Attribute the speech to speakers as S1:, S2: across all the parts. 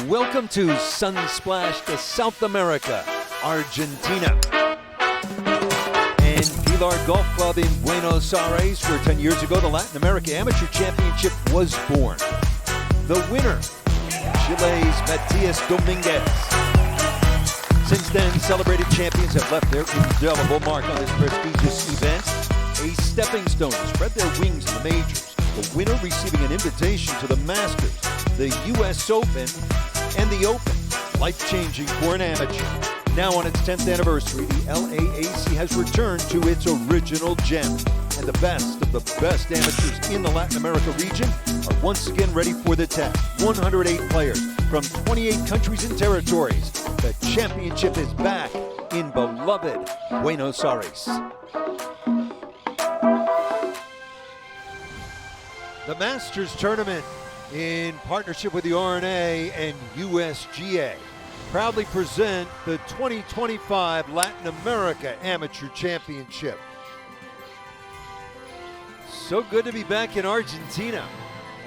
S1: Welcome to Sunsplash to South America, Argentina. And Pilar Golf Club in Buenos Aires, where 10 years ago the Latin America Amateur Championship was born. The winner, Chile's Matias Dominguez. Since then, celebrated champions have left their indelible mark on this prestigious event, a stepping stone to spread their wings in the majors. The winner receiving an invitation to the Masters, the US Open, and the Open, life-changing for an amateur. Now on its 10th anniversary, the LAAC has returned to its original gem, and the best of the best amateurs in the Latin America region are once again ready for the test. 108 players from 28 countries and territories. The championship is back in beloved Buenos Aires. The Masters Tournament, in partnership with the RNA and USGA, proudly present the 2025 Latin America Amateur Championship. So good to be back in Argentina,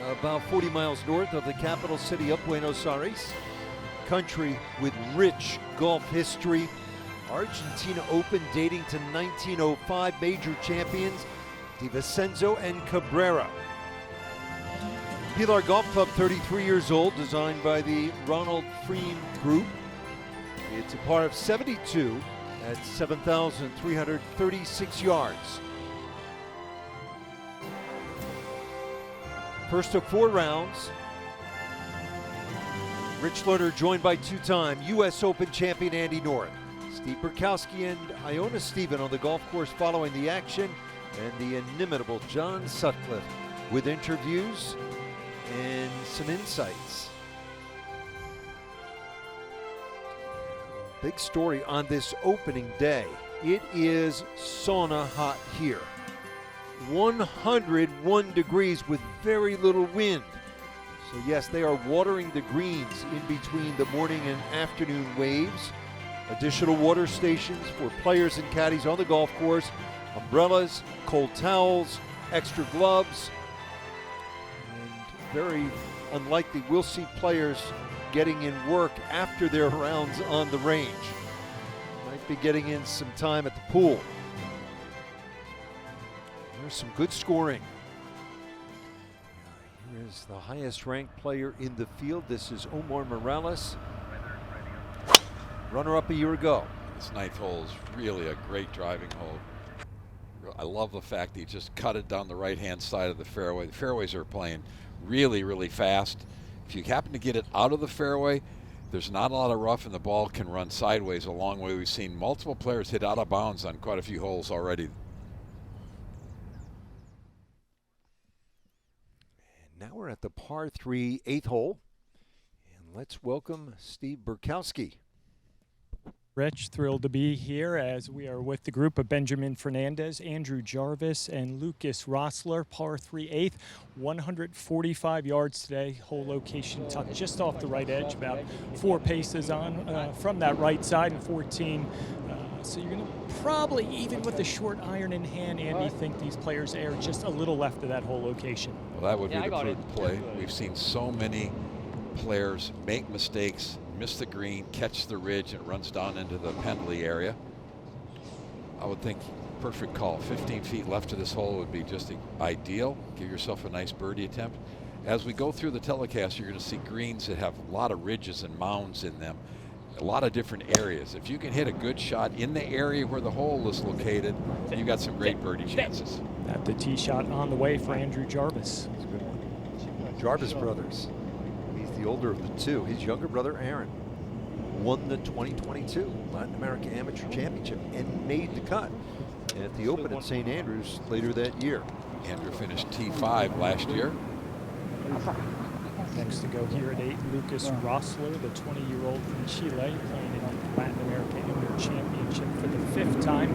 S1: about 40 miles north of the capital city of Buenos Aires. Country with rich golf history. Argentina Open dating to 1905, major champions DiVincenzo and Cabrera. Pilar Golf Club, 33 years old, designed by the Ronald Freem Group. It's a par of 72 at 7,336 yards. First of 4 rounds. Rich Lerner joined by two-time US Open champion Andy North. Steve Burkowski and Iona Stephen on the golf course following the action, and the inimitable John Sutcliffe with interviews and some insights. Big story on this opening day. It is sauna hot here. 101 degrees with very little wind. So yes, they are watering the greens in between the morning and afternoon waves. Additional water stations for players and caddies on the golf course. Umbrellas, cold towels, extra gloves. Very unlikely we'll see players getting in work after their rounds on the range. Might be getting in some time at the pool. There's some good scoring. Here is the highest ranked player in the field. This is Omar Morales, runner-up a year ago.
S2: This 9th hole is really a great driving hole. I love the fact that he just cut it down the right-hand side of the fairway. The fairways are playing really, really fast. If you happen to get it out of the fairway, there's not a lot of rough and the ball can run sideways a long way. We've seen multiple players hit out of bounds on quite a few holes already.
S1: And now we're at the par 3 8th hole. And let's welcome Steve Burkowski.
S3: Rich, thrilled to be here as we are with the group of Benjamin Fernandez, Andrew Jarvis, and Lucas Rossler, par 3 8th, 145 yards today. Hole location tucked just off the right edge, about 4 paces on from that right side, and 14. So you're going to probably, even with the short iron in hand, Andy, think these players err just a little left of that hole location.
S2: Well, that would be the prudent play. We've seen so many players make mistakes, miss the green, catch the ridge, and it runs down into the penalty area. I would think perfect call. 15 feet left of this hole would be just ideal. Give yourself a nice birdie attempt. As we go through the telecast, you're going to see greens that have a lot of ridges and mounds in them, a lot of different areas. If you can hit a good shot in the area where the hole is located, you got some great birdie chances.
S3: At the tee shot on the way for Andrew Jarvis.
S1: That's a good one. Jarvis brothers. He's the older of the two. His younger brother, Aaron, won the 2022 Latin America Amateur Championship and made the cut at the Open at St. Andrews later that year.
S2: Andrew finished T5 last year.
S3: Next to go here at 8, Lucas Rossler, the 20-year-old from Chile, playing in the Latin America Amateur Championship for the 5th time.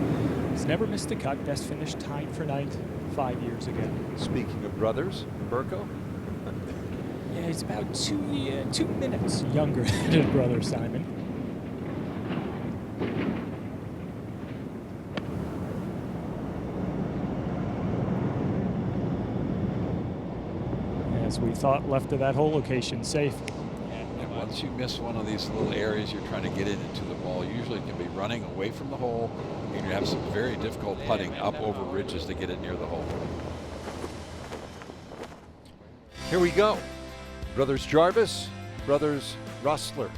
S3: He's never missed a cut. Best finish tied for 9th 5 years ago.
S1: Speaking of brothers, Burko?
S3: Yeah, he's about 2 minutes younger than his brother Simon. As we thought, left of that hole location safe.
S2: And Once you miss one of these little areas you're trying to get into the ball, usually it can be running away from the hole, and you have some very difficult putting up over ridges to get it near the hole.
S1: Here we go. Brothers Jarvis, brothers Rossler.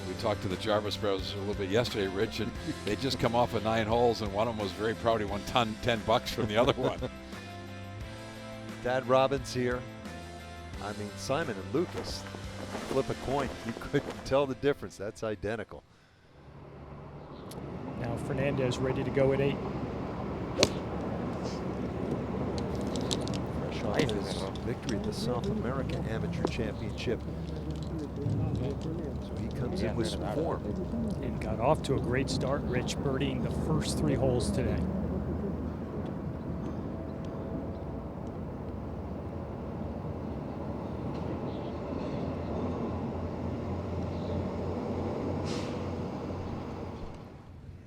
S2: We talked to the Jarvis brothers a little bit yesterday, Rich, and they just come off of 9 holes, and one of them was very proud he won $10 from the other one.
S1: Dad Robbins here. I mean, Simon and Lucas, flip a coin. You couldn't tell the difference. That's identical.
S3: Now Fernandez ready to go at 8.
S1: Fresh off his victory at the South America Amateur Championship. So he comes in with some form.
S3: And got off to a great start, Rich, birdieing the first 3 holes today.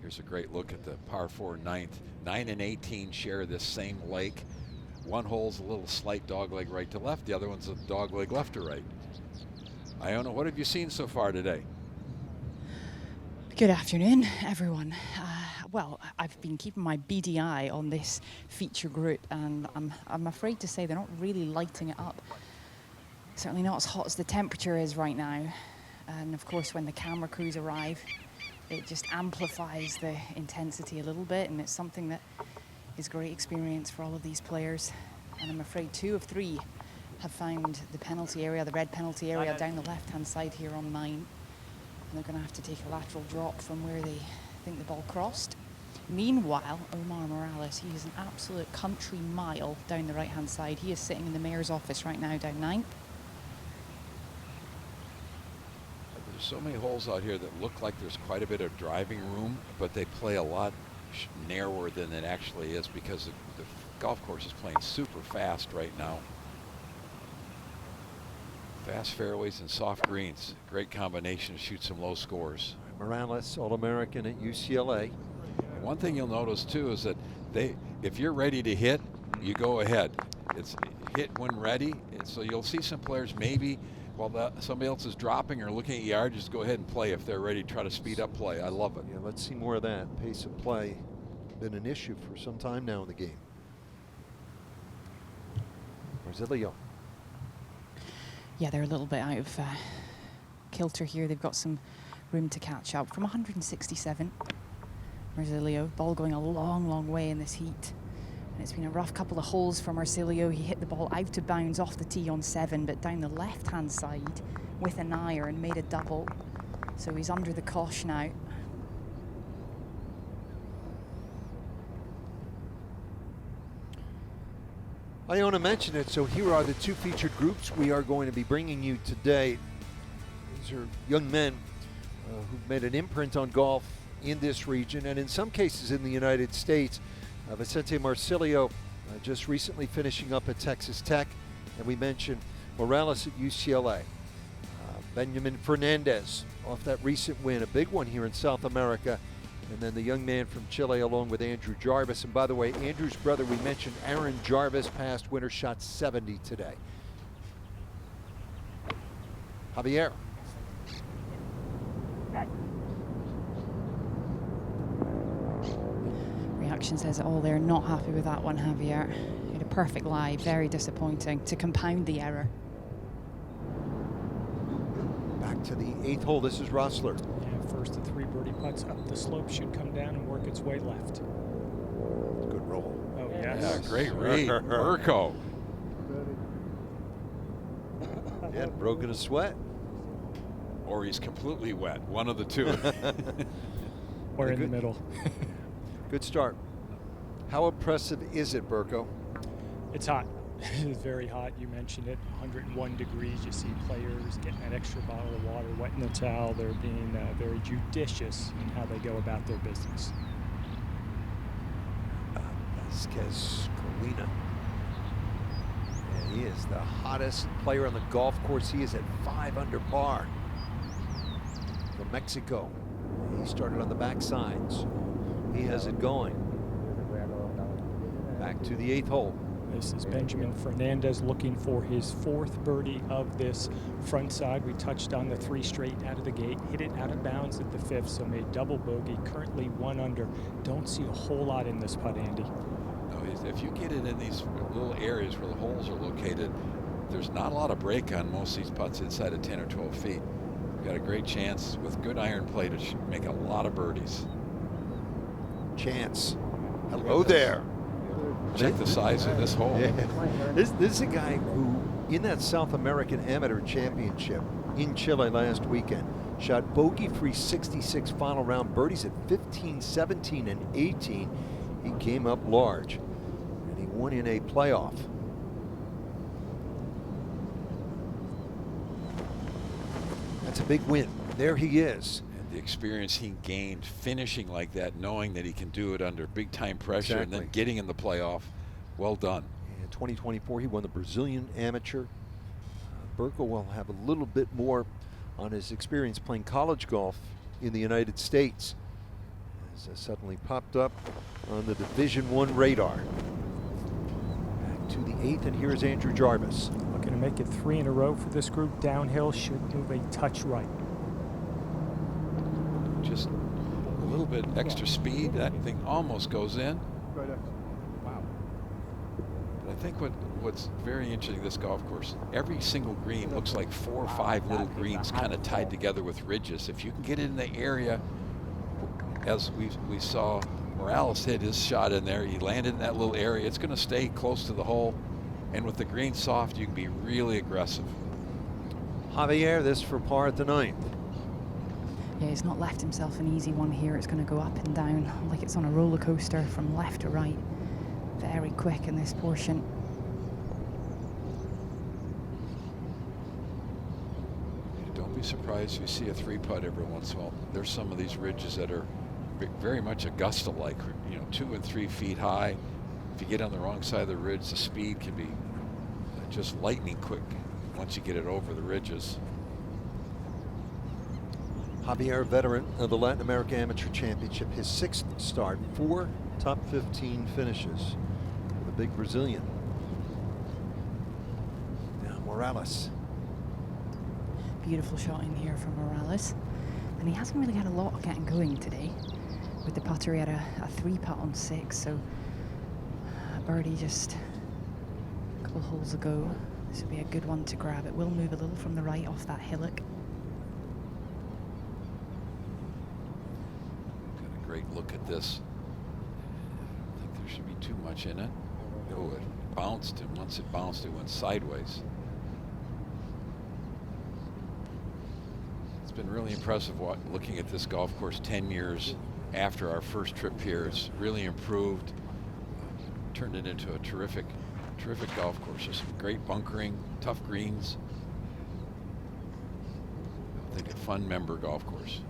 S2: Here's a great look at the par 4 ninth. 9 and 18 share this same lake. One hole's a little slight dogleg right to left. The other one's a dogleg left to right. Iona, what have you seen so far today?
S4: Good afternoon, everyone. Well, I've been keeping my beady eye on this feature group, and I'm afraid to say they're not really lighting it up. Certainly not as hot as the temperature is right now. And of course, when the camera crews arrive, it just amplifies the intensity a little bit, and it's something that is great experience for all of these players. And I'm afraid 2 of 3 have found the penalty area, the red penalty area down the left-hand side here on 9. And they're going to have to take a lateral drop from where they think the ball crossed. Meanwhile, Omar Morales, he is an absolute country mile down the right-hand side. He is sitting in the mayor's office right now down 9th.
S2: There's so many holes out here that look like there's quite a bit of driving room, but they play a lot narrower than it actually is because the golf course is playing super fast right now. Fast fairways and soft greens. Great combination to shoot some low scores.
S1: Morales, All-American at UCLA.
S2: And one thing you'll notice too is that if you're ready to hit, you go ahead. It's hit when ready. So you'll see some players maybe while somebody else is dropping or looking at yard, just go ahead and play if they're ready to try to speed up play. I love it.
S1: Yeah, let's see more of that. Pace of play been an issue for some time now in the game. Brazilio.
S4: Yeah, they're a little bit out of kilter here. They've got some room to catch up. From 167, Marsilio, ball going a long, long way in this heat. And it's been a rough couple of holes for Marsilio. He hit the ball out of bounds off the tee on 7, but down the left-hand side with an iron, made a double. So he's under the cosh now.
S1: Iona mentioned it, so here are the 2 featured groups we are going to be bringing you today. These are young men who've made an imprint on golf in this region and in some cases in the United States. Vicente Marsilio just recently finishing up at Texas Tech, and we mentioned Morales at UCLA. Benjamin Fernandez off that recent win, a big one here in South America. And then the young man from Chile along with Andrew Jarvis. And by the way, Andrew's brother, we mentioned Aaron Jarvis, past winner, shot 70 today. Javier.
S4: Reaction says it all. They're not happy with that one, Javier. He had a perfect lie, very disappointing to compound the error.
S1: Back to the 8th hole. This is Rossler.
S3: Yeah, first of 3 birdie putts up the slope, should come down and work its way left.
S1: Good roll.
S3: Oh, yes.
S2: Yeah, great read. Urco.
S1: Yeah, broken a sweat.
S2: Or he's completely wet. One of the 2.
S3: Or in the middle.
S1: Good start. How impressive is it, Burko?
S3: It's hot. It's very hot. You mentioned it. 101 degrees. You see players getting that extra bottle of water, wetting the towel. They're being very judicious in how they go about their business.
S1: Vasquez Colina. And he is the hottest player on the golf course. He is at 5 under par. From Mexico. He started on the backside, so he has it going. Back to the 8th hole.
S3: This is Benjamin Fernandez looking for his 4th birdie of this front side. We touched on the 3 straight out of the gate, hit it out of bounds at the 5th, so made double bogey, currently 1 under. Don't see a whole lot in this putt, Andy.
S2: No, if you get it in these little areas where the holes are located, there's not a lot of break on most of these putts inside of 10 or 12 feet. You've got a great chance with good iron play to make a lot of birdies.
S1: Chance. Hello there.
S2: Check the size of this hole.
S1: Yeah. This is a guy who, in that South American Amateur Championship in Chile last weekend, shot bogey-free 66 final round birdies at 15, 17, and 18. He came up large, and he won in a playoff. That's a big win. There he is.
S2: The experience he gained finishing like that, knowing that he can do it under big time pressure, and then getting in the playoff. Well done.
S1: In 2024, he won the Brazilian Amateur. Burkle will have a little bit more on his experience playing college golf in the United States, as suddenly popped up on the Division I radar. Back to the 8th, and here's Andrew Jarvis.
S3: Looking to make it 3 in a row for this group. Downhill, should move a touch right.
S2: Just a little bit extra speed. That thing almost goes in.
S3: Wow.
S2: But I think what's very interesting, this golf course, every single green looks like 4 or 5 little greens kind of tied together with ridges. If you can get it in the area, as we saw Morales hit his shot in there, he landed in that little area. It's going to stay close to the hole. And with the green soft, you can be really aggressive.
S1: Javier, this for par at the 9th.
S4: Yeah, he's not left himself an easy one here. It's going to go up and down like it's on a roller coaster from left to right. Very quick in this portion.
S2: Don't be surprised if you see a 3-putt every once in a while. There's some of these ridges that are very much Augusta-like, 2 and 3 feet high. If you get on the wrong side of the ridge, the speed can be just lightning quick once you get it over the ridges.
S1: Javier, veteran of the Latin America Amateur Championship, his 6th start, 4 top 15 finishes for the big Brazilian. Now Morales.
S4: Beautiful shot in here from Morales. And he hasn't really had a lot of getting going today. With the putter, he had a 3-putt on 6, so birdie just a couple holes ago. This would be a good one to grab. It will move a little from the right off that hillock.
S2: Great look at this. I don't think there should be too much in it. Oh, it bounced, and once it bounced, it went sideways. It's been really impressive looking at this golf course 10 years after our first trip here. It's really improved, turned it into a terrific golf course. There's some great bunkering, tough greens. I think a fun member golf course.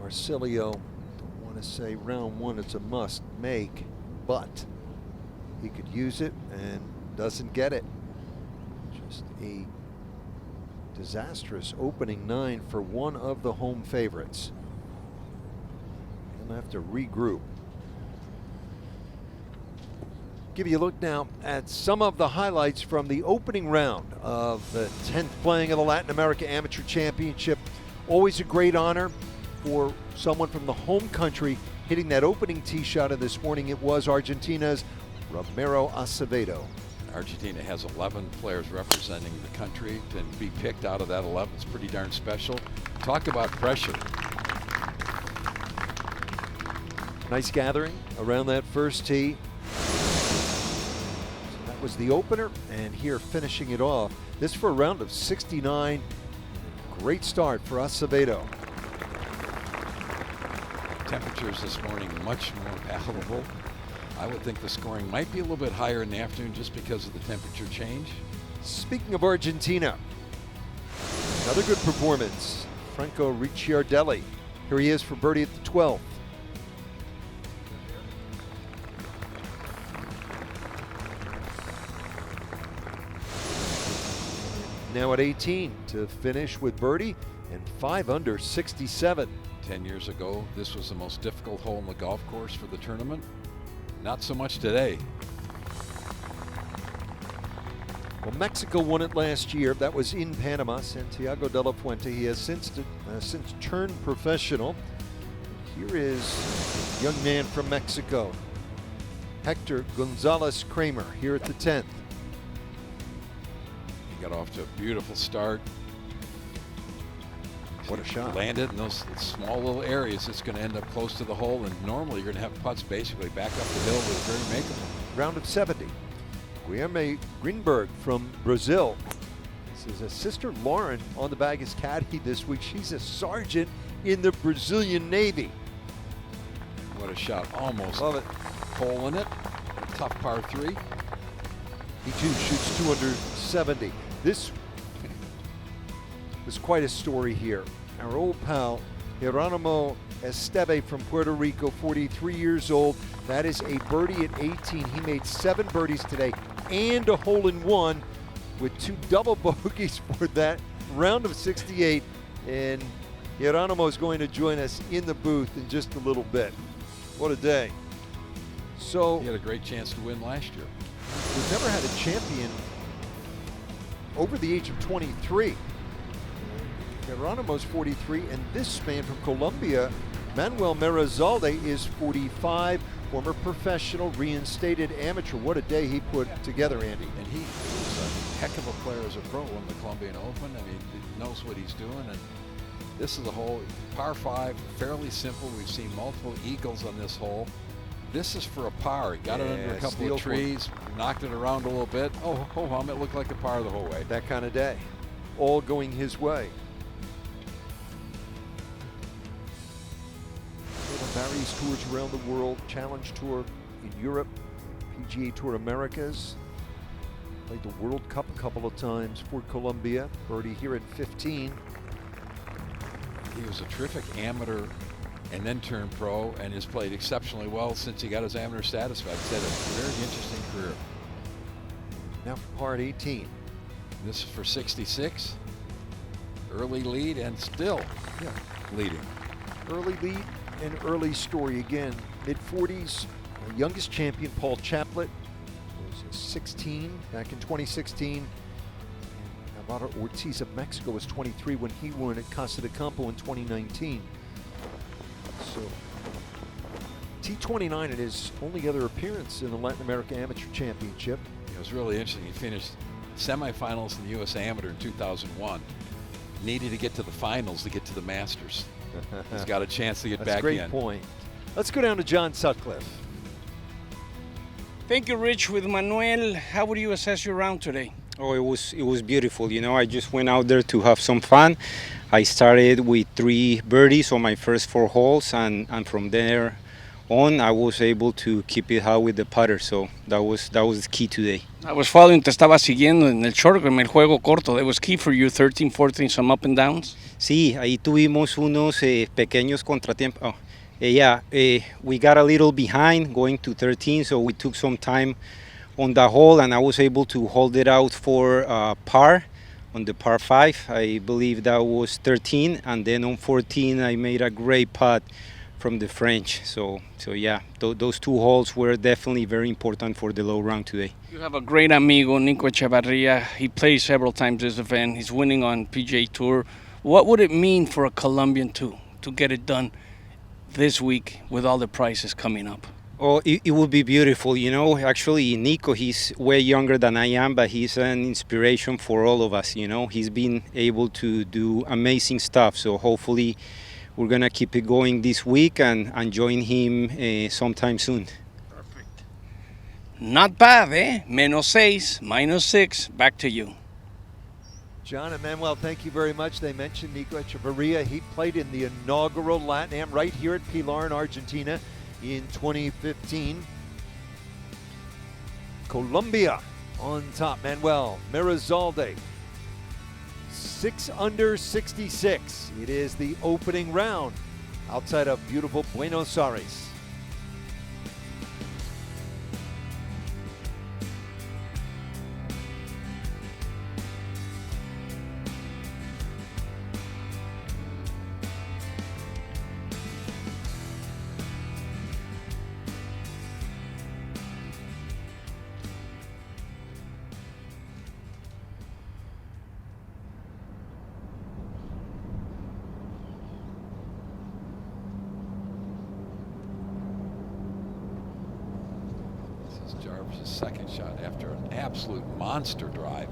S1: Marcilio, don't want to say round 1 it's a must make, but he could use it and doesn't get it. Just a disastrous opening 9 for one of the home favorites. He'll have to regroup. Give you a look now at some of the highlights from the opening round of the 10th playing of the Latin America Amateur Championship. Always a great honor for someone from the home country hitting that opening tee shot, and this morning it was Argentina's Ramiro Acevedo.
S2: Argentina has 11 players representing the country. To be picked out of that 11 is pretty darn special. Talk about pressure.
S1: Nice gathering around that first tee. So that was the opener, and here finishing it off. This for a round of 69. Great start for Acevedo.
S2: Temperatures this morning much more palatable. I would think the scoring might be a little bit higher in the afternoon just because of the temperature change.
S1: Speaking of Argentina, another good performance. Franco Ricciardelli. Here he is for birdie at the 12th. Now at 18 to finish with birdie and 5 under 67.
S2: 10 years ago, this was the most difficult hole in the golf course for the tournament. Not so much today.
S1: Well, Mexico won it last year. That was in Panama. Santiago de la Fuente. He has since turned professional. Here is a young man from Mexico, Hector Gonzalez Kramer, here at the 10th.
S2: He got off to a beautiful start.
S1: What a shot.
S2: Landed in those small little areas. It's going to end up close to the hole, and normally you're going to have putts basically back up the hill, but it's very makeable.
S1: Round of 70. Guilherme Greenberg from Brazil. This is a sister Lauren on the bag as caddy this week. She's a sergeant in the Brazilian Navy.
S2: What a shot. Almost.
S1: Love it.
S2: Hole in it. Tough par 3.
S1: He too shoots 270. This was quite a story here. Our old pal, Geronimo Esteve from Puerto Rico, 43 years old. That is a birdie at 18. He made 7 birdies today and a hole-in-one with 2 double bogeys for that round of 68. And Geronimo is going to join us in the booth in just a little bit. What a day. So
S2: He had a great chance to win last year.
S1: we've never had a champion over the age of 23. Geronimo's 43, and this man from Colombia, Manuel Merazalde, is 45, former professional, reinstated amateur. What a day he put together, Andy.
S2: And he was a heck of a player as a pro in the Colombian Open. I mean, he knows what he's doing. And this is a hole, par 5, fairly simple. We've seen multiple eagles on this hole. This is for a par. He got it under a couple of trees, knocked it around a little bit. Oh, hum, it looked like a par the whole way.
S1: That kind of day. All going his way. Various tours around the world, Challenge Tour in Europe, PGA Tour Americas. Played the World Cup a couple of times for Colombia. Birdie here at 15.
S2: He was a terrific amateur and then turned pro and has played exceptionally well since he got his amateur status back. He's had a very interesting career.
S1: Now for par at 18.
S2: This is for 66. Early lead and still leading.
S1: Early lead and early story again. Mid-40s, youngest champion Paul Chaplet was 16 back in 2016. And Alvaro Ortiz of Mexico was 23 when he won at Casa de Campo in 2019. So T29 in his only other appearance in the Latin America Amateur Championship.
S2: It was really interesting. He finished semifinals in the US Amateur in 2001. Needed to get to the finals to get to the Masters. He's got a chance to get back in.
S1: That's a great point. Let's go down to John Sutcliffe.
S5: Thank you, Rich. With Manuel, how would you assess your round today?
S6: Oh, it was beautiful. You know, I just went out there to have some fun. I started with 3 birdies on my first 4 holes, and from there on, I was able to keep it high with the putter. So that was the key today.
S5: I was following, te estaba siguiendo en el short, en el juego corto. That was key for you, 13, 14, some up and downs.
S6: Sí, ahí tuvimos unos pequeños contratiempos. We got a little behind going to 13, so we took some time on the hole, and I was able to hold it out for par on the par 5. I believe that was 13, and then on 14 I made a great putt from the French. So yeah, those 2 holes were definitely very important for the low round today.
S5: You have a great amigo, Nico Echevarria. He plays several times this event. He's winning on PGA Tour. What would it mean for a Colombian to get it done this week with all the prizes coming up?
S6: Oh, it would be beautiful. You know, actually, Nico, he's way younger than I am, but he's an inspiration for all of us. You know, he's been able to do amazing stuff. So hopefully we're going to keep it going this week and join him sometime soon.
S5: Perfect. Not bad, eh? -6, -6. Back to you.
S1: John and Manuel, thank you very much. They mentioned Nico Echevarria. He played in the inaugural Latin Am right here at Pilar in Argentina in 2015. Colombia on top. Manuel Merazalde, 6 under 66. It is the opening round outside of beautiful Buenos Aires.
S2: There's his second shot after an absolute monster drive.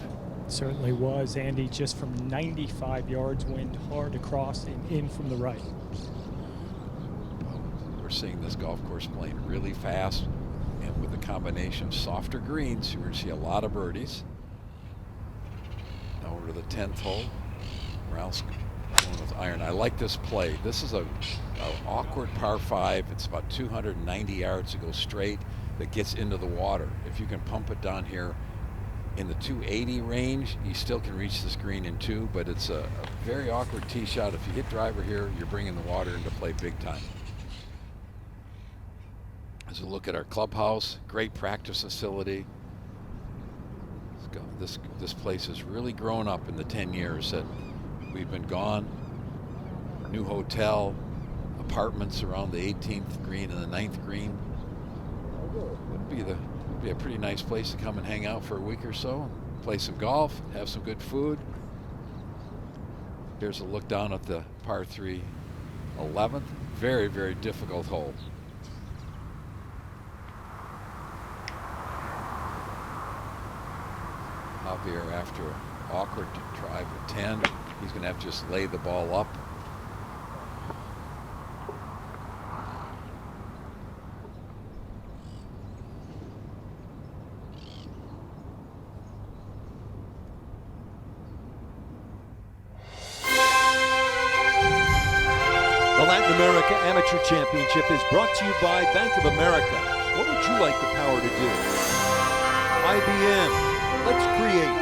S3: Certainly was, Andy, just from 95 yards, wind hard across and in from the right.
S2: We're seeing this golf course playing really fast, and with a combination of softer greens, you're going to see a lot of birdies. Now over to the 10th hole. Morales going with iron. I like this play. This is a awkward par 5. It's about 290 yards to go straight that gets into the water. If you can pump it down here in the 280 range, you still can reach this green in 2, but it's a very awkward tee shot. If you hit driver here, you're bringing the water into play big time. As we look at our clubhouse, great practice facility. Let's go. This place has really grown up in the 10 years that we've been gone. New hotel, apartments around the 18th green and the 9th green. Would be a pretty nice place to come and hang out for a week or so, play some golf, have some good food. Here's a look down at the par 3 11th. Very, very difficult hole. Javier, after an awkward drive at 10, he's going to have to just lay the ball up.
S1: The Latin America Amateur Championship is brought to you by Bank of America. What would you like the power to do? IBM. Let's create.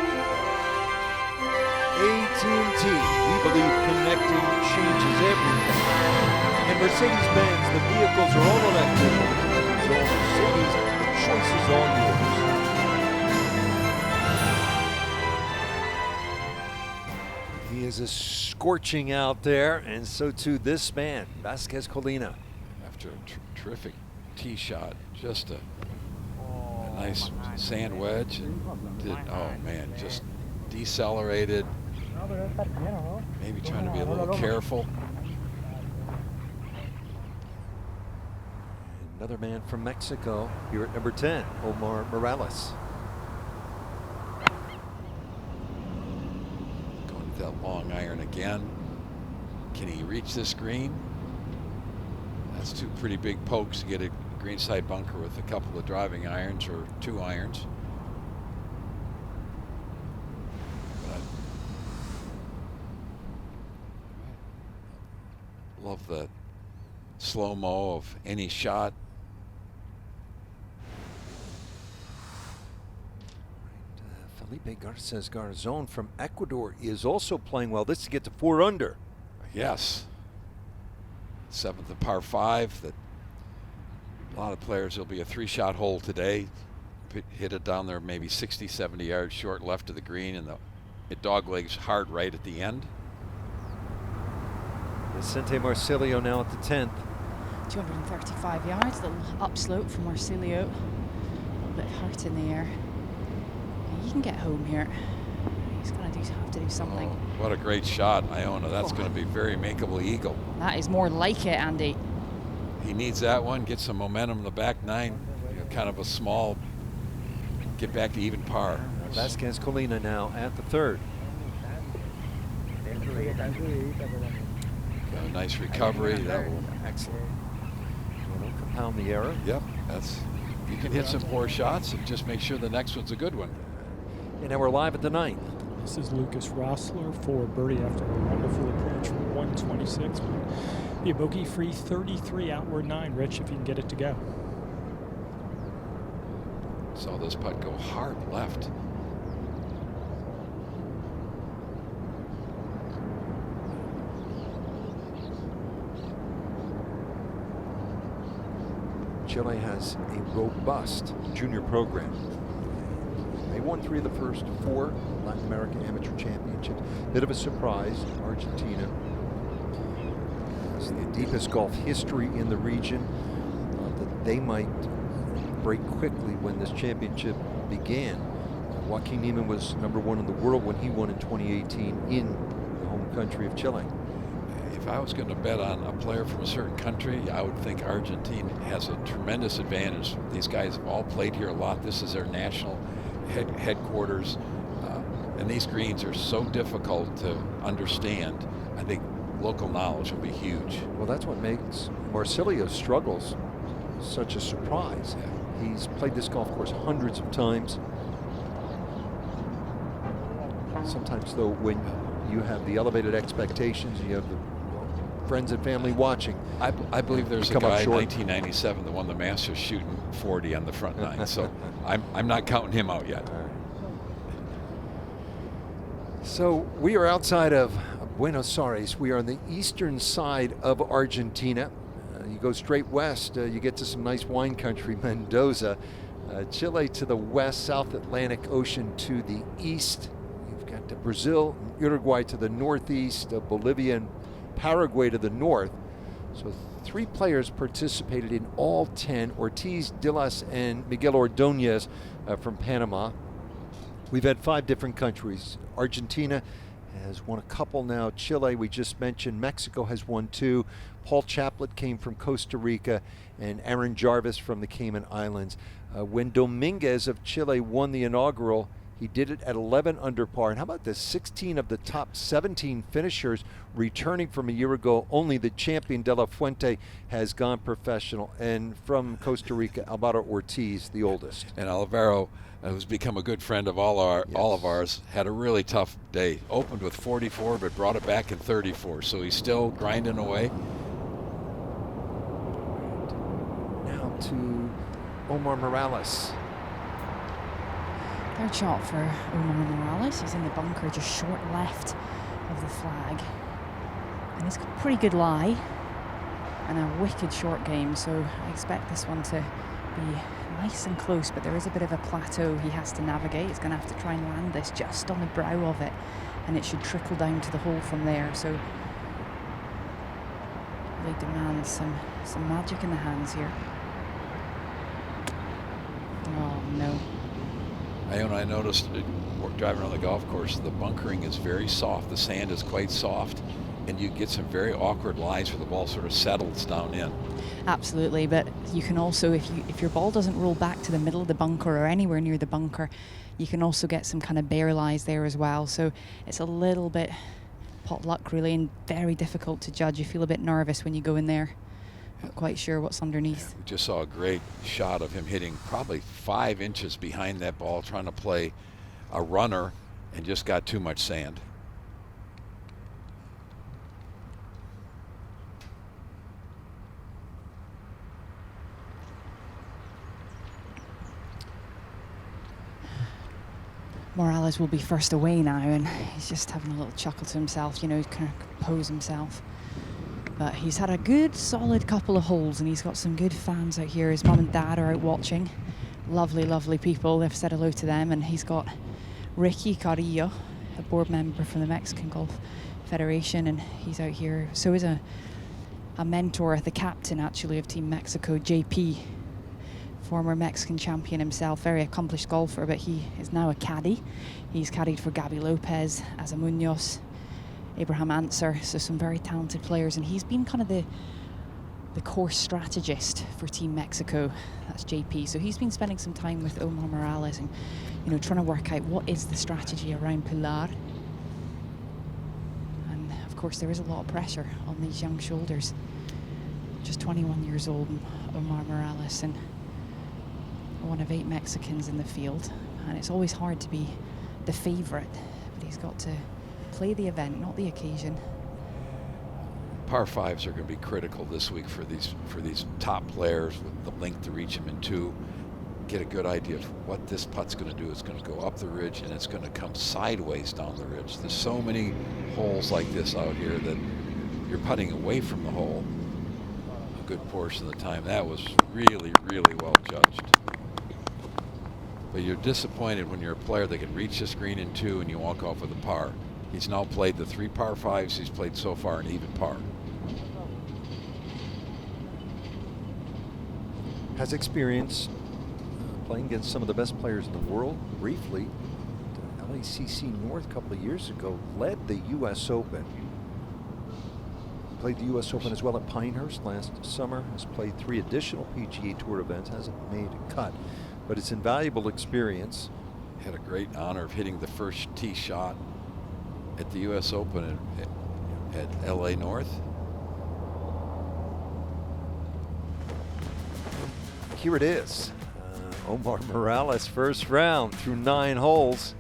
S1: AT&T, we believe connecting changes everything. And Mercedes-Benz, the vehicles are all electric. So Mercedes, the choice is all yours. He is a scorching out there, and so too this man, Vasquez Colina.
S2: After a terrific tee shot, just a nice sand wedge, and oh man, just decelerated. Maybe trying to be a little careful.
S1: Another man from Mexico here at number 10, Omar Morales.
S2: Going with that long iron again. Can he reach this green? That's 2 pretty big pokes to get a greenside bunker with a couple of driving irons or 2 irons. But love the slow-mo of any shot.
S1: Felipe Garces Garzon from Ecuador is also playing well. This to get to 4 under.
S2: Yes. 7th of par 5. That a lot of players, will be a 3-shot hole today. Hit it down there maybe 60, 70 yards short left of the green, and it doglegs hard right at the end.
S1: Vicente Marcilio now at the 10th.
S4: 235 yards, little upslope from Marcilio. A little bit hurt in the air. He can get home here. He's going to have to do something.
S2: Oh, what a great shot, Iona. That's going to be very makeable eagle.
S4: That is more like it, Andy.
S2: He needs that one, get some momentum in the back 9. You know, kind of a small, get back to even par.
S1: Vasquez Colina now at the 3rd.
S2: Got a nice recovery. That will
S1: Excellent. Don't compound the error.
S2: Yep, you can hit some poor shots and just make sure the next one's a good one.
S1: And now we're live at the 9th.
S3: This is Lucas Rossler for birdie after a wonderful approach from 126. Be a bogey-free 33 outward 9. Rich, if you can get it to go.
S2: Saw this putt go hard left.
S1: Chile has a robust junior program. They won 3 of the first 4 Latin American Amateur Championships. Bit of a surprise, Argentina has the deepest golf history in the region. That they might break quickly when this championship began. Joaquin Niemann was #1 in the world when he won in 2018 in the home country of Chile.
S2: If If I was going to bet on a player from a certain country, I would think Argentina has a tremendous advantage. These guys have all played here a lot. This is their national headquarters. And these greens are so difficult to understand. I think local knowledge will be huge.
S1: Well, that's what makes Marcilio's struggles such a surprise.
S2: Yeah.
S1: He's played this golf course hundreds of times. Sometimes, though, when you have the elevated expectations, you have the friends and family watching.
S2: I believe there's a
S1: come up
S2: guy in
S1: short.
S2: 1997 that won the Masters shooting 40 on the front nine. So I'm not counting him out yet.
S1: So we are outside of Buenos Aires. We are on the eastern side of Argentina. You go straight west, you get to some nice wine country, Mendoza. Chile to the west, South Atlantic Ocean to the east. You've got Brazil, Uruguay to the northeast, Bolivia and Paraguay to the north. So 3 players participated in all 10. Ortiz, Dilas, and Miguel Ordóñez from Panama. We've had 5 different countries. Argentina has won a couple now. Chile, we just mentioned. Mexico has won 2. Paul Chaplet came from Costa Rica, and Aaron Jarvis from the Cayman Islands. When Dominguez of Chile won the inaugural, he did it at 11 under par. And how about this? 16 of the top 17 finishers returning from a year ago. Only the champion De La Fuente has gone professional. And from Costa Rica, Alvaro Ortiz, the oldest.
S2: And Alvaro, who's become a good friend of all of ours, had a really tough day. Opened with 44, but brought it back in 34. So he's still grinding away.
S1: Now to Omar Morales.
S4: Third shot for Omar Morales. He's in the bunker just short left of the flag. And he's got a pretty good lie and a wicked short game, so I expect this one to be nice and close, but there is a bit of a plateau he has to navigate. He's going to have to try and land this just on the brow of it, and it should trickle down to the hole from there. So really demands some magic in the hands here. Oh no.
S2: I noticed driving around the golf course, the bunkering is very soft. The sand is quite soft, and you get some very awkward lies where the ball sort of settles down in.
S4: Absolutely, but you can also, if your ball doesn't roll back to the middle of the bunker or anywhere near the bunker, you can also get some kind of bear lies there as well. So it's a little bit pot luck really, and very difficult to judge. You feel a bit nervous when you go in there. Not quite sure what's underneath.
S2: We just saw a great shot of him hitting probably 5 inches behind that ball, trying to play a runner, and just got too much sand.
S4: Morales will be first away now, and he's just having a little chuckle to himself, you know, kind of compose himself. But he's had a good, solid couple of holes, and he's got some good fans out here. His mum and dad are out watching. Lovely, lovely people. They've said hello to them, and he's got Ricky Carrillo, a board member from the Mexican Golf Federation, and he's out here. So is a mentor, the captain actually of Team Mexico, JP, former Mexican champion himself, very accomplished golfer, but he is now a caddy. He's caddied for Gaby Lopez, Asa Muñoz, Abraham Ancer, so some very talented players, and he's been kind of the course strategist for Team Mexico. That's JP. So he's been spending some time with Omar Morales and, you know, trying to work out what is the strategy around Pilar. And of course there is a lot of pressure on these young shoulders. Just 21 years old, Omar Morales, and one of 8 Mexicans in the field, and it's always hard to be the favorite, but he's got to play the event, not the occasion.
S2: Par 5s are going to be critical this week for these top players with the length to reach them in 2. Get a good idea of what this putt's going to do. It's going to go up the ridge, and it's going to come sideways down the ridge. There's so many holes like this out here that you're putting away from the hole a good portion of the time. That was really, really well judged. But you're disappointed when you're a player that can reach the green in 2 and you walk off with a par. He's now played the 3 par 5s he's played so far in even par.
S1: Has experience playing against some of the best players in the world. Briefly, the LACC North a couple of years ago, led the U.S. Open. Played the U.S. Open as well at Pinehurst last summer. Has played 3 additional PGA Tour events. Hasn't made a cut, but it's invaluable experience.
S2: Had a great honor of hitting the first tee shot at the U.S. Open at L.A. North.
S1: Here it is. Omar Morales, first round through 9 holes.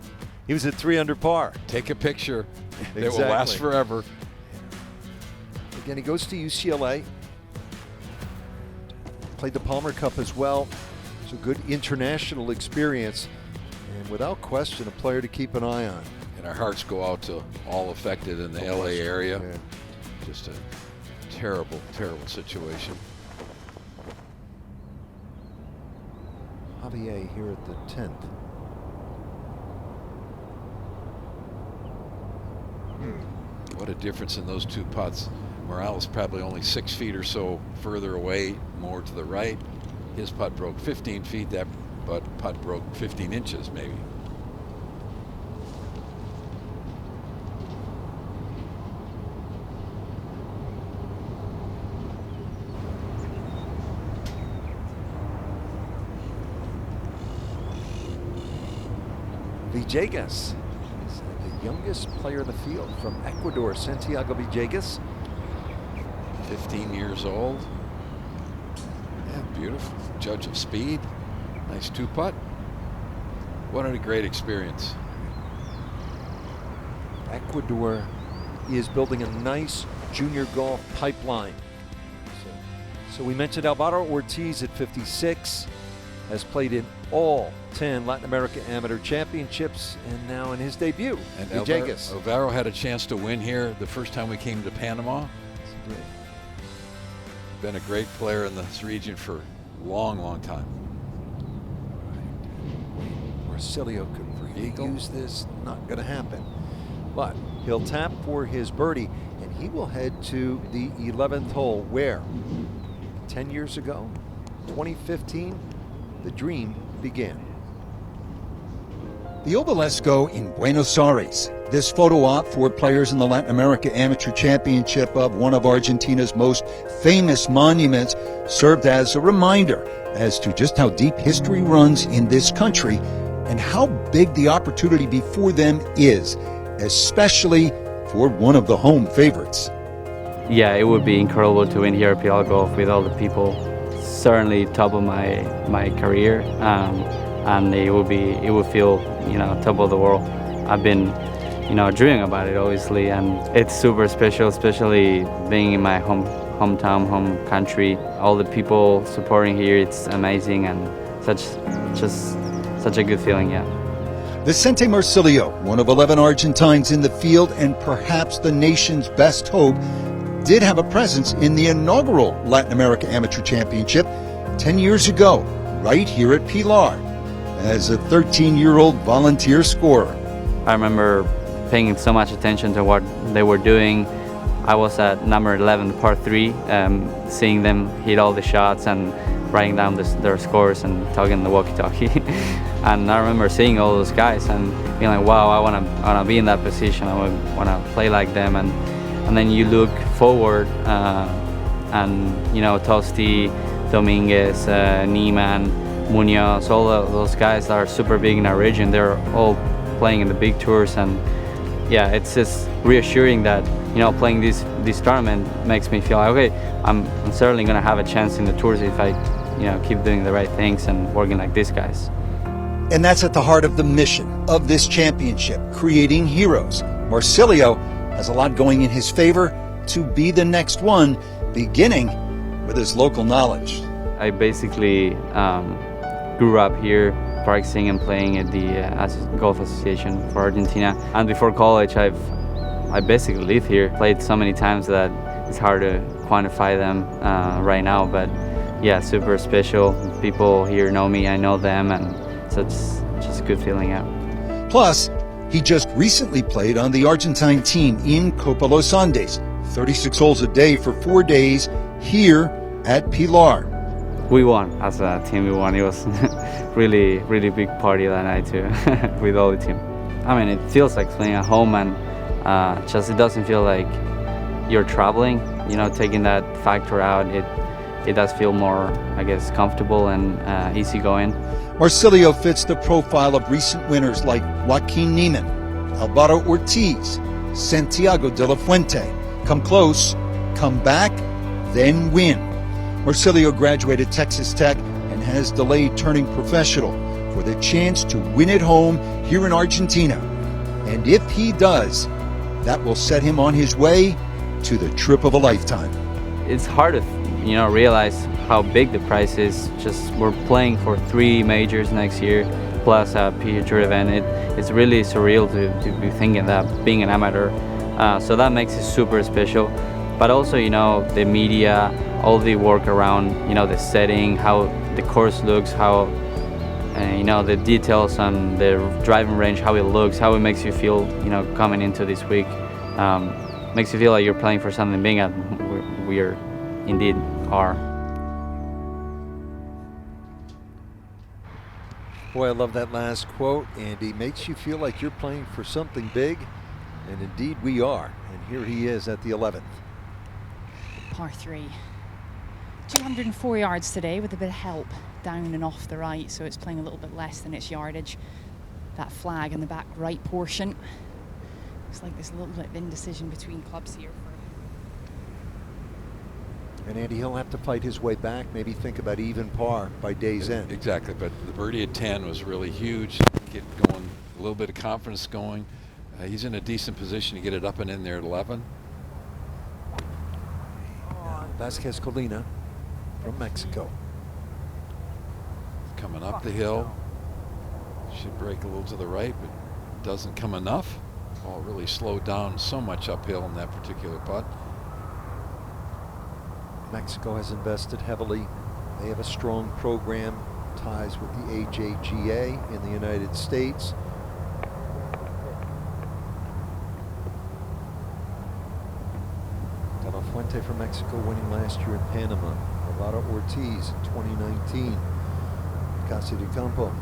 S1: He was at 3 under par.
S2: Take a picture.
S1: Exactly.
S2: It will last forever.
S1: Again, he goes to UCLA. Played the Palmer Cup as well. It's a good international experience. And without question, a player to keep an eye on.
S2: And our hearts go out to all affected in the LA area.
S1: Yeah.
S2: Just a terrible, terrible situation.
S1: Javier here at the 10th.
S2: What a difference in those 2 putts. Morales probably only 6 feet or so further away, more to the right. His putt broke 15 feet, that putt broke 15 inches maybe.
S1: Villegas is the youngest player in the field from Ecuador, Santiago Villegas.
S2: 15 years old. Yeah, beautiful. Judge of speed. Nice 2-putt. What a great experience.
S1: Ecuador is building a nice junior golf pipeline. So we mentioned Alvaro Ortiz at 56, has played in all 10 Latin America Amateur Championships, and now in his debut,
S2: And
S1: Villegas.
S2: Alvaro had a chance to win here the first time we came to Panama. Been a great player in this region for a long, long time.
S1: Marcilio could really use this. Not going to happen. But he'll tap for his birdie, and he will head to the 11th hole where 10 years ago, 2015, the dream began.
S7: The Obelisco in Buenos Aires. This photo op for players in the Latin America Amateur Championship of one of Argentina's most famous monuments served as a reminder as to just how deep history runs in this country and how big the opportunity before them is, especially for one of the home favorites.
S8: Yeah, it would be incredible to win here at Pilar Golf with all the people. Certainly top of my career, and it would feel, top of the world. I've been, dreaming about it obviously, and it's super special, especially being in my hometown, home country. All the people supporting here, it's amazing, and such a good feeling, yeah.
S7: Vicente Marcilio, one of 11 Argentines in the field and perhaps the nation's best hope, did have a presence in the inaugural Latin America Amateur Championship 10 years ago, right here at Pilar, as a 13-year-old volunteer scorer.
S8: I remember paying so much attention to what they were doing. I was at number 11, par 3, seeing them hit all the shots and writing down their scores and talking the walkie-talkie. And I remember seeing all those guys and being like, wow, I wanna be in that position. I wanna play like them. And then you look forward, and Tosti, Dominguez, Niemann, Muñoz, all of those guys that are super big in our region. They're all playing in the big tours, and yeah, it's just reassuring that playing this tournament makes me feel like, okay, I'm certainly gonna have a chance in the tours if I keep doing the right things and working like these guys.
S7: And that's at the heart of the mission of this championship, creating heroes. Marcilio has a lot going in his favor to be the next one, beginning with his local knowledge.
S8: I basically grew up here practicing and playing at the Golf Association for Argentina. And before college, I basically lived here. Played so many times that it's hard to quantify them right now, but yeah, super special. People here know me, I know them, and so it's just a good feeling out.
S7: Plus, he just recently played on the Argentine team in Copa Los Andes, 36 holes a day for 4 days here at Pilar.
S8: We won as a team. We won. It was really, really big party that night too, with all the team. I mean, it feels like playing at home, and it doesn't feel like you're traveling. you know, taking that factor out, it does feel more, I guess, comfortable and easygoing.
S7: Marcilio fits the profile of recent winners like Joaquin Niemann, Alvaro Ortiz, Santiago de la Fuente. Come close, come back, then win. Marcilio graduated Texas Tech and has delayed turning professional for the chance to win at home here in Argentina. And if he does, that will set him on his way to the trip of a lifetime.
S8: It's hard to, you know, realize how big the prize is. Just we're playing for 3 majors next year, plus a PGA Tour event. It's really surreal to be thinking that being an amateur. So that makes it super special. But also, you know, the media, all the work around, you know, the setting, how the course looks, how, you know, the details on the driving range, how it looks, how it makes you feel, you know, coming into this week. Makes you feel like you're playing for something big, and we are indeed are.
S1: Boy, I love that last quote, Andy. Makes you feel like you're playing for something big, and indeed we are. And here he is at the 11th.
S4: Par 3. 204 yards today with a bit of help down and off the right, so it's playing a little bit less than its yardage. That flag in the back right portion. Looks like there's a little bit of indecision between clubs here.
S1: And Andy, he'll have to fight his way back, maybe think about even par by day's end.
S2: Exactly, but the birdie at 10 was really huge. Get going, a little bit of confidence going. He's in a decent position to get it up and in there at 11.
S1: Vasquez Colina from Mexico.
S2: Coming up the hill. Should break a little to the right, but doesn't come enough. Ball really slowed down so much uphill in that particular putt.
S1: Mexico has invested heavily. They have a strong program, ties with the AJGA in the United States. De La Fuente from Mexico winning last year in Panama. Alvaro Ortiz in 2019. Casa de Campo,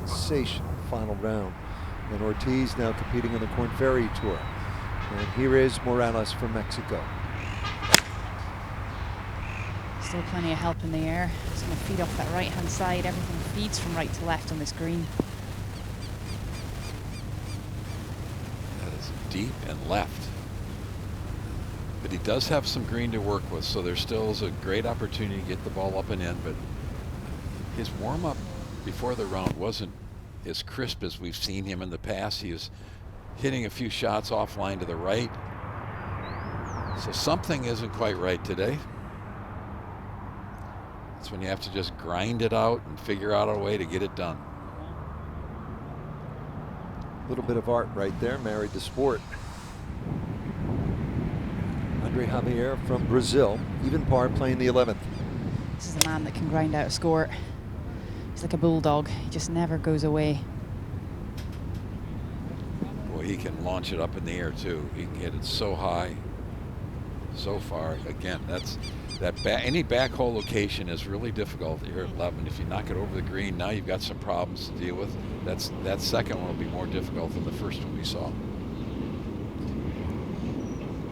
S1: sensational final round. And Ortiz now competing on the Corn Ferry Tour. And here is Morales from Mexico.
S4: Still plenty of help in the air. It's going to feed off that right-hand side. Everything feeds from right to left on this green.
S2: That is deep and left. But he does have some green to work with, so there still is a great opportunity to get the ball up and in. But his warm-up before the round wasn't as crisp as we've seen him in the past. He was hitting a few shots offline to the right. So something isn't quite right today. That's when you have to just grind it out and figure out a way to get it done.
S1: A little bit of art right there, married to sport. Andre Javier from Brazil, even par, playing the 11th.
S4: This is a man that can grind out a score. He's like a bulldog. He just never goes away.
S2: Boy, he can launch it up in the air too. He can hit it so high, so far. Again, any back hole location is really difficult here at 11. If you knock it over the green, now you've got some problems to deal with. That second one will be more difficult than the first one we saw.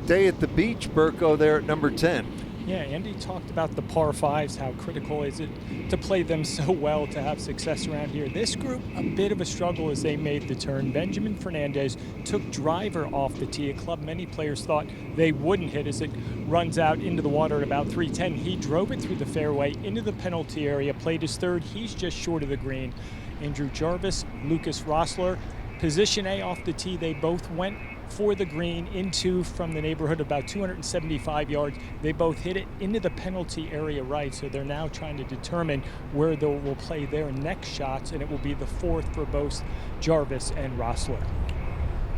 S1: Day at the beach, Burko there at number 10.
S3: Yeah, Andy talked about the par 5s, how critical is it to play them so well to have success around here. This group, a bit of a struggle as they made the turn. Benjamin Fernandez took driver off the tee, a club many players thought they wouldn't hit as it runs out into the water at about 310. He drove it through the fairway into the penalty area, played his third. He's just short of the green. Andrew Jarvis, Lucas Rossler, position A off the tee. They both went for the green into from the neighborhood of about 275 yards. They both hit it into the penalty area right, so they're now trying to determine where they will play their next shots, and it will be the 4th for both Jarvis and Rossler.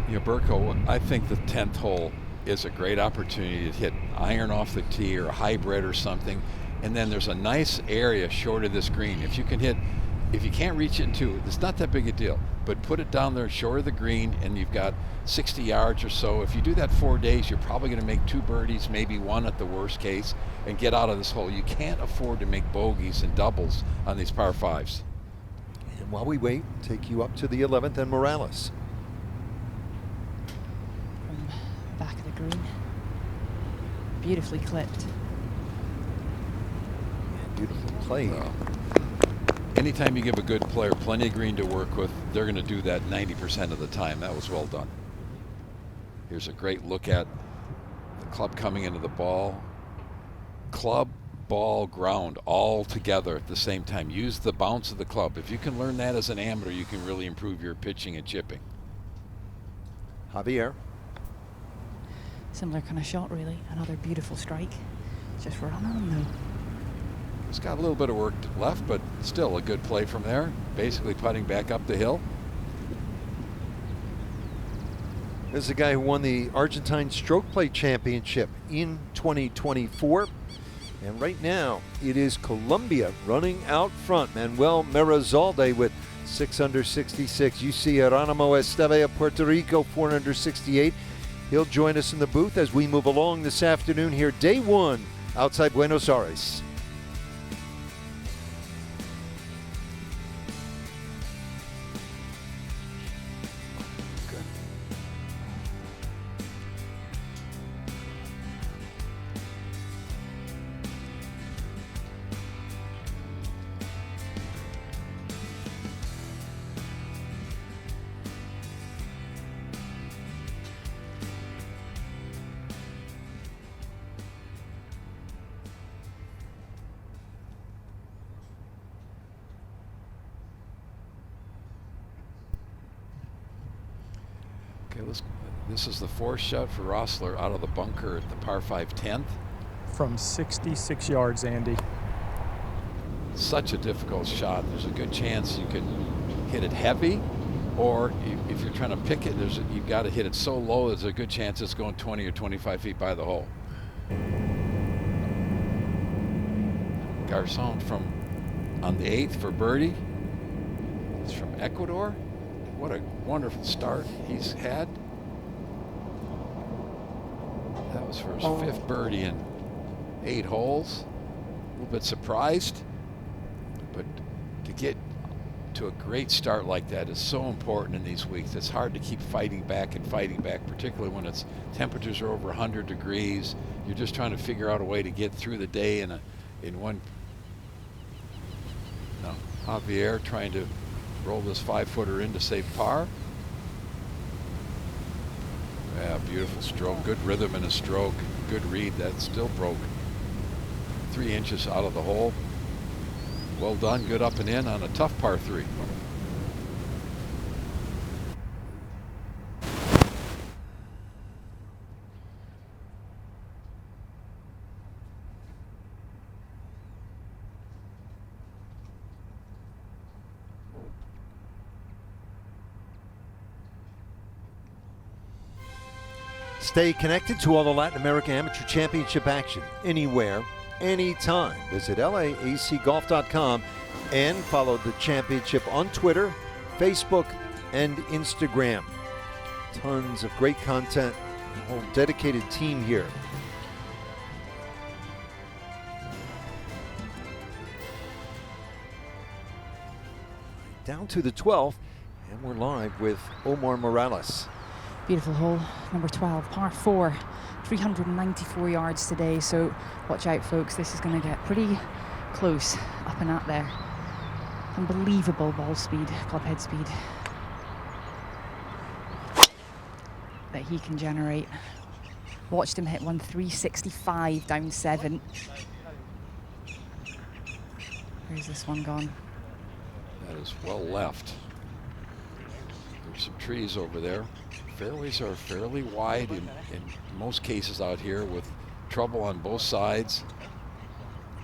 S2: You know, Burko, I think the 10th hole is a great opportunity to hit iron off the tee or a hybrid or something, and then there's a nice area short of this green. If you can't reach it in 2, it's not that big a deal, but put it down there short of the green and you've got 60 yards or so. If you do that 4 days, you're probably going to make 2 birdies, maybe 1 at the worst case, and get out of this hole. You can't afford to make bogeys and doubles on these par 5s.
S1: And while we wait, take you up to the 11th and Morales.
S4: From the back of the green. beautifully clipped.
S1: Beautiful play.
S2: Anytime you give a good player plenty of green to work with, they're going to do that 90% of the time. That was well done. Here's a great look at the club coming into the ball. Club, ball, ground all together at the same time. Use the bounce of the club. If you can learn that as an amateur, you can really improve your pitching and chipping.
S1: Javier.
S4: Similar kind of shot, really. Another beautiful strike. Just run on, though.
S2: He's got a little bit of work left, but still a good play from there. Basically putting back up the hill.
S1: This is a guy who won the Argentine Stroke Play Championship in 2024. And right now, it is Colombia running out front. Manuel Merazalde with 6 under 66. You see Geronimo Esteve of Puerto Rico, 4 under 68. He'll join us in the booth as we move along this afternoon here, day one, outside Buenos Aires.
S2: This is the fourth shot for Rossler out of the bunker at the par 5 10th.
S3: From 66 yards, Andy.
S2: Such a difficult shot. There's a good chance you could hit it heavy, or if you're trying to pick it, you've got to hit it so low there's a good chance it's going 20 or 25 feet by the hole. Garçon on the 8th for birdie. He's from Ecuador. What a wonderful start he's had. That was for his 5th birdie in 8 holes. A little bit surprised, but to get to a great start like that is so important in these weeks. It's hard to keep fighting back, particularly when temperatures are over 100 degrees. You're just trying to figure out a way to get through the day in one. No, Javier trying to roll this 5-footer in to save par. Yeah, beautiful stroke. Good rhythm in a stroke. Good read. That still broke 3 inches out of the hole. Well done. Good up and in on a tough par 3.
S1: Stay connected to all the Latin America Amateur Championship action anywhere, anytime. Visit laacgolf.com and follow the championship on Twitter, Facebook, and Instagram. Tons of great content, a whole dedicated team here. Down to the 12th, and we're live with Omar Morales.
S4: Beautiful hole, number 12, par 4, 394 yards today, so watch out, folks. This is going to get pretty close up and at there. Unbelievable ball speed, club head speed that he can generate. Watched him hit one 365 down 7. Where's this one gone?
S2: That is well left. There's some trees over there. Fairways are fairly wide in most cases out here, with trouble on both sides.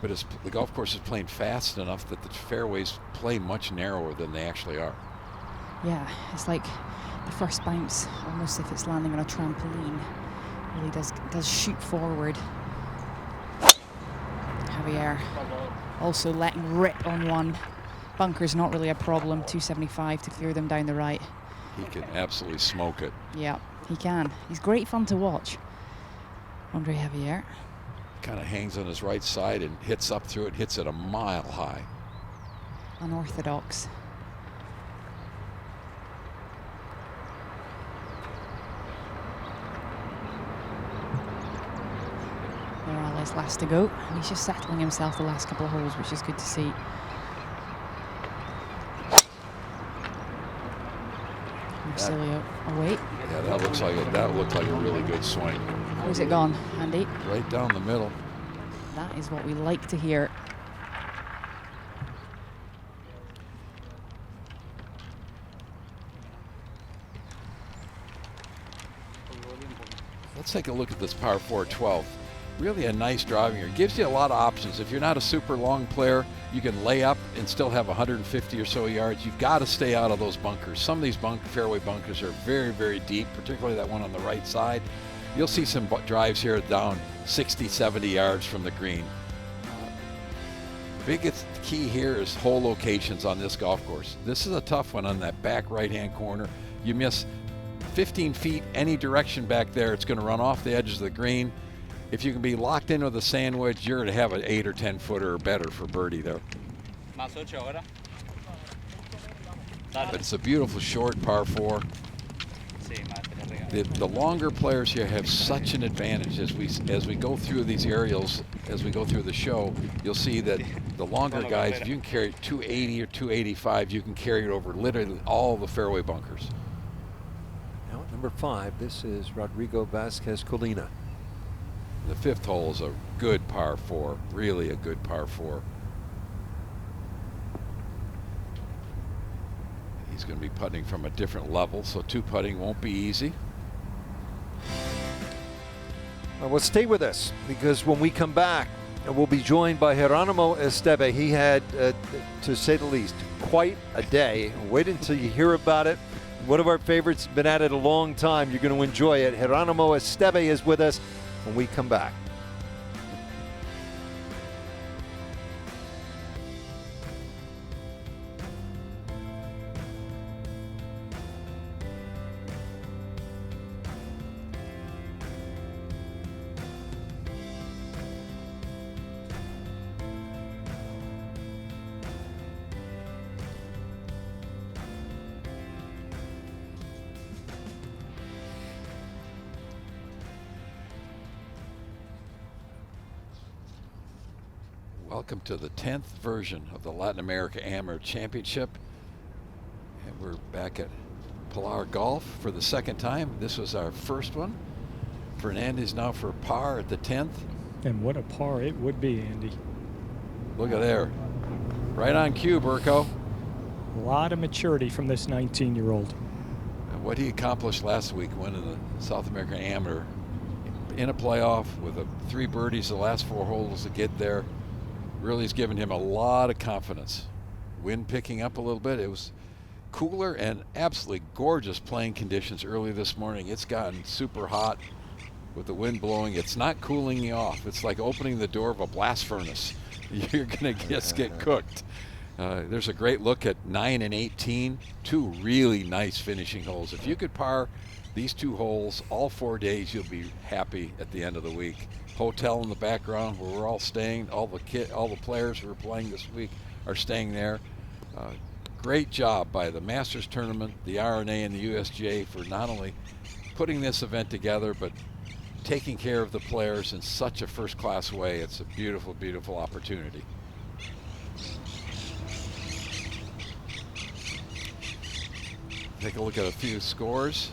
S2: But the golf course is playing fast enough that the fairways play much narrower than they actually are.
S4: Yeah, it's like the first bounce, almost if it's landing on a trampoline, really does shoot forward. Javier also letting rip on one. Bunker's not really a problem, 275 to clear them down the right.
S2: He can absolutely smoke it.
S4: Yeah, he can. He's great fun to watch. Andre Javier.
S2: Kind of hangs on his right side and hits up through it, hits it a mile high.
S4: Unorthodox. is last to go, and he's just settling himself the last couple of holes, which is good to see. Marsilio away.
S2: Yeah, that looked like a really good swing.
S4: Where's it gone, Andy?
S2: Right down the middle.
S4: That is what we like to hear.
S2: Let's take a look at this par 4 12. Really a nice driving here. Gives you a lot of options. If you're not a super long player, you can lay up and still have 150 or so yards. You've got to stay out of those bunkers. Some of these fairway bunkers are very, very deep, particularly that one on the right side. You'll see some drives here down 60, 70 yards from the green. Biggest key here is hole locations on this golf course. This is a tough one on that back right-hand corner. You miss 15 feet any direction back there, it's going to run off the edges of the green. If you can be locked in with a sand wedge, you're going to have an 8 or 10 footer or better for birdie there. But it's a beautiful short par 4. The longer players here have such an advantage as we go through these aerials, as we go through the show. You'll see that the longer guys, if you can carry 280 or 285, you can carry it over literally all the fairway bunkers.
S1: Now at number 5, this is Rodrigo Vasquez Colina.
S2: The 5th hole is a good par 4, really a good par 4. He's going to be putting from a different level, so 2 putting won't be easy.
S1: Well, stay with us, because when we come back, we'll be joined by Geronimo Esteve. He had, to say the least, quite a day. Wait until you hear about it. One of our favorites, been at it a long time. You're going to enjoy it. Geronimo Esteve is with us when we come back.
S2: Welcome to the 10th version of the Latin America Amateur Championship. And we're back at Pilar Golf for the 2nd time. This was our first one. Fernandez now for par at the 10th.
S3: And what a par it would be, Andy.
S2: Look at there. Right on cue, Burko.
S3: A lot of maturity from this 19-year-old.
S2: And what he accomplished last week, winning the South American Amateur in a playoff with 3 birdies the last 4 holes to get there, really has given him a lot of confidence. Wind picking up a little bit. It was cooler and absolutely gorgeous playing conditions early this morning. It's gotten super hot with the wind blowing. It's not cooling you off. It's like opening the door of a blast furnace. You're going to just get cooked. There's a great look at 9 and 18. 2 really nice finishing holes. If you could par these 2 holes all 4 days, you'll be happy at the end of the week. Hotel in the background where we're all staying. All the players who are playing this week are staying there. Great job by the Masters Tournament, the RNA, and the USGA for not only putting this event together, but taking care of the players in such a first-class way. It's a beautiful, beautiful opportunity. Take a look at a few scores.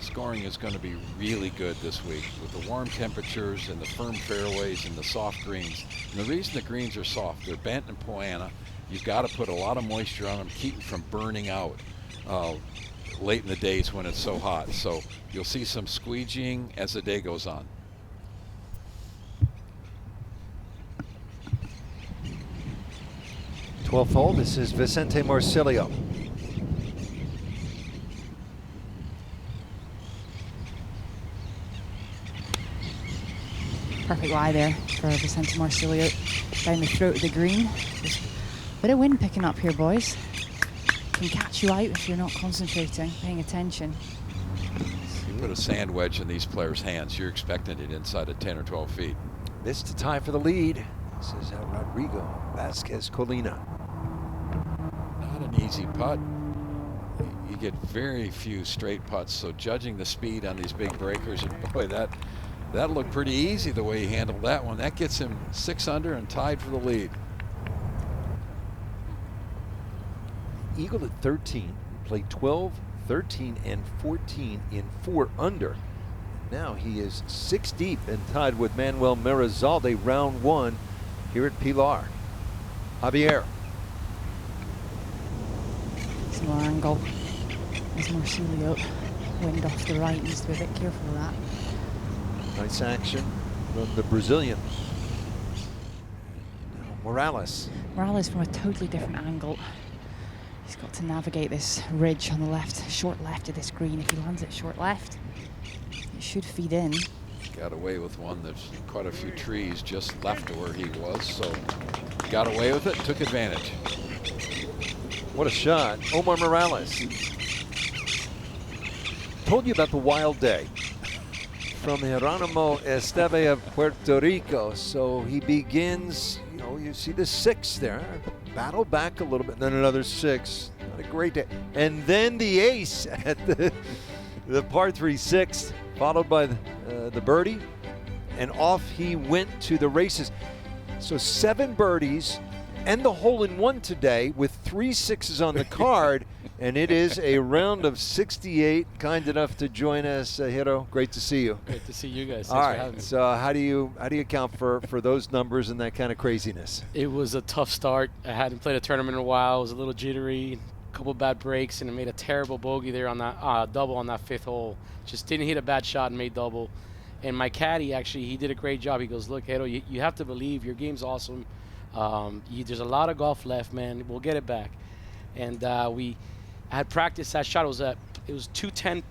S2: Scoring is going to be really good this week with the warm temperatures and the firm fairways and the soft greens. And the reason the greens are soft, they're bent and poana. You've got to put a lot of moisture on them, keep them from burning out late in the days when it's so hot. So you'll see some squeegeeing as the day goes on.
S1: Twelfth hole, this is Vicente Marsilio.
S4: Perfect lie there for Vicente Marsilio down the throat of the green. Just a bit of wind picking up here, boys. Can catch you out if you're not concentrating, paying attention.
S2: You put a sand wedge in these players' hands, you're expecting it inside of 10 or 12 feet.
S1: This to tie for the lead. This is Rodrigo Vasquez Colina.
S2: Not an easy putt. You get very few straight putts, so judging the speed on these big breakers, and boy, that That looked pretty easy the way he handled that one. That gets him 6 under and tied for the lead.
S1: Eagled at 13, played 12, 13, and 14 in 4 under. Now he is 6 deep and tied with Manuel Marizalde, round 1 here at Pilar. Javier.
S4: Similar angle as Marcilio. Wind off the right, needs to be a bit careful of that.
S1: Nice action from the Brazilian. Now Morales.
S4: Morales from a totally different angle. He's got to navigate this ridge on the left, short left of this green. If he lands it short left, it should feed in.
S2: Got away with one. There's quite a few trees just left of where he was, so got away with it, took advantage.
S1: What a shot. Omar Morales. Told you about the wild day from Geronimo Esteve of Puerto Rico. So he begins, you know, you see the 6 there. Battle back a little bit, then another 6. Not a great day. And then the ace at the par 3 6, followed by the birdie. And off he went to the races. So 7 birdies and the hole-in-one today with 3 6s on the card. And it is a round of 68. Kind enough to join us, Hiro. Great to see you.
S9: Great to see you guys. Thanks
S1: All
S9: for having
S1: right.
S9: me.
S1: So how do you account for those numbers and that kind of craziness?
S9: It was a tough start. I hadn't played a tournament in a while. I was a little jittery, a couple bad breaks, and I made a terrible bogey there on that double on that 5th hole. Just didn't hit a bad shot and made double. And my caddy, actually, he did a great job. He goes, look, Hiro, you have to believe your game's awesome. There's a lot of golf left, man. We'll get it back. And I had practiced that shot. It was 210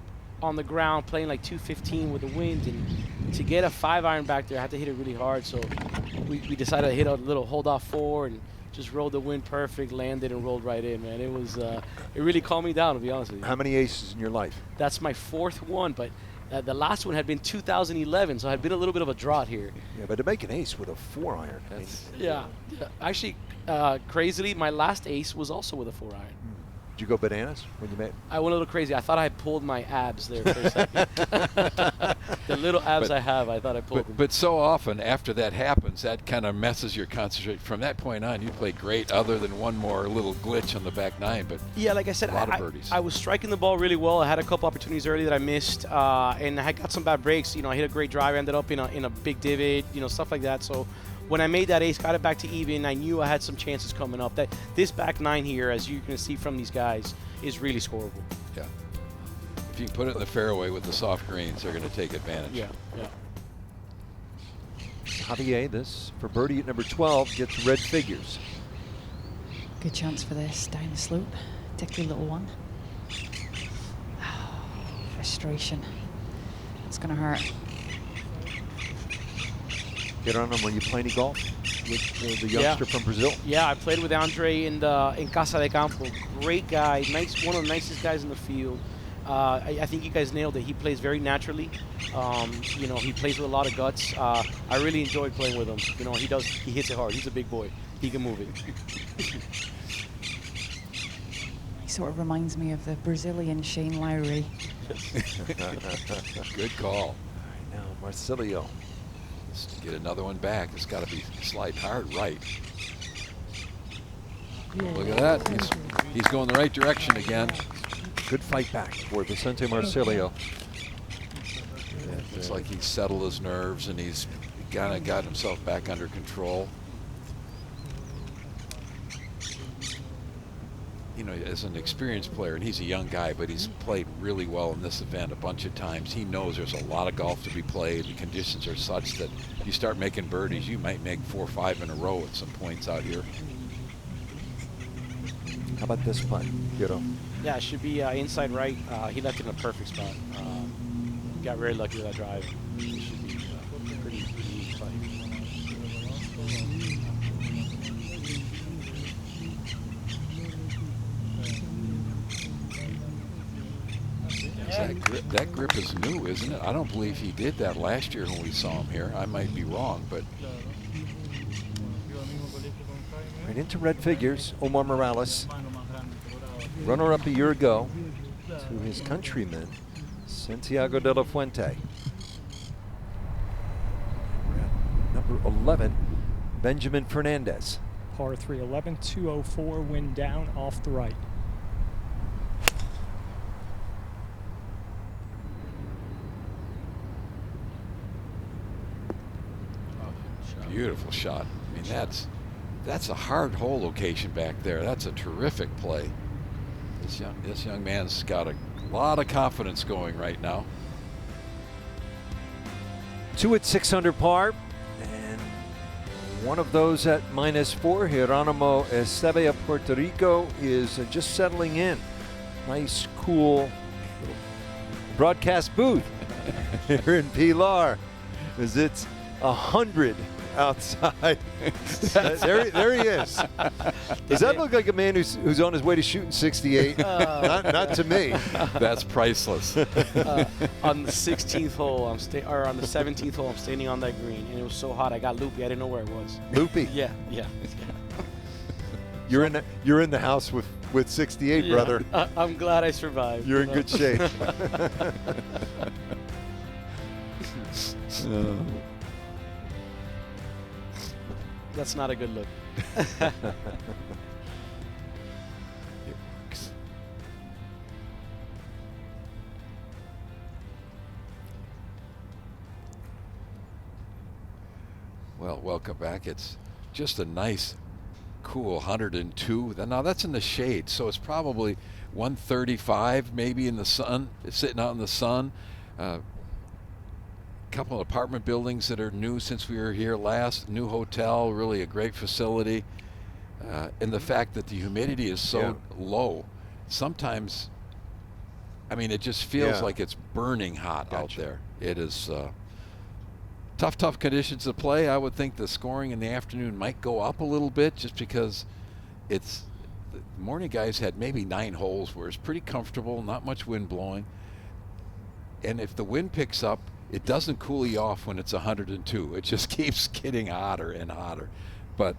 S9: on the ground, playing like 215 with the wind, and to get a 5-iron back there, I had to hit it really hard. So we decided to hit a little hold off 4 and just rolled the wind perfect, landed and rolled right in, man. It was it really calmed me down, to be honest with you.
S1: How many aces in your life?
S9: That's my 4th one, but the last one had been 2011, so I had been a little bit of a drought here.
S1: Yeah, but to make an ace with a 4-iron.
S9: Yeah. Actually, crazily, my last ace was also with a 4-iron.
S1: Did you go bananas when you made?
S9: I went a little crazy. I thought I had pulled my abs there for a second. The little abs I have, I thought I pulled them.
S2: But so often after that happens, that kind of messes your concentration. From that point on, you played great, other than one more little glitch on the back 9. But
S9: yeah, like I said,
S2: a lot of birdies.
S9: I was striking the ball really well. I had a couple opportunities early that I missed, and I got some bad breaks. You know, I hit a great drive, ended up in a big divot, you know, stuff like that. So when I made that ace, got it back to even, I knew I had some chances coming up. That this back 9 here, as you can see from these guys, is really scoreable.
S2: Yeah. If you can put it in the fairway with the soft greens, they're going to take advantage.
S9: Yeah, yeah.
S1: Javier, this for birdie at number 12, gets red figures.
S4: Good chance for this down the slope. Tickly little one. Frustration. It's going to hurt.
S1: Get on him when you play any golf with the youngster from Brazil.
S9: Yeah, I played with Andre in Casa de Campo. Great guy, one of the nicest guys in the field. I think you guys nailed it. He plays very naturally. You know, he plays with a lot of guts. I really enjoyed playing with him. You know, he hits it hard. He's a big boy. He can move it.
S4: He sort of reminds me of the Brazilian Shane Lowry.
S2: Good call.
S1: All right, now Marcilio.
S2: Just to get another one back, it's got to be slide hard right. Look at that. He's going the right direction again.
S1: Good fight back for Vicente Marcilio.
S2: It's like he's settled his nerves and he's kind of got himself back under control. You know, as an experienced player, and he's a young guy, but he's played really well in this event a bunch of times. He knows there's a lot of golf to be played. The conditions are such that you start making birdies, you might make 4 or 5 in a row at some points out here.
S1: How about this putt, Hiro?
S9: Yeah, it should be inside right. He left it in a perfect spot. Got very lucky with that drive. It should be pretty easy play.
S2: That grip is new, isn't it? I don't believe he did that last year when we saw him here. I might be wrong, but
S1: right into red figures, Omar Morales. Runner-up a year ago to his countryman, Santiago de la Fuente. number 11, Benjamin Fernandez.
S3: Par 3 11, 204, wind down off the right.
S2: Beautiful shot. I mean, that's a hard hole location back there. That's a terrific play. This young man's got a lot of confidence going right now.
S1: 2 at 6 under par, and one of those at -4. Geronimo Esteve of Puerto Rico is just settling in. Nice, cool broadcast booth here in Pilar, as it's 100 outside. there he is. Does that look like a man who's on his way to shooting 68? Not to me.
S2: That's priceless.
S9: On the 16th hole, on the 17th hole, I'm standing on that green, and it was so hot I got loopy. I didn't know where it was.
S1: Loopy?
S9: Yeah.
S1: You're in the house with 68,
S9: Yeah.
S1: brother.
S9: I'm glad I survived.
S1: You're in good shape.
S9: That's not a good look.
S2: It works. Well, welcome back. It's just a nice, cool 102. Now that's in the shade, so it's probably 135 maybe in the sun. It's sitting out in the sun. Couple of apartment buildings that are new since we were here last. New hotel, really a great facility. And the fact that the humidity is so low, sometimes, I mean, it just feels like it's burning hot out there. It is tough conditions to play. I would think the scoring in the afternoon might go up a little bit, just because the morning guys had maybe 9 holes where it's pretty comfortable, not much wind blowing. And if the wind picks up, it doesn't cool you off when it's 102. It just keeps getting hotter and hotter. But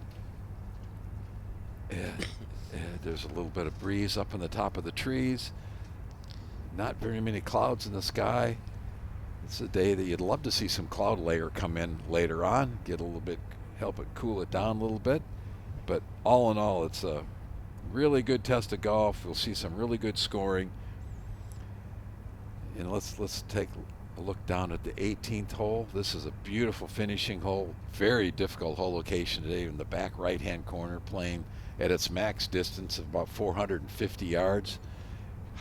S2: there's a little bit of breeze up on the top of the trees. Not very many clouds in the sky. It's a day that you'd love to see some cloud layer come in later on, get a little bit, help it cool it down a little bit. But all in all, it's a really good test of golf. We'll see some really good scoring. And let's take a look down at the 18th hole. This is a beautiful finishing hole. Very difficult hole location today in the back right-hand corner, playing at its max distance of about 450 yards.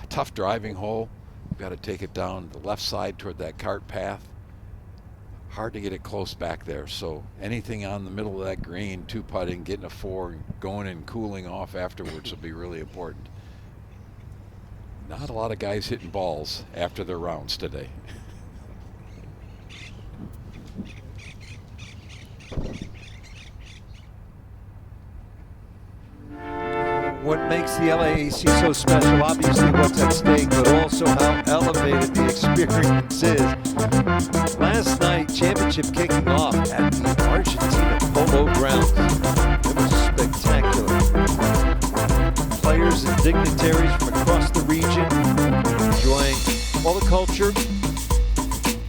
S2: A tough driving hole. You've got to take it down the left side toward that cart path. Hard to get it close back there. So anything on the middle of that green, 2-putting, getting a 4, going and cooling off afterwards will be really important. Not a lot of guys hitting balls after their rounds today.
S1: What makes the LAAC so special, obviously what's at stake, but also how elevated the experience is. Last night, championship kicking off at the Argentina Polo Grounds. It was spectacular. Players and dignitaries from across the region enjoying all the culture,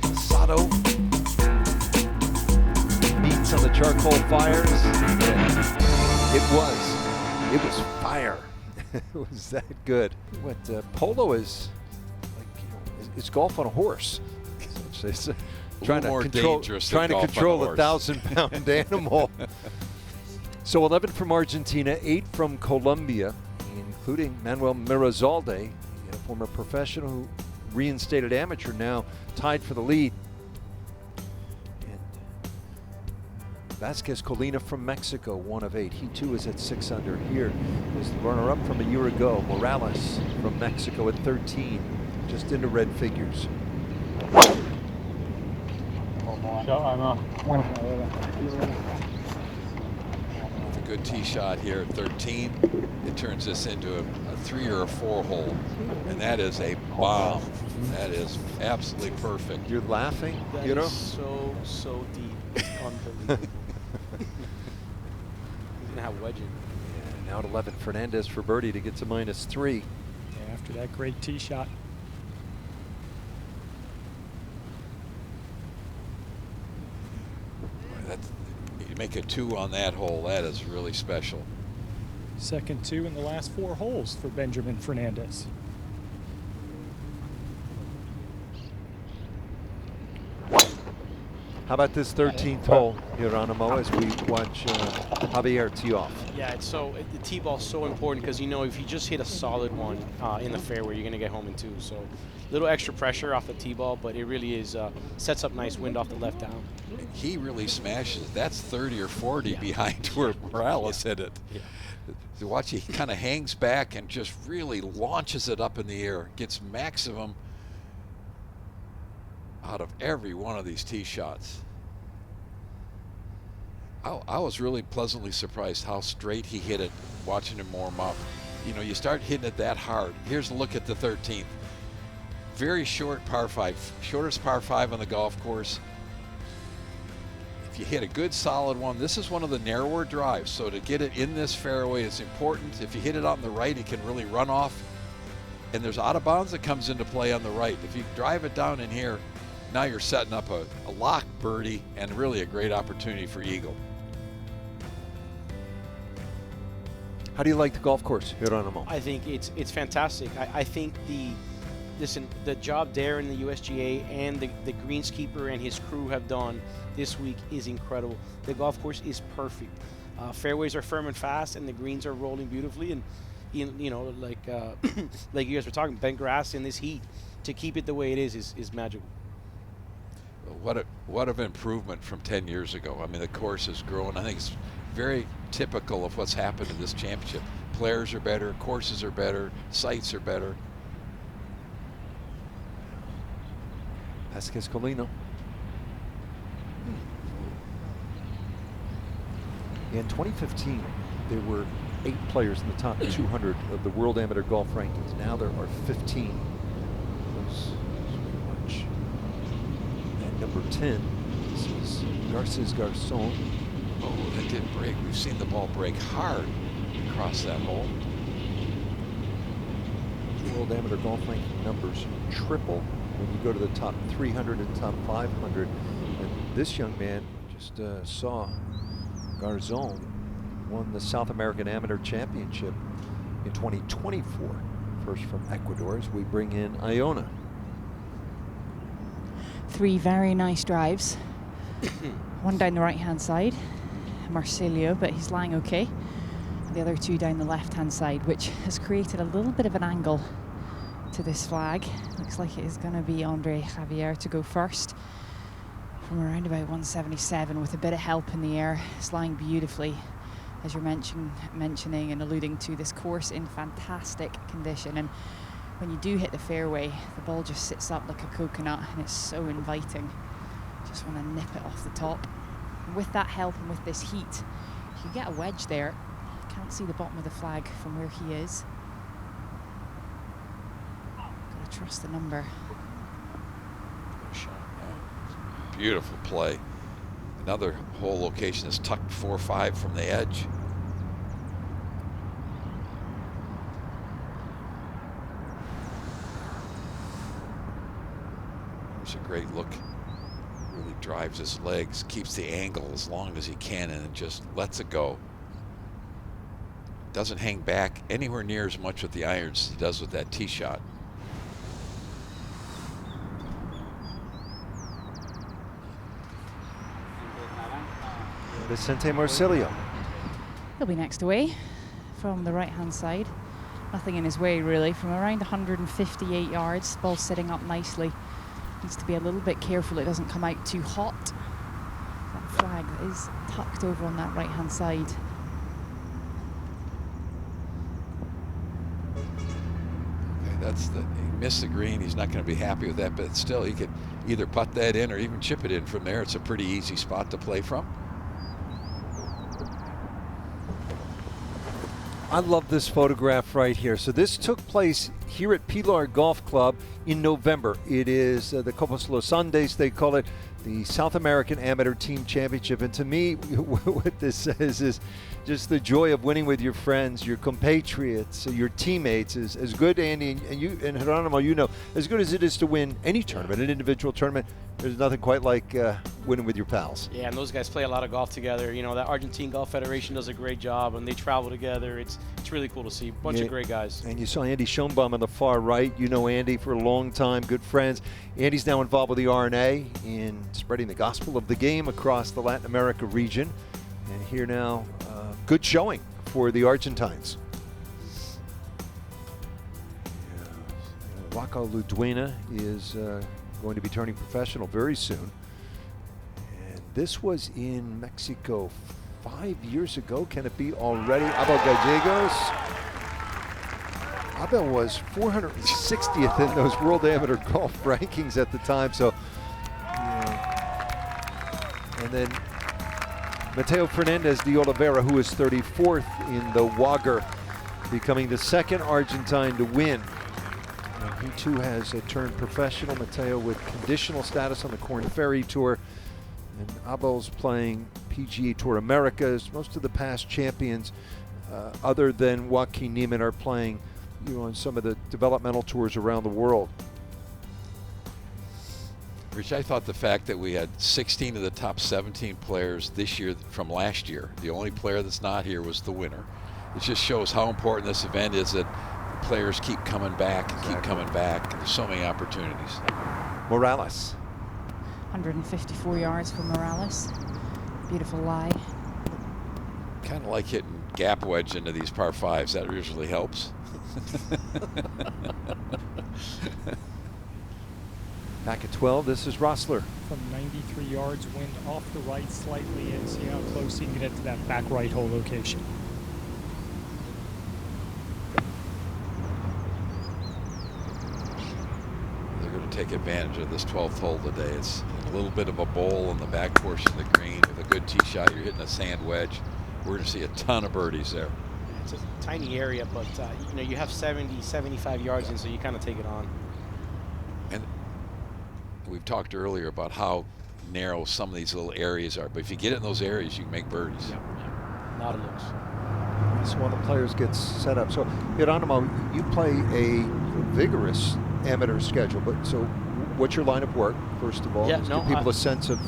S1: asado, meats on the charcoal fires. It was fire. It was that good. What polo is like, it's golf on a horse. It's trying to control a 1,000-pound animal. So 11 from Argentina, 8 from Colombia, including Manuel Mirazalde, a former professional who reinstated amateur, now tied for the lead. Vasquez Colina from Mexico, 1 of 8. He too is at 6 under. Here is the runner-up from a year ago, Morales from Mexico at 13, just into red figures.
S2: With a good tee shot here at 13, it turns this into a 3 or a 4 hole, and that is a bomb. That is absolutely perfect.
S1: You're laughing,
S9: That
S1: you know?
S9: is so deep. Unbelievable. He's gonna have wedging.
S1: Yeah, now at 11, Fernandez for birdie to get to -3.
S3: Yeah, after that great tee shot.
S2: make a 2 on that hole. That is really special.
S3: Second 2 in the last 4 holes for Benjamin Fernandez.
S1: How about this 13th hole, Geronimo, as we watch Javier tee off?
S9: Yeah, the tee ball's so important because, you know, if you just hit a solid one in the fairway, you're going to get home in 2. So a little extra pressure off the tee ball, but it really is sets up nice wind off the left down.
S2: He really smashes. That's 30 or 40 behind where Morales hit it.
S9: Yeah.
S2: To watch, he kind of hangs back and just really launches it up in the air, gets maximum out of every one of these tee shots. I was really pleasantly surprised how straight he hit it watching him warm up. You know, you start hitting it that hard. Here's a look at the 13th. Very short par 5, shortest par 5 on the golf course. If you hit a good solid one, this is one of the narrower drives, so to get it in this fairway is important. If you hit it on the right, it can really run off. And there's out of bounds that comes into play on the right. If you drive it down in here, now you're setting up a lock birdie and really a great opportunity for eagle.
S1: How do you like the golf course, Geronimo?
S9: I think it's fantastic. I think the job Darren, the USGA, and the greenskeeper and his crew have done this week is incredible. The golf course is perfect. Fairways are firm and fast, and the greens are rolling beautifully. And you know, like like you guys were talking, bent grass in this heat, to keep it the way it is magical.
S2: What an improvement from 10 years ago. I mean, the course has grown. I think it's very typical of what's happened in this championship. Players are better, courses are better, sites are better.
S1: Vasquez Colino. In 2015, there were 8 players in the top 200 of the World Amateur Golf Rankings. Now there are 15. At number 10, this is Garces Garcon.
S2: Oh, that did break. We've seen the ball break hard across that hole.
S1: World Amateur Golf Ranking numbers triple when you go to the top 300 and top 500. And this young man just saw Garzon won the South American Amateur Championship in 2024. First from Ecuador as we bring in Iona.
S4: 3 very nice drives. One down the right-hand side, Marcelio, but he's lying okay. And the other 2 down the left-hand side, which has created a little bit of an angle to this flag. Looks like it is going to be Andre Javier to go first from around about 177 with a bit of help in the air. It's lying beautifully, as you're mentioning and alluding to, this course in fantastic condition. And when you do hit the fairway, the ball just sits up like a coconut, and it's so inviting. Just want to nip it off the top. And with that help and with this heat, if you get a wedge there, can't see the bottom of the flag from where he is. Gotta trust the number.
S2: Beautiful play. Another hole location is tucked 4-5 from the edge. There's a great look. Really drives his legs, keeps the angle as long as he can, and just lets it go. Doesn't hang back anywhere near as much with the irons as he does with that tee shot.
S1: Vicente Marcelio.
S4: He'll be next away from the right-hand side. Nothing in his way, really. From around 158 yards, ball sitting up nicely. Needs to be a little bit careful it doesn't come out too hot. That flag is tucked over on that right-hand side.
S2: Okay, he missed the green. He's not going to be happy with that, but still he could either putt that in or even chip it in from there. It's a pretty easy spot to play from.
S1: I love this photograph right here. So this took place here at Pilar Golf Club in November. It is the Copas Los Andes, they call it, the South American Amateur Team Championship. And to me, what this says is just the joy of winning with your friends, your compatriots, your teammates is as good, Andy, and you and Geronimo, you know, as good as it is to win any tournament, an individual tournament. There's nothing quite like winning with your pals.
S9: Yeah, and those guys play a lot of golf together. You know, that Argentine Golf Federation does a great job, and they travel together. It's really cool to see. Bunch of great guys.
S1: And you saw Andy Schoenbaum on the far right. You know Andy for a long time, good friends. Andy's now involved with the RNA in spreading the gospel of the game across the Latin America region. And here now, good showing for the Argentines. Waco Luduena is going to be turning professional very soon. And this was in Mexico 5 years ago. Can it be already? Abel Gallegos. Abel was 460th in those World Amateur Golf rankings at the time. So, and then Mateo Fernandez de Oliveira, who is 34th in the WAGR, becoming the second Argentine to win. And he too has turned professional. Mateo with conditional status on the Korn Ferry Tour. And Abel's playing PGA Tour Americas. Most of the past champions, other than Joaquin Niemann, are playing on some of the developmental tours around the world.
S2: Rich, I thought the fact that we had 16 of the top 17 players this year from last year, the only player that's not here was the winner. It just shows how important this event is, that players keep coming back and keep coming back. And there's so many opportunities.
S1: Morales.
S4: 154 yards for Morales. Beautiful lie.
S2: Kind of like hitting gap wedge into these par fives. That usually helps.
S1: Back at 12, this is Rossler.
S3: From 93 yards, wind off the right slightly, and see how close he can get to that back right hole location.
S2: They're going to take advantage of this 12th hole today. It's a little bit of a bowl in the back portion of the green. With a good tee shot, you're hitting a sand wedge. We're going to see a ton of birdies there.
S9: It's a tiny area, but you have 70, 75 yards in, so you kind of take it on.
S2: And we've talked earlier about how narrow some of these little areas are, but if you get in those areas, you can make birdies.
S9: Yep. A lot of looks.
S1: So while the players get set up. So, Geronimo, you play a vigorous amateur schedule, but so what's your line of work, first of all?
S9: Yeah,
S1: Just
S9: no,
S1: give people a sense of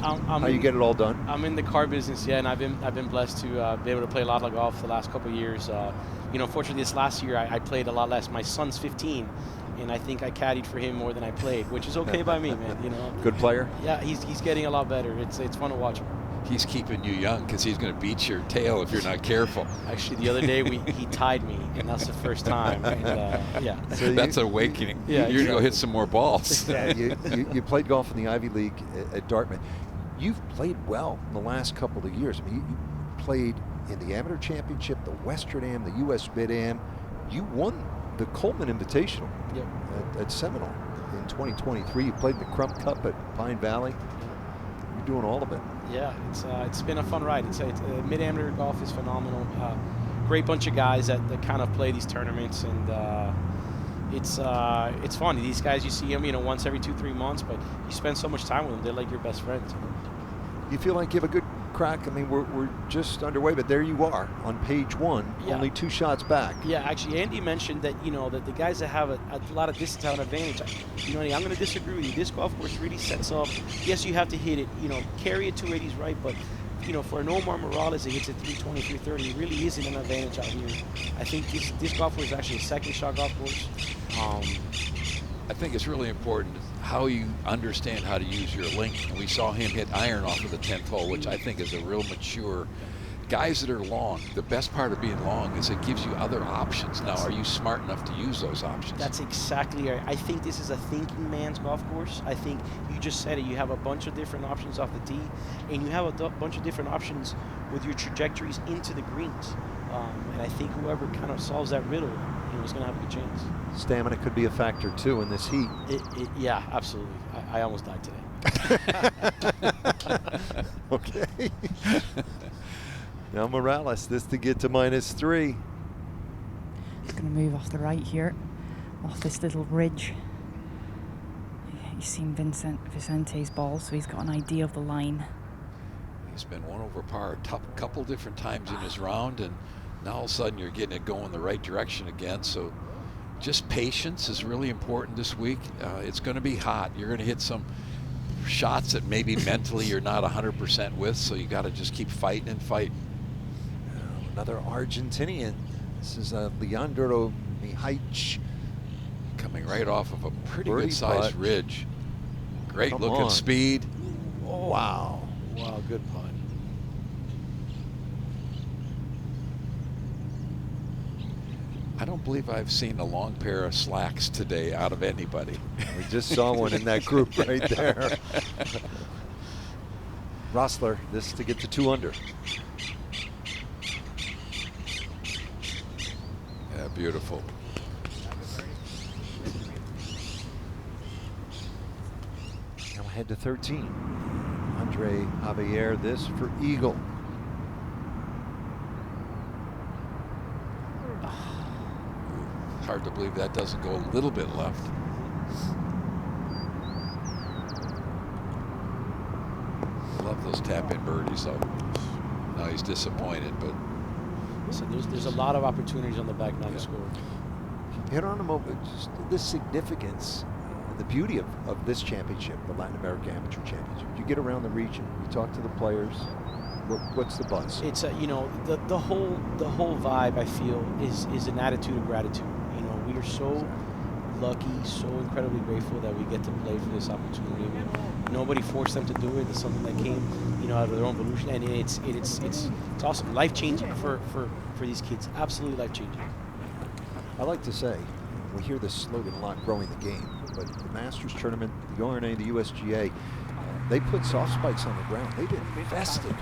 S1: how you get it all done.
S9: I'm in the car business, yeah, and I've been blessed to be able to play a lot of golf the last couple of years. Fortunately, this last year I played a lot less. My son's 15, and I think I caddied for him more than I played, which is okay by me, man.
S1: Good player.
S9: Yeah, he's getting a lot better. It's fun to watch him.
S2: He's keeping you young because he's going to beat your tail if you're not careful.
S9: Actually, the other day he tied me, and that's the first time. And, yeah.
S2: So that's an awakening.
S9: Yeah,
S2: you're going to go hit some more balls.
S1: You played golf in the Ivy League at Dartmouth. You've played well in the last couple of years. I mean, you played in the Amateur Championship, the Western Am, the U.S. Mid-Am. You won the Coleman Invitational at Seminole in 2023. You played in the Crump Cup at Pine Valley. You're doing all of it.
S9: Yeah, it's been a fun ride. It's mid-amateur golf is phenomenal. Great bunch of guys that kind of play these tournaments, and it's fun. These guys, you see them, once every 2-3 months, but you spend so much time with them. They're like your best friends.
S1: You feel like you have a good crack? I mean, we're just underway, but there you are on page 1, only 2 shots back.
S9: Yeah, actually, Andy mentioned that that the guys that have a lot of distance have an advantage. I'm going to disagree with you. This golf course really sets up. Yes, you have to hit it. Carry it 280s right, but for an Omar Morales that hits it 320, 330, it really isn't an advantage out here. I think this golf course is actually a second shot golf course.
S2: I think it's really important how you understand how to use your length. And we saw him hit iron off of the 10th hole, which I think is a real mature. Guys that are long, the best part of being long is it gives you other options. Now, are you smart enough to use those options?
S9: That's exactly right. I think this is a thinking man's golf course. I think you just said it. You have a bunch of different options off the tee, and you have a bunch of different options with your trajectories into the greens. And I think whoever kind of solves that riddle is going to have a good chance.
S1: Stamina could be a factor, too, in this heat.
S9: Yeah, absolutely. I almost died today.
S1: Okay. Now Morales, this to get to -3.
S4: He's going to move off the right here, off this little ridge. You've seen Vicente's ball, so he's got an idea of the line.
S2: He's been 1 over par a couple different times in his round, and now all of a sudden you're getting it going the right direction again. So just patience is really important this week. It's going to be hot. You're going to hit some shots that maybe mentally you're not 100% with, so you got to just keep fighting and fighting.
S1: Another Argentinian. This is Leandro Mihaic.
S2: Coming right off of a pretty
S1: Birdie
S2: good-sized
S1: putt.
S2: ridge. Great
S1: Come
S2: looking
S1: on.
S2: speed.
S1: Oh, wow.
S9: Wow, good putt.
S2: I don't believe I've seen a long pair of slacks today out of anybody.
S1: We just saw one in that group right there. Rossler, this to get to 2 under.
S2: Yeah, beautiful.
S1: Now ahead to 13. Andre Javier, this for eagle.
S2: Hard to believe that doesn't go a little bit left. Love those tap-in birdies, though. Now he's disappointed, but
S9: So there's a lot of opportunities on the back nine to score.
S1: Hit on a moment, just the significance, the beauty of this championship, the Latin America Amateur Championship. You get around the region, you talk to the players. What's the buzz?
S9: It's you know, the whole vibe, I feel, is an attitude of gratitude. You know, we are so lucky, so incredibly grateful that we get to play for this opportunity. I mean, nobody forced them to do it. It's something that came, you know, out of their own volition, and it's awesome, life changing for these kids. Absolutely life changing.
S1: I like to say, we hear this slogan a lot, growing the game, but the Masters tournament, the RNA, the USGA, they put soft spikes on the ground. They've invested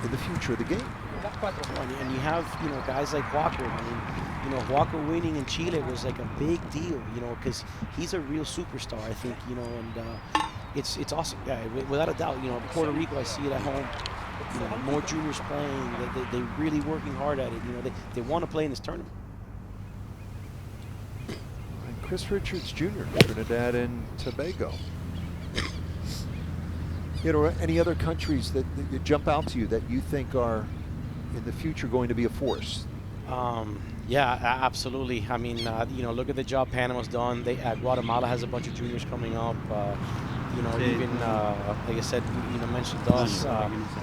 S1: in the future of the game.
S9: And you have, you know, guys like Walker. I mean, you know, Walker winning in Chile was like a big deal, you know, because he's a real superstar, I think, you know, and it's awesome. Yeah, without a doubt, you know, Puerto Rico, I see it at home. You know, more juniors playing. They're really working hard at it. You know, they want to play in this tournament.
S1: And Chris Richards Jr., Trinidad and Tobago. You know, any other countries that jump out to you that you think are in the future going to be a force?
S9: Yeah, absolutely. I mean, you know, look at the job Panama's done. Guatemala has a bunch of juniors coming up. You know, even like I said, you know, mentioned us,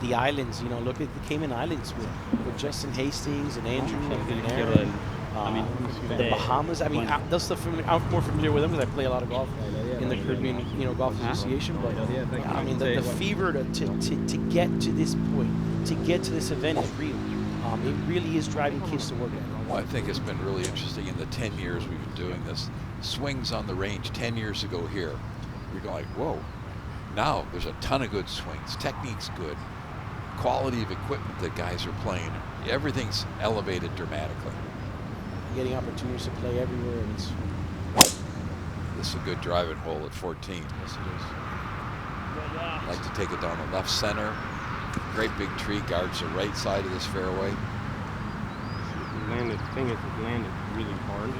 S9: the islands. You know, look at the Cayman Islands with Justin Hastings and Andrew and Aaron. The Bahamas. I mean, that's stuff. I'm more familiar with them because I play a lot of golf in the Caribbean, you know, Golf Association. But I mean, the fever to get to this point, to get to this event is real. It really is driving kids to work at it.
S2: well, I think it's been really interesting in the 10 years we've been doing this. Swings on the range 10 years ago here, you're going like, whoa. Now there's a ton of good swings. Technique's good. Quality of equipment that guys are playing. Everything's elevated dramatically.
S9: Getting opportunities to play everywhere. And it's
S2: This is a good driving hole at 14.
S9: yes, it is.
S2: I'd like to take it down the left center. Great big tree guards the right side of this fairway.
S10: Landed, the thing is, it landed really hard.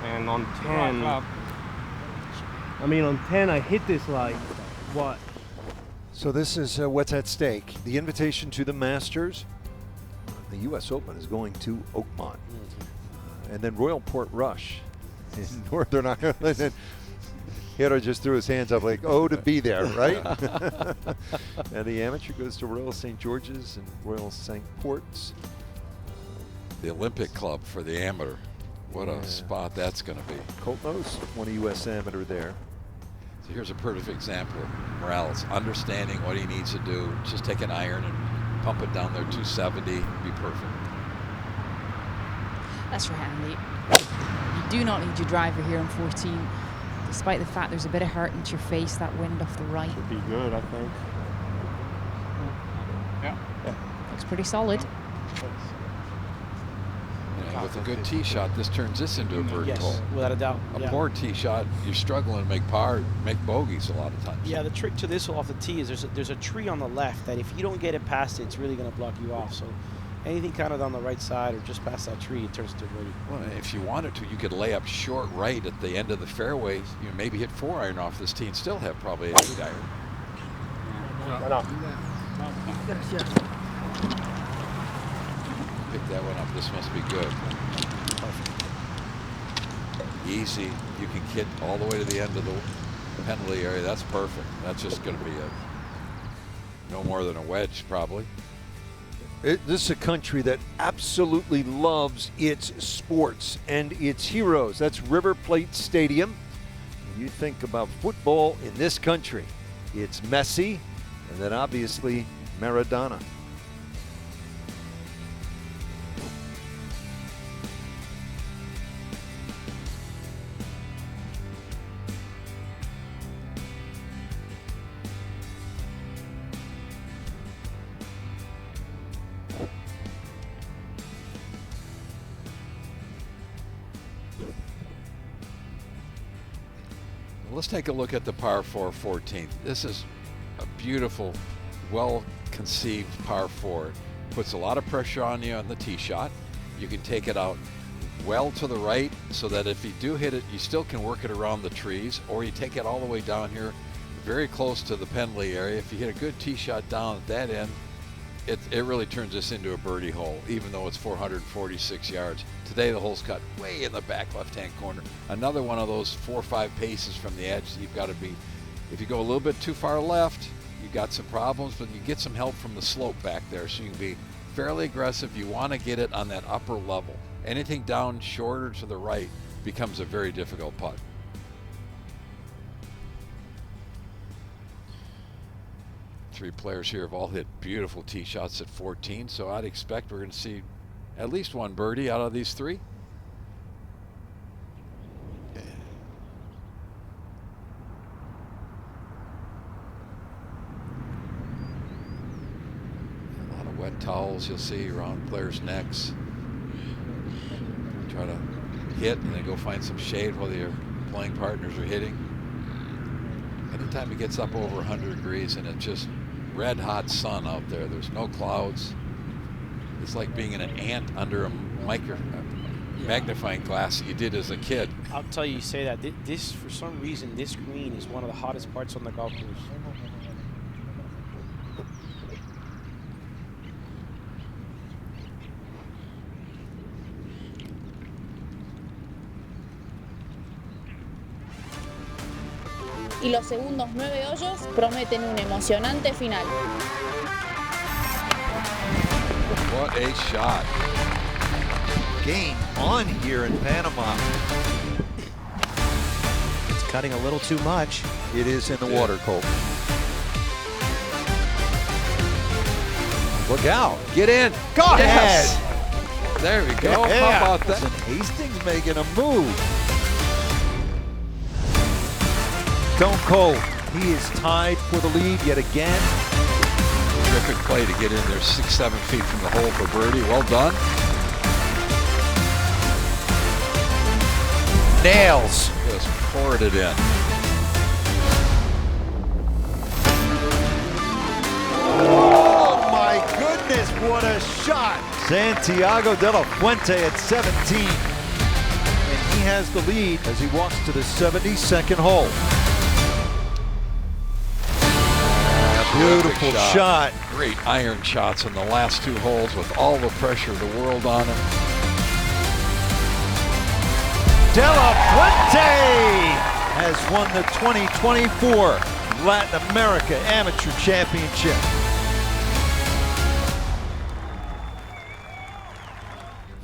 S10: And on 10, I mean, on 10, I hit this like, what?
S1: So this is what's at stake. The invitation to the Masters. The U.S. Open is going to Oakmont. And then Royal Port Rush in Northern Ireland. Hero just threw his hands up like, oh, to be there, right? And the amateur goes to Royal St. George's and Royal St. Port's.
S2: The Olympic Club for the amateur. What
S1: Yeah.
S2: a spot that's going to be.
S1: Colt Knost won a U.S. amateur there.
S2: So here's a perfect example of Morales understanding what he needs to do. Just take an iron and pump it down there 270, be perfect.
S4: That's right, Andy. You do not need your driver here on 14, despite the fact there's a bit of hurt into your face, that wind off the right.
S10: Should be good, I think.
S4: Looks pretty solid.
S2: And with a good tee shot, this turns this into a birdie hole.
S9: Yes, without a doubt.
S2: A
S9: yeah.
S2: poor tee shot, you're struggling to make par, make bogeys a lot of times.
S9: Yeah, the trick to this hole off the tee is there's a tree on the left that if you don't get it past it, it's really going to block you off. So anything kind of on the right side or just past that tree, it turns to a birdie.
S2: Well, if you wanted to, you could lay up short right at the end of the fairway. You know, maybe hit 4-iron off this tee and still have probably an 8-iron. Pick that one up. This must be good. Easy. You can get all the way to the end of the penalty area, that's perfect. That's just going to be no more than a wedge, probably.
S1: This is a country that absolutely loves its sports and its heroes. That's River Plate Stadium. You think about football in this country, it's Messi, and then obviously Maradona.
S2: Let's take a look at the par 4 14th. This is a beautiful, well-conceived par 4. Puts a lot of pressure on you on the tee shot. You can take it out well to the right so that if you do hit it, you still can work it around the trees, or you take it all the way down here, very close to the penalty area. If you hit a good tee shot down at that end, it really turns this into a birdie hole, even though it's 446 yards. Today the hole's cut way in the back left-hand corner. Another one of those 4 or 5 paces from the edge. You've got to be, if you go a little bit too far left, you've got some problems, but you get some help from the slope back there, so you can be fairly aggressive. You want to get it on that upper level. Anything down shorter to the right becomes a very difficult putt. Three players here have all hit beautiful tee shots at 14, so I'd expect we're going to see at least one birdie out of these three. A lot of wet towels you'll see around players' necks. Try to hit and then go find some shade while your playing partners are hitting. Anytime it gets up over 100 degrees and it's just red hot sun out there, there's no clouds. It's like being an ant under a magnifying glass that you did as a kid.
S9: I'll tell you say that. This, for some reason, this green is one of the hottest parts on the golf course.
S11: Y los segundos 9 hoyos prometen un emocionante final.
S2: What a shot.
S1: Game on here in Panama.
S12: It's cutting a little too much.
S1: It is in the water, Cole. Look out.
S2: Get in.
S1: Go ahead.
S2: There we go.
S1: Yeah.
S2: How about that?
S1: And Hastings making a move. Stone Cold, he is tied for the lead yet again.
S2: Terrific play to get in there 6-7 feet from the hole for birdie. Well done.
S12: Nails.
S2: Just poured it in.
S1: Oh my goodness, what a shot. Santiago de la Fuente at 17. And he has the lead as he walks to the 72nd hole. Beautiful shot.
S2: Great iron shots in the last 2 holes with all the pressure of the world on him.
S1: De La Fuente has won the 2024 Latin America Amateur Championship.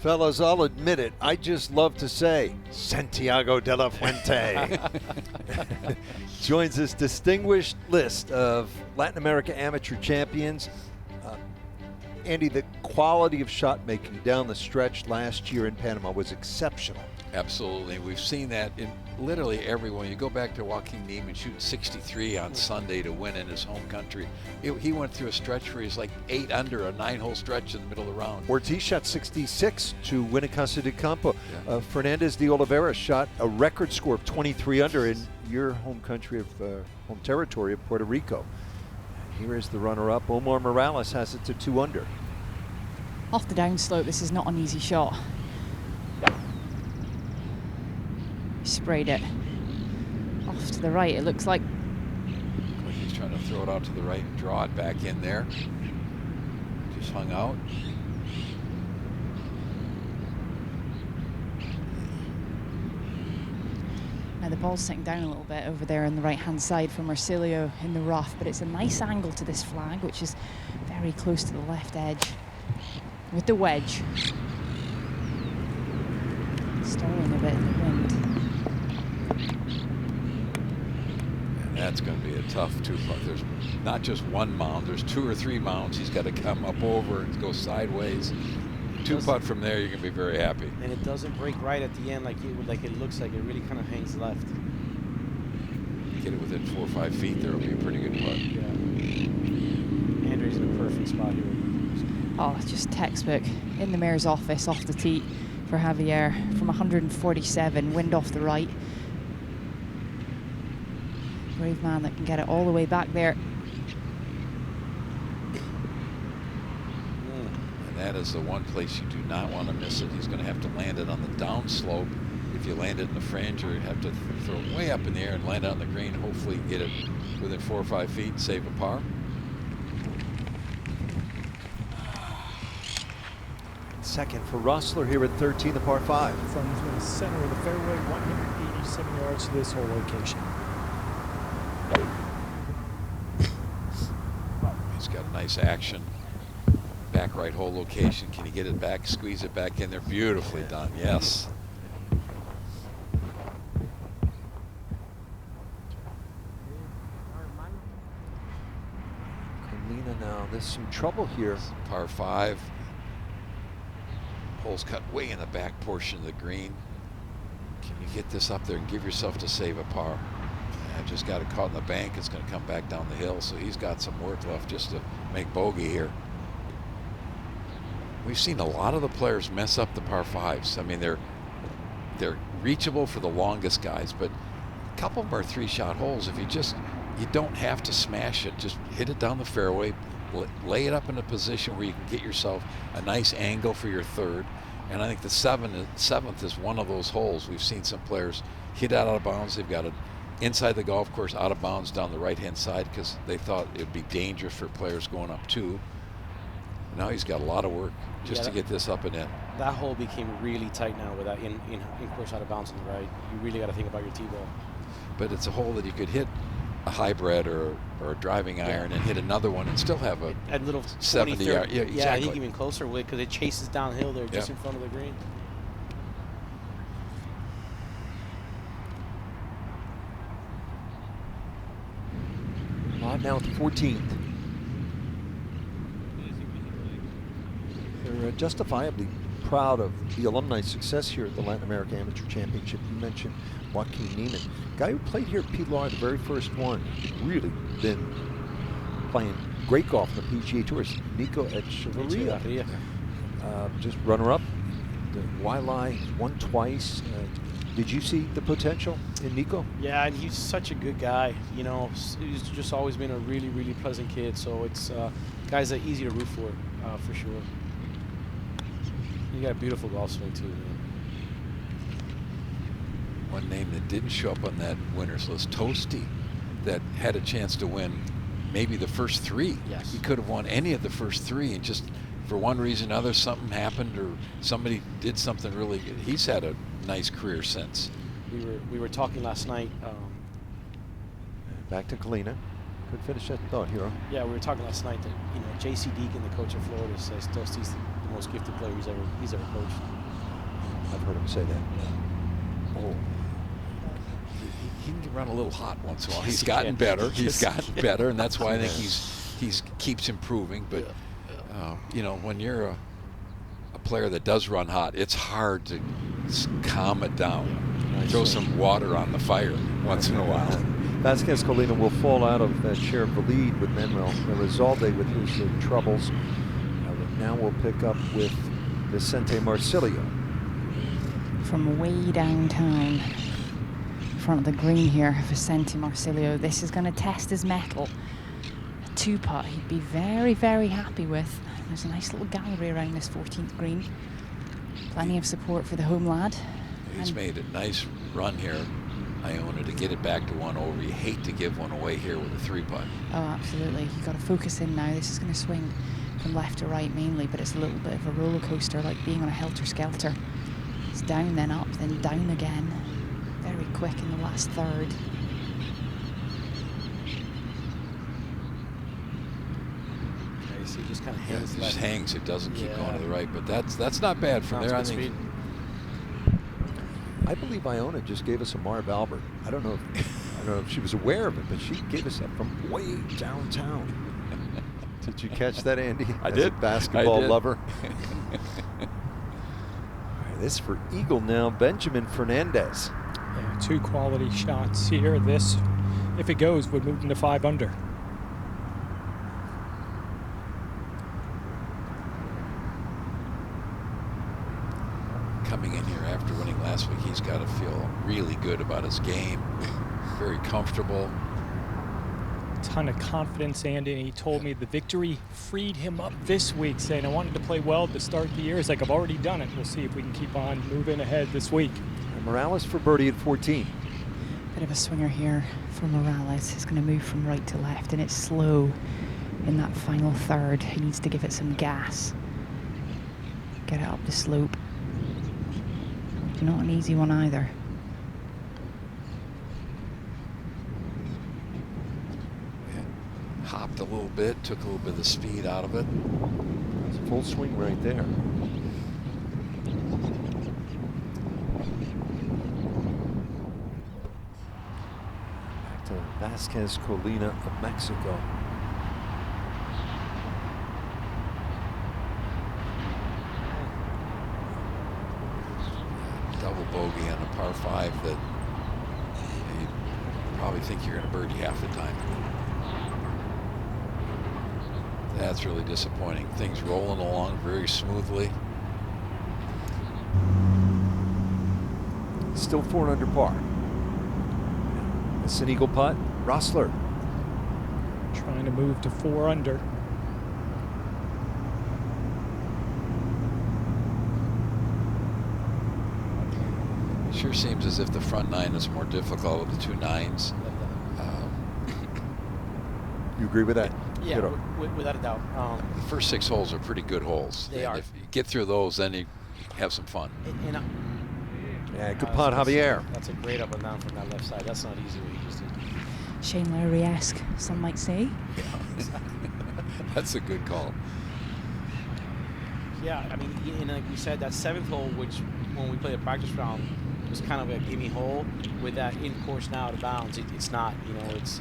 S1: Fellas, I'll admit it, I just love to say Santiago de la Fuente joins this distinguished list of Latin America Amateur Champions. Andy, the quality of shot making down the stretch last year in Panama was exceptional.
S2: Absolutely. We've seen that in literally everyone. You go back to Joaquin Niemann shooting 63 on Sunday to win in his home country. He went through a stretch where he's like 8 under a 9-hole stretch in the middle of the round.
S1: Ortiz shot 66 to win at Casa de Campo. Fernandez de Oliveira shot a record score of 23 under in your home country of home territory of Puerto Rico. Here is the runner-up. Omar Morales has it to 2 under.
S4: Off the downslope, this is not an easy shot. Sprayed it off to the right, it looks like.
S2: He's trying to throw it out to the right and draw it back in there. Just hung out.
S4: Now the ball's sitting down a little bit over there on the right-hand side for Marsilio in the rough, but it's a nice angle to this flag, which is very close to the left edge. With the wedge. Stalling a bit in the wind.
S2: And that's going to be a tough 2-putt. There's not just one mound, there's 2 or 3 mounds. He's got to come up over and go sideways. 2-putt from there, you're going to be very happy.
S10: And it doesn't break right at the end like it looks like. It really kind of hangs left.
S2: Get it within 4 or 5 feet, there will be a pretty good putt.
S10: Yeah. Andrew's in a perfect spot here.
S4: Oh, it's just textbook. In the mayor's office, off the tee for Javier from 147, wind off the right. Brave man that can get it all the way back there.
S2: And that is the one place you do not want to miss it. He's going to have to land it on the down slope. If you land it in the fringe, or you have to throw it way up in the air and land it on the green, hopefully get it within 4 or 5 feet and save a par.
S1: Second for Rossler here at 13, the par 5.
S3: From the center of the fairway, 187 yards to this whole location.
S2: He's got a nice action. Back right hole location. Can he get it back, squeeze it back in there? Beautifully done, yes.
S1: Colina now, there's some trouble here.
S2: Par 5. Hole's cut way in the back portion of the green. Can you get this up there and give yourself to save a par? I just got it caught in the bank. It's going to come back down the hill, so he's got some work left just to make bogey here. We've seen a lot of the players mess up the par 5s. I mean, they're reachable for the longest guys, but a couple of them are 3-shot holes. If you don't have to smash it, just hit it down the fairway, lay it up in a position where you can get yourself a nice angle for your 3rd. And I think the 7th is one of those holes. We've seen some players hit out of bounds. They've got it inside the golf course, out of bounds down the right-hand side because they thought it would be dangerous for players going up 2. Now he's got a lot of work just to get this up and in.
S10: That hole became really tight now with that in course out of bounds on the right. You really got to think about your tee ball.
S2: But it's a hole that you could hit a hybrid or a driving iron and hit another one and still have a
S10: little
S2: 70 yard. Yeah, exactly.
S10: Yeah, I think even closer with because it chases downhill there just in front of the green.
S1: Now at the 14th. They're justifiably proud of the alumni success here at the Latin America Amateur Championship. You mentioned Joaquin Niemann, guy who played here at Pilar, the very first one. Really been playing great golf on the PGA Tour. Nico Echeverria, just runner-up. The Waialae won twice. Did you see the potential in Nico?
S10: Yeah, and he's such a good guy. You know, he's just always been a really, really pleasant kid. So it's guys that are easy to root for sure. You got a beautiful golf swing too, man.
S2: One name that didn't show up on that winners list, Toasty, that had a chance to win maybe the first 3.
S10: Yes.
S2: He could have won any of the first 3 and just for one reason or another something happened or somebody did something really good. He's had a nice career since.
S10: We were talking last night.
S1: Back to Colina. Could finish that thought, Hero.
S10: Yeah, we were talking last night that J.C. Deacon, the coach of Florida, says Toasty's the most gifted player he's ever coached.
S1: I've heard him say that.
S2: Oh. He can run a little hot once in a while. He's gotten better. He's gotten better, and that's why I think he's keeps improving. But when you're a player that does run hot, it's hard to calm it down. Throw some water on the fire once in a while.
S1: Vasquez Colina will fall out of that share of the lead with Manuel Elizalde with his troubles. Now we'll pick up with Vicente Marsilio.
S4: From way downtown, in front of the green here, Vicente Marsilio. This is going to test his mettle. A 2-putt he'd be very, very happy with. There's a nice little gallery around this 14th green. Plenty of support for the home lad.
S2: He's made a nice run here, Iona, to get it back to 1 over. You hate to give one away here with a 3-putt.
S4: Oh, absolutely. You've got to focus in now. This is going to swing from left to right mainly, but it's a little bit of a roller coaster, like being on a helter-skelter. It's down, then up, then down again. Very quick in the last third.
S10: You see, just kind of hangs.
S2: Just hangs. It doesn't keep going to the right, but that's not bad from there. I think.
S1: I believe Iona just gave us a Marv Albert. I don't know if she was aware of it, but she gave us that from way downtown. Did you catch that, Andy?
S2: I
S1: As
S2: did.
S1: a basketball
S2: I did.
S1: lover. All right, this for Eagle now, Benjamin Fernandez.
S3: Yeah, 2 quality shots here. This, if it goes, would move into 5 under.
S2: Coming in here after winning last week, he's got to feel really good about his game, very comfortable.
S3: Ton of confidence, Andy, and he told me the victory freed him up this week, saying I wanted to play well to start the year. He's like, I've already done it. We'll see if we can keep on moving ahead this week.
S1: And Morales for birdie at 14.
S4: Bit of a swinger here for Morales. It's going to move from right to left, and it's slow in that final third. He needs to give it some gas. Get it up the slope. Not an easy one either.
S2: Hopped a little bit, took a little bit of the speed out of it.
S1: It's a full swing right there. Back to Vasquez Colina of Mexico.
S2: Double bogey on a par 5 that you probably think you're going to birdie half the time. That's really disappointing. Things rolling along very smoothly.
S1: Still 4 under par. It's an eagle putt. Rossler.
S3: Trying to move to 4 under.
S2: Sure seems as if the front 9 is more difficult with the 2 9s.
S1: You agree with that?
S10: Yeah, without a doubt.
S2: The first 6 holes are pretty good holes.
S10: They are.
S2: If you get through those, then you have some fun.
S1: Yeah, good putt, Javier.
S10: That's a great up and down from that left side. That's not easy what he just did.
S4: Shane Lowry-esque, some might say.
S2: Yeah. That's a good call.
S10: Yeah, I mean, and like we said, that 7th hole, which when we played a practice round, was kind of a gimme hole. With that in course now out of bounds, it's not. You know, it's.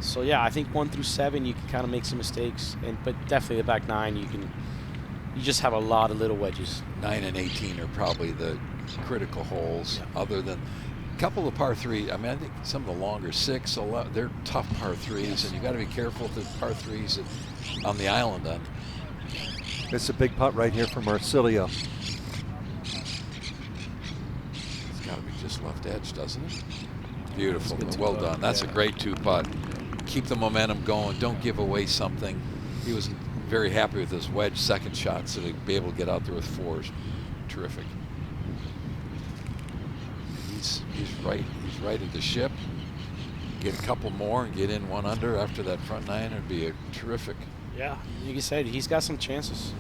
S10: So yeah, I think 1 through 7 you can kind of make some mistakes, but definitely the back 9 you just have a lot of little wedges.
S2: 9 and 18 are probably the critical holes. Yeah. Other than a couple of par 3, I mean, I think some of the longer 6, they're tough par 3s, and you got to be careful with the par 3s on the island.
S1: It's a big putt right here from Marsilio.
S2: It's got to be just left edge, doesn't it? Beautiful. Well done. That's a great 2-putt. Keep the momentum going. Don't give away something. He was very happy with his wedge second shot, so to be able to get out there with 4s, terrific. He's right. He's right at the ship. Get a couple more and get in 1 under after that front 9 would be a terrific.
S10: Yeah, like you said, he's got some chances.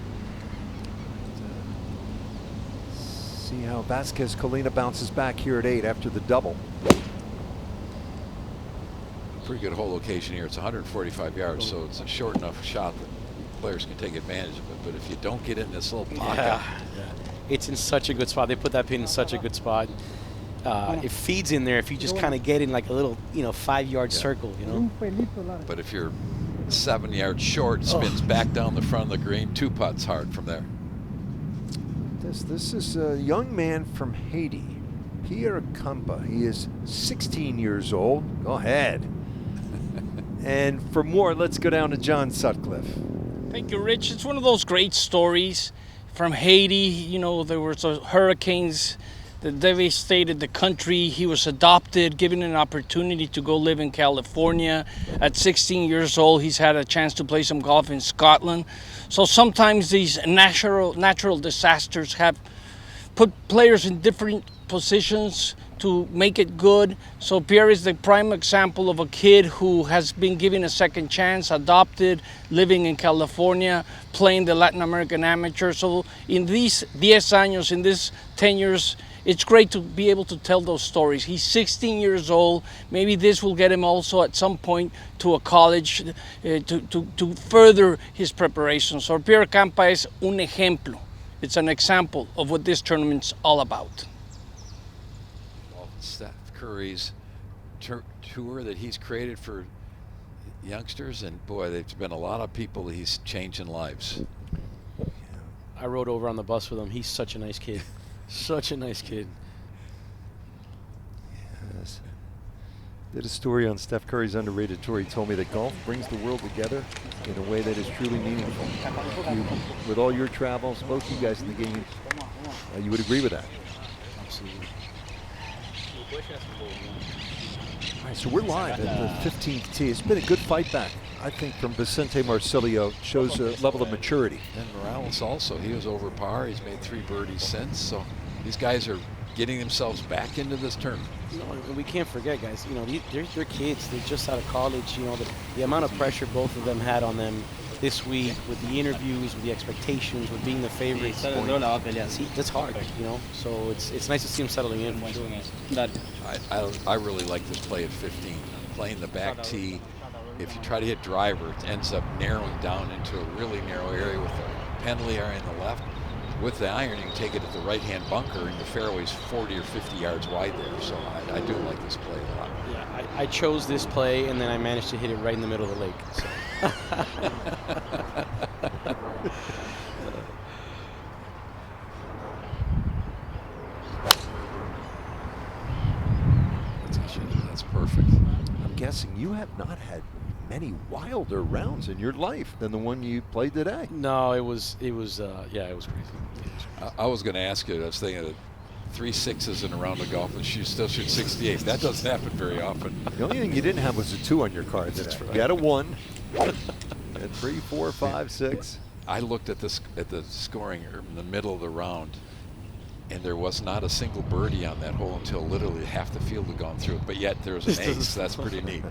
S1: See how Vasquez Colina bounces back here at 8 after the double.
S2: Pretty good hole location here. It's 145 yards, so it's a short enough shot that players can take advantage of it. But if you don't get in this little pocket,
S10: it's in such a good spot. They put that pin in such a good spot. It feeds in there if you just kind of get in like a little, 5-yard circle,
S2: But if you're 7 yards short, spins back down the front of the green, 2 putts hard from there.
S1: This is a young man from Haiti, Pierre Campa. He is 16 years old. Go ahead. And for more, let's go down to John Sutcliffe.
S5: Thank you, Rich. It's one of those great stories from Haiti. There were hurricanes that devastated the country. He was adopted, given an opportunity to go live in California. At 16 years old, he's had a chance to play some golf in Scotland. So sometimes these natural disasters have put players in different positions to make it good. So Pierre is the prime example of a kid who has been given a second chance, adopted, living in California, playing the Latin American Amateur. So in these 10 años, in these 10 years it's great to be able to tell those stories. He's 16 years old. Maybe this will get him also at some point to a college to further his preparation. So Pierre Campa es un ejemplo. It's an example of what this tournament's all about.
S2: Well, Steph Curry's tour that he's created for youngsters, and boy, there's been a lot of people that he's changing lives.
S10: I rode over on the bus with him. He's such a nice kid. Such a nice kid.
S1: Yes. Did a story on Steph Curry's underrated tour. He told me that golf brings the world together in a way that is truly meaningful. With all your travels, both you guys in the game, you would agree with that.
S10: Absolutely.
S1: All right, so we're live at the 15th tee. It's been a good fight back, I think, from Vicente Marcilio. Shows a level of maturity.
S2: And Morales also, he was over par. He's made 3 birdies since. So these guys are getting themselves back into this tournament.
S10: You know, and we can't forget, guys. You know, they're kids. They're just out of college. You know, the amount of pressure both of them had on them this week with the interviews, with the expectations, with being the favorites. That's hard, you know. So it's nice to see them settling in.
S2: I really like this play at 15. Playing the back tee. If you try to hit driver, it ends up narrowing down into a really narrow area with a penalty area on the left. With the iron, you can take it at the right-hand bunker, and the fairway's 40 or 50 yards wide there. So I do like this play a lot.
S10: Yeah, I chose this play, and then I managed to hit it right in the middle of the lake. So.
S2: That's perfect.
S1: I'm guessing you have not had many wilder rounds in your life than the one you played today.
S10: No, it was crazy.
S2: I was going to ask you, I was thinking of 3 6s in a round of golf, and she still shoots 68. That doesn't happen very often.
S1: The only thing you didn't have was a 2 on your card today.
S2: That's right.
S1: You had a 1, and 3, 4, 5, 6.
S2: I looked at the scoring in the middle of the round, and there was not a single birdie on that hole until literally half the field had gone through it. But yet there was an ace. That's pretty neat.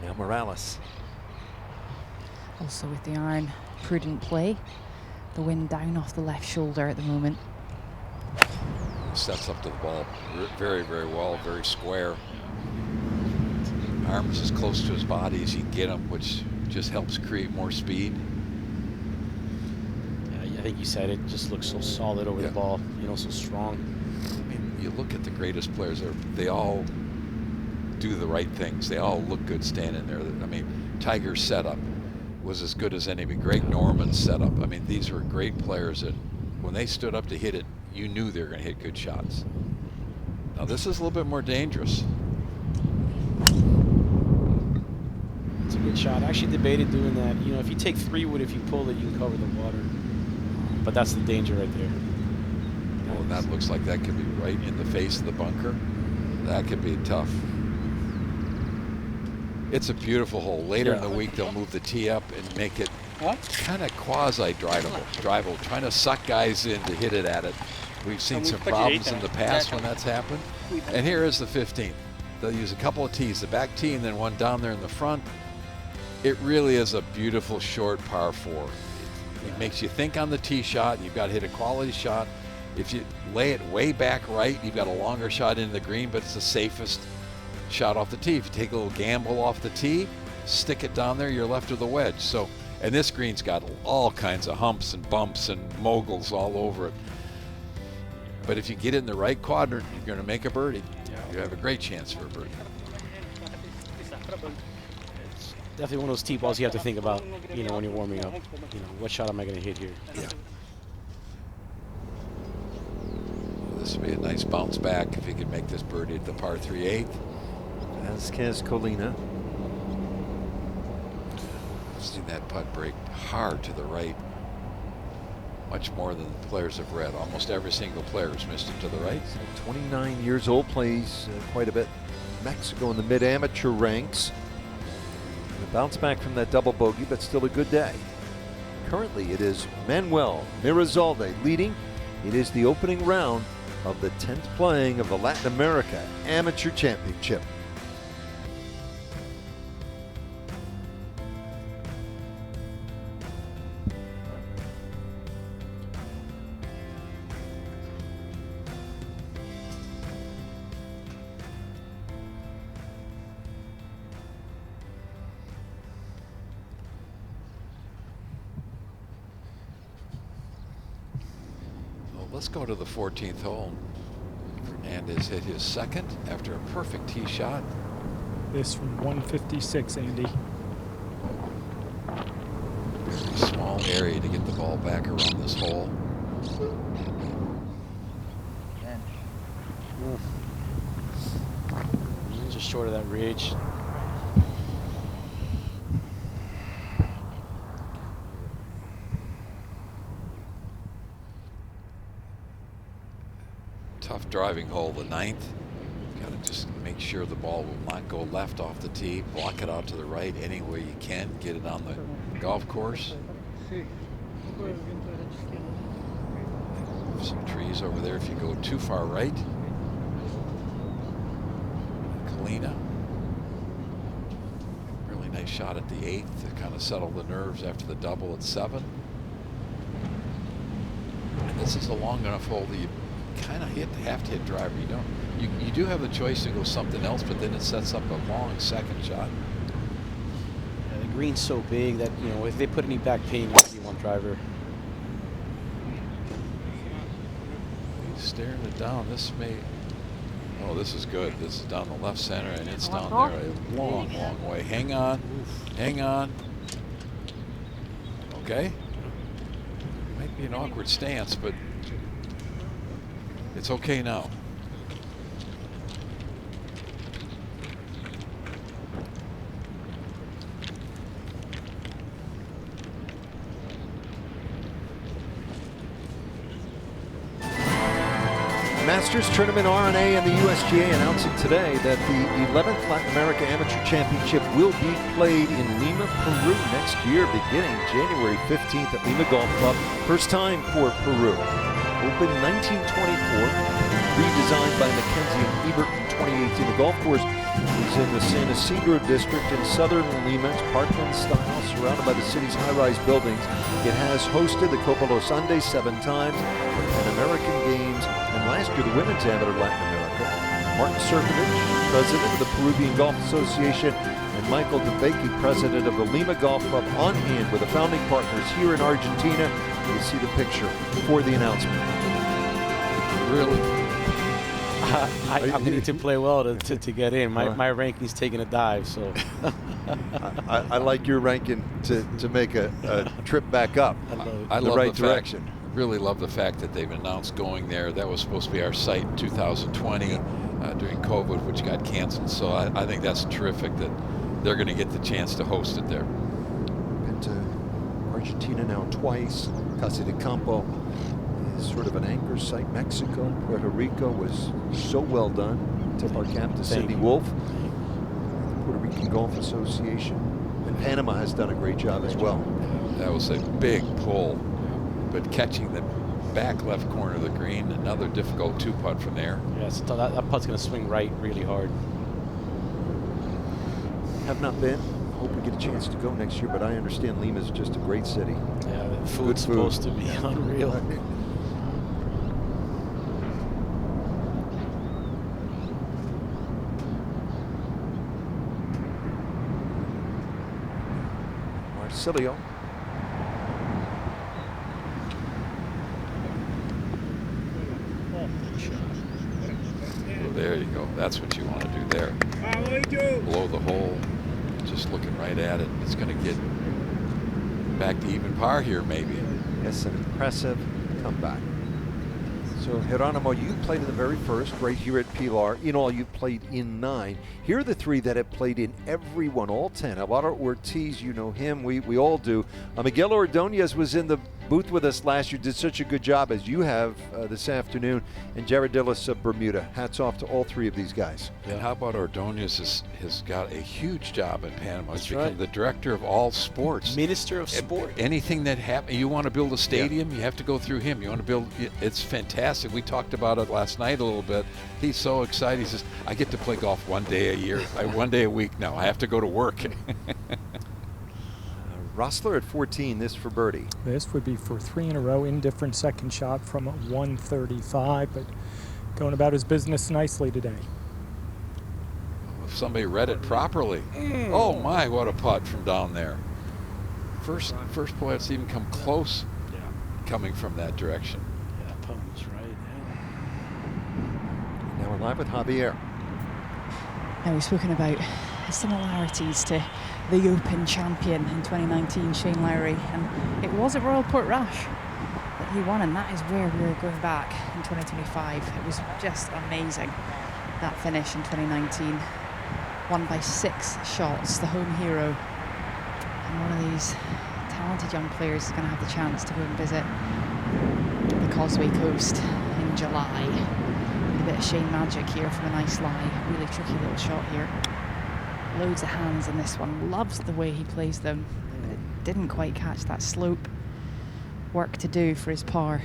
S1: Now Morales.
S4: Also with the iron, prudent play. The wind down off the left shoulder at the moment.
S2: Sets up to the ball very, very well, very square. Arms as close to his body as you can get him, which just helps create more speed.
S10: Yeah, I think you said it. Just looks so solid over the ball. You know, so strong.
S2: I mean, you look at the greatest players; they all do the right things. They all look good standing there. I mean, Tiger's setup was as good as any. Greg Norman's setup. I mean, these were great players that, when they stood up to hit it, you knew they were going to hit good shots. Now this is a little bit more dangerous.
S10: It's a good shot. I actually debated doing that. You know, if you take 3 wood, if you pull it, you can cover the water. But that's the danger right there.
S2: Well, and that looks like that could be right in the face of the bunker. That could be tough. It's a beautiful hole. Later in the week, they'll move the tee up and make it kind of quasi-drivable, trying to suck guys in to hit it at it. We've seen some problems in the past when that's happened. And here is the 15th. They'll use a couple of tees, the back tee and then one down there in the front. It really is a beautiful short par 4. It makes you think on the tee shot. You've got to hit a quality shot. If you lay it way back right, you've got a longer shot into the green, but it's the safest shot off the tee. If you take a little gamble off the tee, stick it down there, you're left with a wedge. So, and this green's got all kinds of humps and bumps and moguls all over it. But if you get in the right quadrant, you're going to make a birdie. You have a great chance for a birdie.
S10: It's definitely one of those tee balls you have to think about, you know, when you're warming up. You know, what shot am I going to hit here?
S2: Yeah. This would be a nice bounce back if he could make this birdie at the par 3/8.
S1: Vasquez Colina.
S2: Seen that putt break hard to the right, much more than the players have read. Almost every single player has missed it to the right.
S1: 29 years old, plays quite a bit Mexico in the mid-amateur ranks. And a bounce back from that double bogey, but still a good day. Currently, it is Manuel Mirazalde leading. It is the opening round of the 10th playing of the Latin America Amateur Championship.
S2: Let's go to the 14th hole. Fernandez hit his second after a perfect tee shot.
S3: This from 156, Andy.
S2: Very small area to get the ball back around this hole.
S9: Just short of that ridge.
S2: Tough driving hole, the 9th. Got to just make sure the ball will not go left off the tee. Block it out to the right any way you can. Get it on the golf course. Some trees over there if you go too far right. Kalina. Really nice shot at the 8th to kind of settle the nerves after the double at 7. And this is a long enough hole that you kind of have to hit driver. You do have the choice to go something else, but then it sets up a long second shot.
S9: Yeah, the green's so big that, you know, if they put any back pin, you want driver.
S2: He's staring it down. This may. Oh, this is good. This is down the left center, and it's down there a long, long way. Hang on. Hang on. Okay. Might be an awkward stance, but it's okay now.
S1: Masters Tournament RNA and the USGA announcing today that the 11th Latin America Amateur Championship will be played in Lima, Peru next year, beginning January 15th at Lima Golf Club. First time for Peru. Opened 1924, redesigned by Mackenzie and Ebert in 2018. The golf course is in the San Isidro district in southern Lima. It's parkland style, surrounded by the city's high-rise buildings. It has hosted the Copa Los Andes 7 times, and American Games, and last year the Women's Amateur Latin America. Martin Serkovich, president of the Peruvian Golf Association, and Michael DeBakey, president of the Lima Golf Club, on hand with the founding partners here in Argentina. You'll see the picture before the announcement.
S2: Really?
S9: I need to play well to get in. My ranking's taking a dive, so.
S1: I like your ranking to make a trip back up.
S2: I
S1: the
S2: love
S1: right
S2: the
S1: direction.
S2: Fact, really love the fact that they've announced going there. That was supposed to be our site in 2020 during COVID, which got canceled. So I think that's terrific that they're going to get the chance to host it there.
S1: Been to Argentina now twice. Casa de Campo is sort of an anchor site. Mexico, Puerto Rico was so well done. Tip our cap to Sidney Wolf, the Puerto Rican Golf Association. And Panama has done a great job as well.
S2: That was a big pull, but catching the back left corner of the green, another difficult 2-putt from there.
S9: Yeah, so that putt's going to swing right really hard.
S1: Have not been. Hope we get a chance to go next year, but I understand Lima is just a great city.
S9: Yeah, the food's supposed to be unreal.
S1: Marcilio.
S2: Well, there you go. That's what you want to do there. Below the hole, just looking right at it. It's going to get back to even par here, maybe.
S1: Yes, an impressive comeback. So, Geronimo, you played in the very first, right here at Pilar. In all, you played in 9. Here are the 3 that have played in every one, all 10. Alvaro Ortiz, you know him. We all do. Miguel Ordonez was in the booth with us last year, did such a good job as you have this afternoon. And Jared Dillis of Bermuda. Hats off to all 3 of these guys.
S2: And how about Ordonez has got a huge job in Panama. He's become
S9: right.
S2: the director of all sports.
S9: Minister of Sport.
S2: Anything that happens, you want to build a stadium, you have to go through him. You want to build, it's fantastic. We talked about it last night a little bit. He's so excited. He says, I get to play golf 1 day a year, 1 day a week now. I have to go to work.
S1: Rossler at 14, this for birdie.
S3: This would be for 3 in a row, indifferent second shot from 135, but going about his business nicely today.
S2: If somebody read it properly. Oh my, what a putt from down there. First play that's even come close coming from that direction.
S9: Yeah, that putt was
S1: Live with Javier.
S4: Now, we've spoken about similarities to the Open champion in 2019, Shane Lowry, and it was at Royal Portrush that he won, and that is where we are going back in 2025. It was just amazing, that finish in 2019. Won by 6 shots, the home hero. And one of these talented young players is going to have the chance to go and visit the Causeway Coast in July. With a bit of Shane magic here from a nice lie. Really tricky little shot here. Loads of hands in this one. Loves the way he plays them. But it didn't quite catch that slope. Work to do for his par.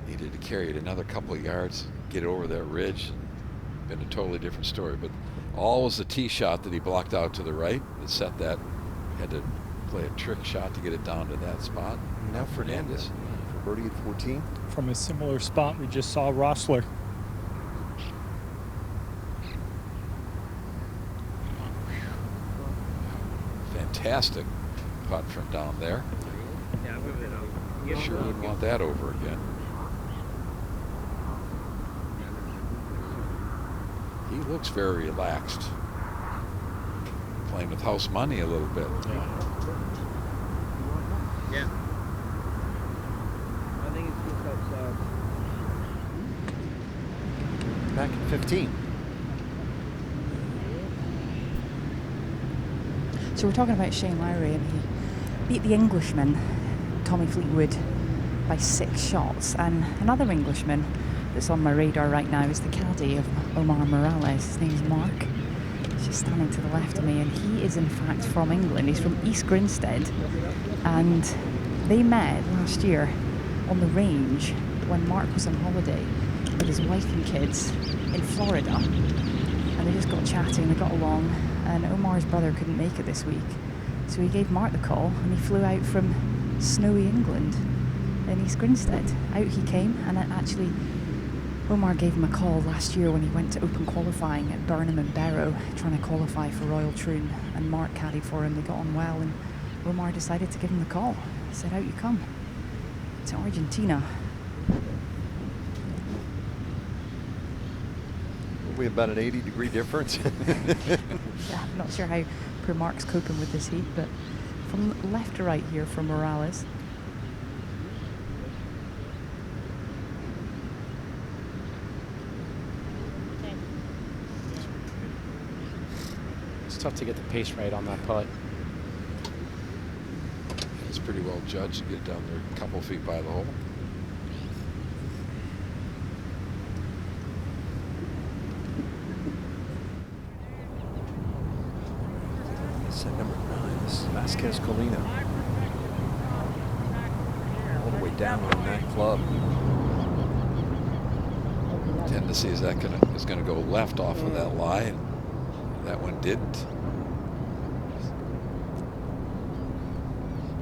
S2: Needed to carry it another couple of yards, get over that ridge. Been a totally different story, but all was the tee shot that he blocked out to the right that set that. Had to play a trick shot to get it down to that spot.
S1: Now Fernandez for birdie at 14.
S3: From a similar spot, we just saw Rossler.
S2: Fantastic putt from down there. Sure wouldn't want that over again. He looks very relaxed. Playing with house money a little bit.
S13: Yeah. I think it's just outside.
S1: Back at 15.
S4: So we're talking about Shane Lowry, and he beat the Englishman, Tommy Fleetwood, by 6 shots. And another Englishman that's on my radar right now is the caddy of Omar Morales. His name's Mark. He's just standing to the left of me, and he is in fact from England. He's from East Grinstead, and they met last year on the range when Mark was on holiday with his wife and kids in Florida, and they just got chatting, they got along, and Omar's brother couldn't make it this week, so he gave Mark the call, and he flew out from snowy England in East Grinstead. Out he came, and actually Omar gave him a call last year when he went to open qualifying at Burnham and Barrow, trying to qualify for Royal Troon, and Mark caddied for him. They got on well, and Omar decided to give him the call. He said, out you come to Argentina.
S1: Probably about an 80-degree difference.
S4: Yeah, I'm not sure how poor Mark's coping with this heat, but from left to right here for Morales.
S9: It's tough to get the pace right on that putt.
S2: It's pretty well judged to get down there a couple feet by the hole.
S1: Set number 9. This is Vasquez Colina. All the way down on that club.
S2: Tendency is that is gonna go left off of that lie, and that one didn't.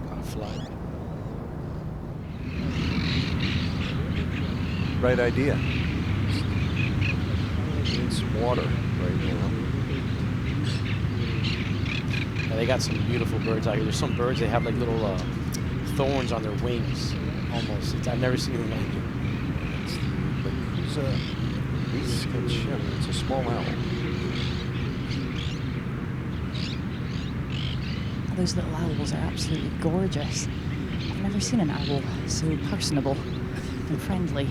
S9: Got a flag.
S1: Right idea. Need some water right now.
S9: Yeah, they got some beautiful birds out here. There's some birds, they have like little thorns on their wings, almost. I've never seen them like it.
S1: It's a small owl.
S4: Those little owls are absolutely gorgeous. I've never seen an owl so personable and friendly.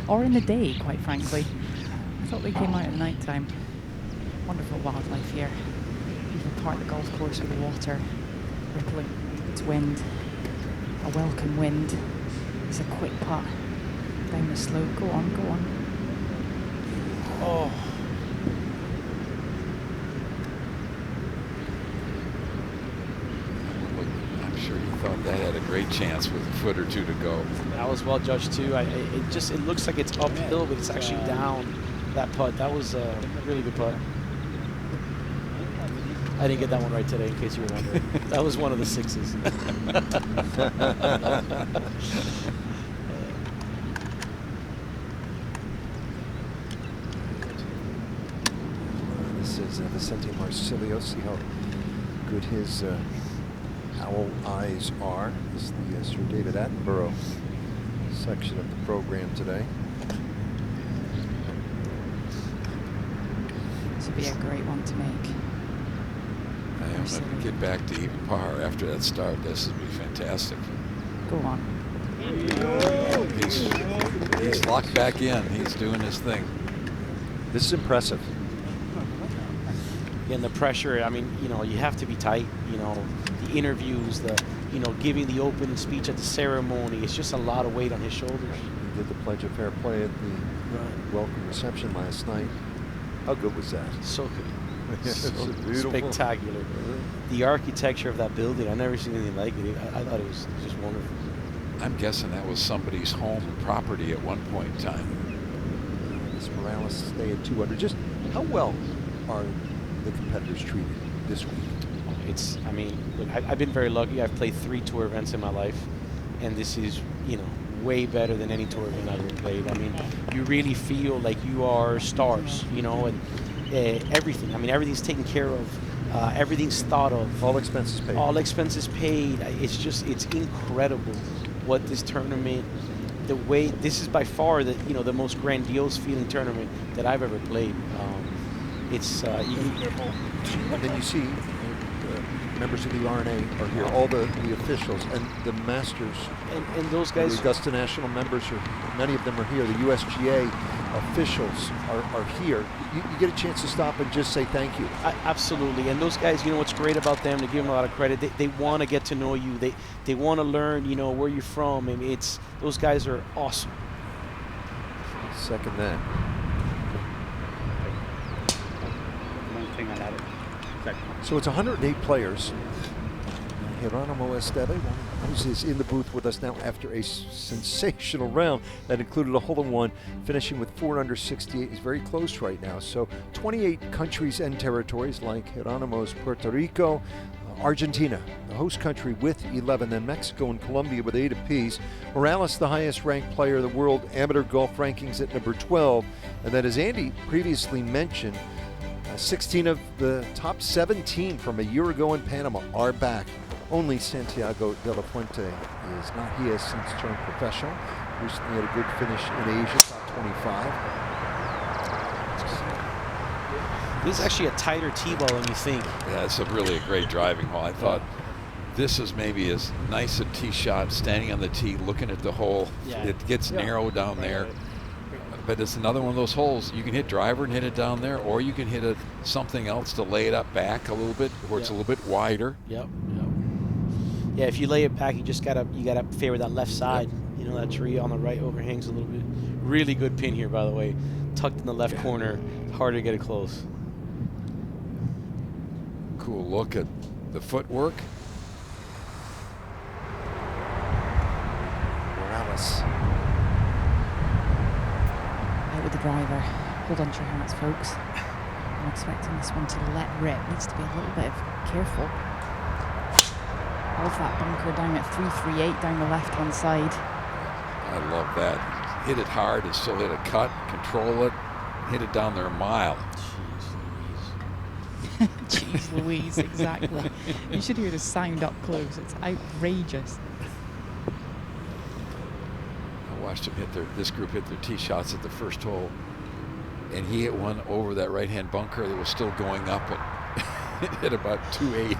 S4: Or in the day, quite frankly. I thought they came out at night time. Wonderful wildlife here. People part the golf course with the water, rippling its wind. A welcome wind. It's a quick putt down the slope. Go on, go on.
S9: Oh.
S2: I'm sure you thought that had a great chance with a foot or two to go.
S9: That was well judged too. It looks like it's uphill, but it's actually down that putt. That was a really good putt. I didn't get that one right today, in case you were wondering. That was one of the 6s.
S1: This is Vicente Marcilio. See how good his owl eyes are. This is the Sir David Attenborough section of the program today.
S4: This would be a great one to make.
S2: I am going to get back to even par after that start. This would be fantastic.
S4: Go on.
S2: He's locked back in. He's doing his thing.
S1: This is impressive.
S10: And the pressure, I mean, you know, you have to be tight. You know, the interviews, you know, giving the opening speech at the ceremony. It's just a lot of weight on his shoulders.
S1: He did the Pledge of Fair Play at the welcome reception last night. How good was that?
S10: So good.
S1: So
S10: beautiful. Spectacular. The architecture of that building, I've never seen anything like it. I thought it was just wonderful.
S2: I'm guessing that was somebody's home and property at one point in time.
S1: This Morales stay at 200. Just how well are the competitors treated this week?
S10: It's, I mean, look, I've been very lucky. I've played 3 tour events in my life, and this is, you know, way better than any tour event I've ever played. I mean, you really feel like you are stars, you know, and everything. I mean, everything's taken care of. Everything's thought of.
S1: All expenses paid.
S10: All expenses paid. It's just, it's incredible what this tournament, the way, this is by far the, you know, the most grandiose feeling tournament that I've ever played. It's,
S1: and then you see members of the RNA are here, all the officials and the masters.
S10: And those guys.
S1: The Augusta National members, many of them are here. The USGA officials are here. You get a chance to stop and just say thank you.
S10: Absolutely. And those guys, you know what's great about them, to give them a lot of credit, they want to get to know you. They want to learn, you know, where you're from. I mean, those guys are awesome.
S1: Second that. So it's 108 players. Geronimo Esteve is in the booth with us now after a sensational round that included a hole-in-one, finishing with 4 under 68. He's very close right now. So 28 countries and territories, like Geronimo's Puerto Rico, Argentina, the host country, with 11, then Mexico and Colombia with 8 apiece. Morales, the highest ranked player in the world amateur golf rankings at number 12. And then, as Andy previously mentioned, 16 of the top 17 from a year ago in Panama are back. Only Santiago de la Fuente is not. He has since turned professional. Recently had a good finish in Asia, top 25.
S10: This is actually a tighter tee ball than you think.
S2: Yeah, it's really a great driving hole. I thought this is maybe as nice a tee shot, standing on the tee, looking at the hole. Yeah. It gets narrow down there. But it's another one of those holes. You can hit driver and hit it down there, or you can hit something else to lay it up back a little bit, where it's a little bit wider.
S10: Yep. Yeah, if you lay it back, you gotta favor that left side. You know, that tree on the right overhangs a little bit. Really good pin here, by the way. Tucked in the left corner, harder to get it close.
S2: Cool look at the footwork.
S1: Morales.
S4: With the driver. Hold on to your hats, folks. I'm expecting this one to let rip. Needs to be a little bit careful. Off that bunker down at 338 down the left-hand side.
S2: I love that. Hit it hard and still hit a cut, control it, hit it down there a mile.
S4: Jeez Louise, exactly. You should hear the sound up close. It's outrageous.
S2: Watched him this group hit their tee shots at the first hole, and he hit one over that right-hand bunker that was still going up and hit about 280.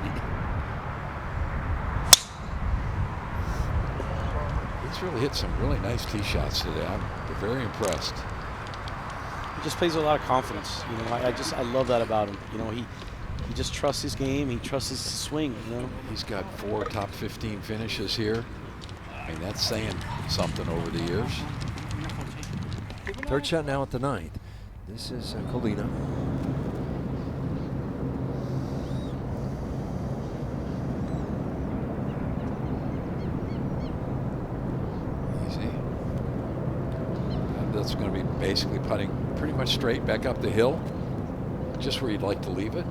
S2: He's really hit some really nice tee shots today. I'm very impressed.
S10: He just plays with a lot of confidence. You know, I love that about him. You know, he just trusts his game. He trusts his swing. You know,
S2: he's got 4 top 15 finishes here. I mean, that's saying something over the years.
S1: Third shot now at the 9th. This is Colina.
S2: Easy. That's going to be basically putting pretty much straight back up the hill, just where you'd like to leave it.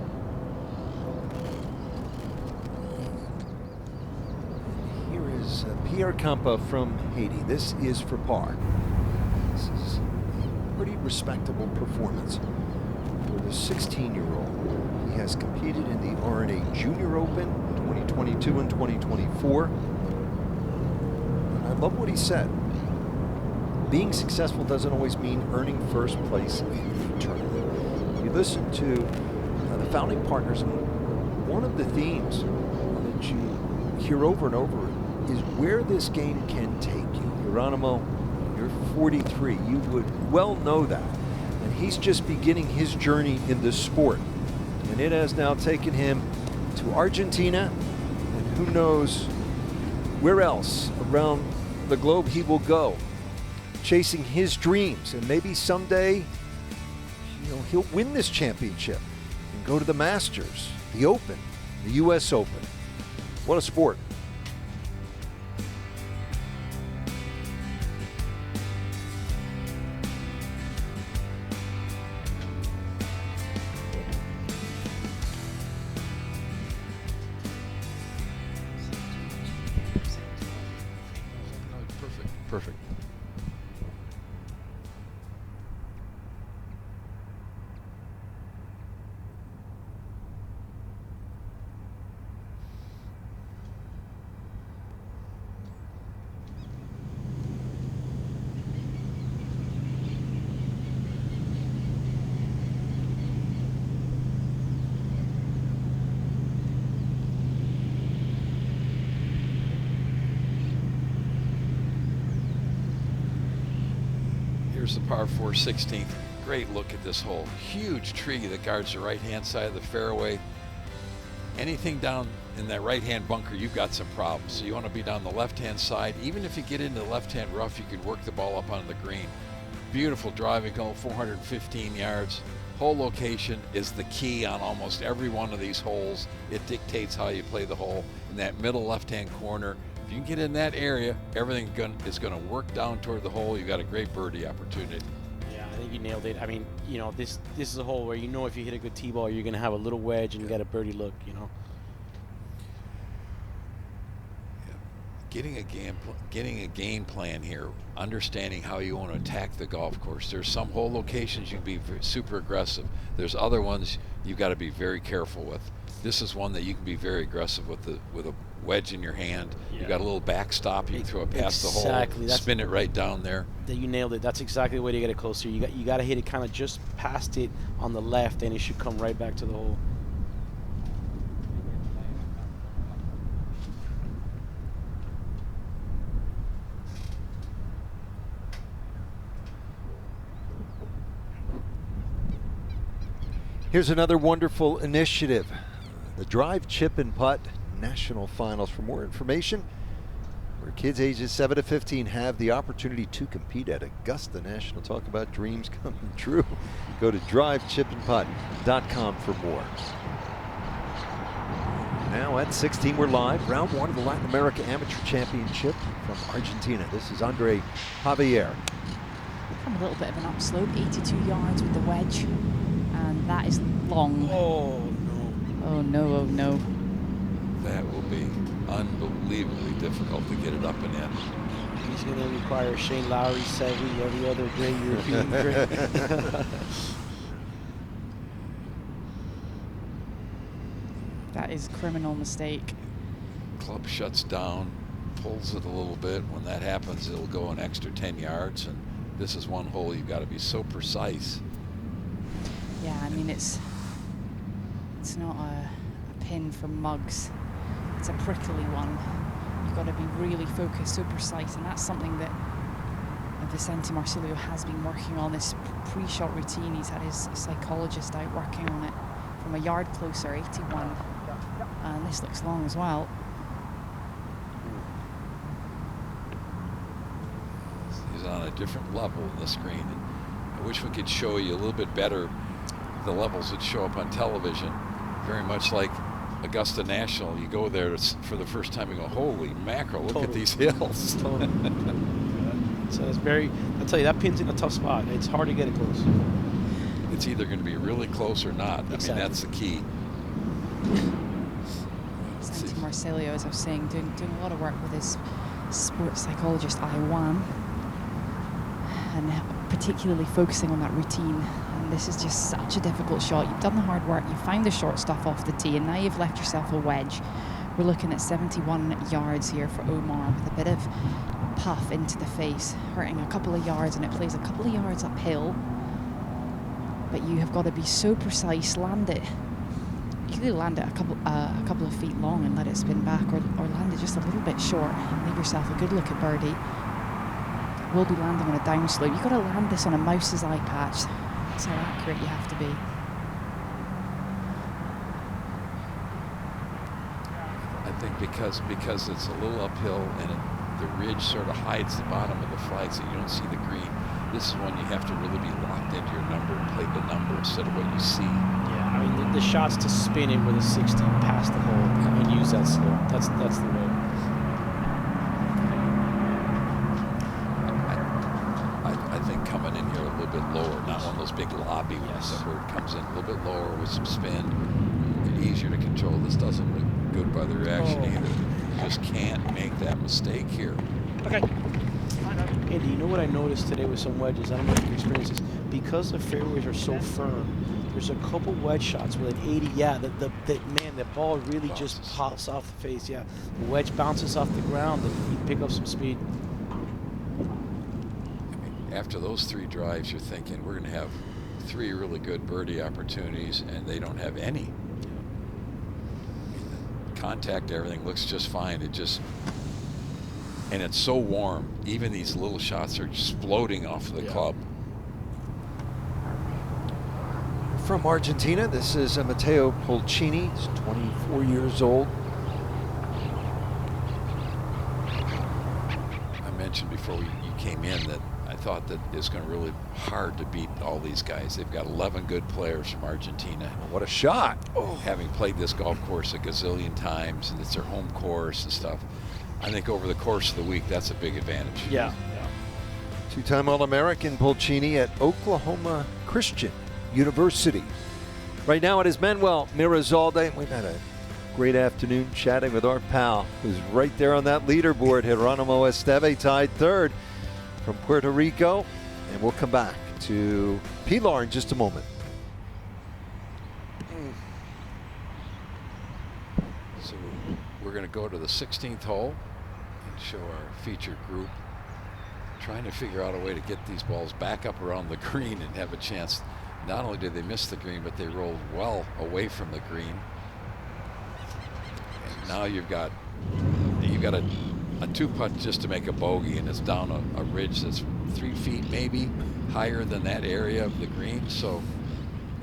S1: Pierre Campa from Haiti. This is for par. This is a pretty respectable performance for the 16-year-old. He has competed in the RNA Junior Open 2022 and 2024. And I love what he said. being successful doesn't always mean earning first place in the tournament. You listen to the founding partners, and one of the themes that you hear over and over is where this game can take you. Geronimo, you're 43. You would well know that. And he's just beginning his journey in this sport. And it has now taken him to Argentina, and who knows where else around the globe he will go, chasing his dreams. And maybe someday, you know, he'll win this championship and go to the Masters, the Open, the US Open. What a sport.
S2: Perfect. Here's the par 4 16th. Great look at this hole. Huge tree that guards the right-hand side of the fairway. Anything down in that right-hand bunker, you've got some problems. So you want to be down the left-hand side. Even if you get into the left-hand rough, you can work the ball up on the green. Beautiful driving hole, 415 yards. Hole location is the key on almost every one of these holes. It dictates how you play the hole. In that middle left-hand corner, if you can get in that area, everything is going to work down toward the hole. You've got a great birdie opportunity.
S9: Yeah, I think you nailed it. I mean, you know, this is a hole where you know if you hit a good tee ball, you're going to have a little wedge and you got a birdie look, you know.
S2: Getting a game plan here, understanding how you want to attack the golf course. There's some hole locations you can be super aggressive. There's other ones you've got to be very careful with. This is one that you can be very aggressive with a wedge in your hand. Yeah. You got a little backstop. You can throw it past the hole, spin it right down there.
S9: You nailed it. That's exactly the way to get it closer. You got to hit it kind of just past it on the left, and it should come right back to the hole.
S1: Here's another wonderful initiative, the Drive, Chip, and Putt National Finals. For more information, where kids ages 7 to 15 have the opportunity to compete at Augusta National. Talk about dreams coming true. Go to drivechipandputt.com for more. Now at 16, we're live. Round 1 of the Latin America Amateur Championship from Argentina. This is Andre Javier.
S4: From a little bit of an upslope, 82 yards with the wedge. And that is long.
S9: Oh, no.
S4: Oh, no, oh, no.
S2: That will be unbelievably difficult to get it up and in.
S9: He's going to require Shane Lowry, Seve, every other great European great.
S4: That is a criminal mistake.
S2: Club shuts down, pulls it a little bit. When that happens, it'll go an extra 10 yards. And this is one hole you've got to be so precise.
S4: Yeah, I mean, it's not a pin from Muggs. It's a prickly one. You've got to be really focused, so precise, and that's something that Vicente Marcilio has been working on, this pre-shot routine. He's had his psychologist out working on it from a yard closer, 81. And this looks long as well.
S2: He's on a different level in the screen. I wish we could show you a little bit better the levels that show up on television. Very much like Augusta National. You go there for the first time, you go, holy mackerel, look at these hills.
S9: Totally. So it's very, I'll tell you, that pin's in a tough spot. It's hard to get it close.
S2: It's either going to be really close or not. Exactly. I mean, that's the key.
S4: Vicente Marcilio, as I was saying, doing a lot of work with his sports psychologist, Iwan, and particularly focusing on that routine. And this is just such a difficult shot. You've done the hard work, you found the short stuff off the tee, and now you've left yourself a wedge We're looking at 71 yards here for Omar with a bit of puff into the face, hurting a couple of yards, and it plays a couple of yards uphill. But you have got to be so precise, land it. You could land it a couple of feet long and let it spin back, or land it just a little bit short and leave yourself a good look at birdie. We'll be landing on a downslope. You've got to land this on a mouse's eye patch. That's how accurate you have to be.
S2: I think because it's a little uphill and the ridge sort of hides the bottom of the flag so you don't see the green. This is when you have to really be locked into your number and play the number instead of what you see.
S10: Yeah, I mean the shot's to spin it with a 60 past the hole and use that slope. That's the way.
S2: I think coming in here a little bit lower, not one of those big lobby ones where it comes in a little bit lower with some spin, easier to control. This doesn't look good by the reaction either. You just can't make that mistake here.
S10: Okay. Andy, you know what I noticed today with some wedges? I don't know if you experienced this. Because the fairways are so firm, there's a couple wedge shots with an 80. Yeah, man, the ball really just pops off the face. Yeah, the wedge bounces off the ground and you pick up some speed.
S2: After those 3 drives, you're thinking we're going to have 3 really good birdie opportunities, and they don't have any. Contact, everything looks just fine. And it's so warm. Even these little shots are just floating off the club.
S1: From Argentina, this is Matteo Pulcini. He's 24 years old.
S2: I mentioned before you came in that I thought that it's going to really hard to beat all these guys. They've got 11 good players from Argentina.
S1: What a shot.
S2: Having played this golf course a gazillion times, and it's their home course and stuff, I think over the course of the week, that's a big advantage.
S10: Yeah.
S1: Two-time All-American Pulcini at Oklahoma Christian University. Right now it is Manuel Mirazalde. We've had a great afternoon chatting with our pal who's right there on that leaderboard. Geronimo Esteve tied 3rd from Puerto Rico. And we'll come back to Pilar in just a moment.
S2: So we're going to go to the 16th hole and show our featured group trying to figure out a way to get these balls back up around the green and have a chance. Not only did they miss the green, but they rolled well away from the green. And now you've got a 2-putt just to make a bogey, and it's down a ridge that's 3 feet maybe higher than that area of the green. So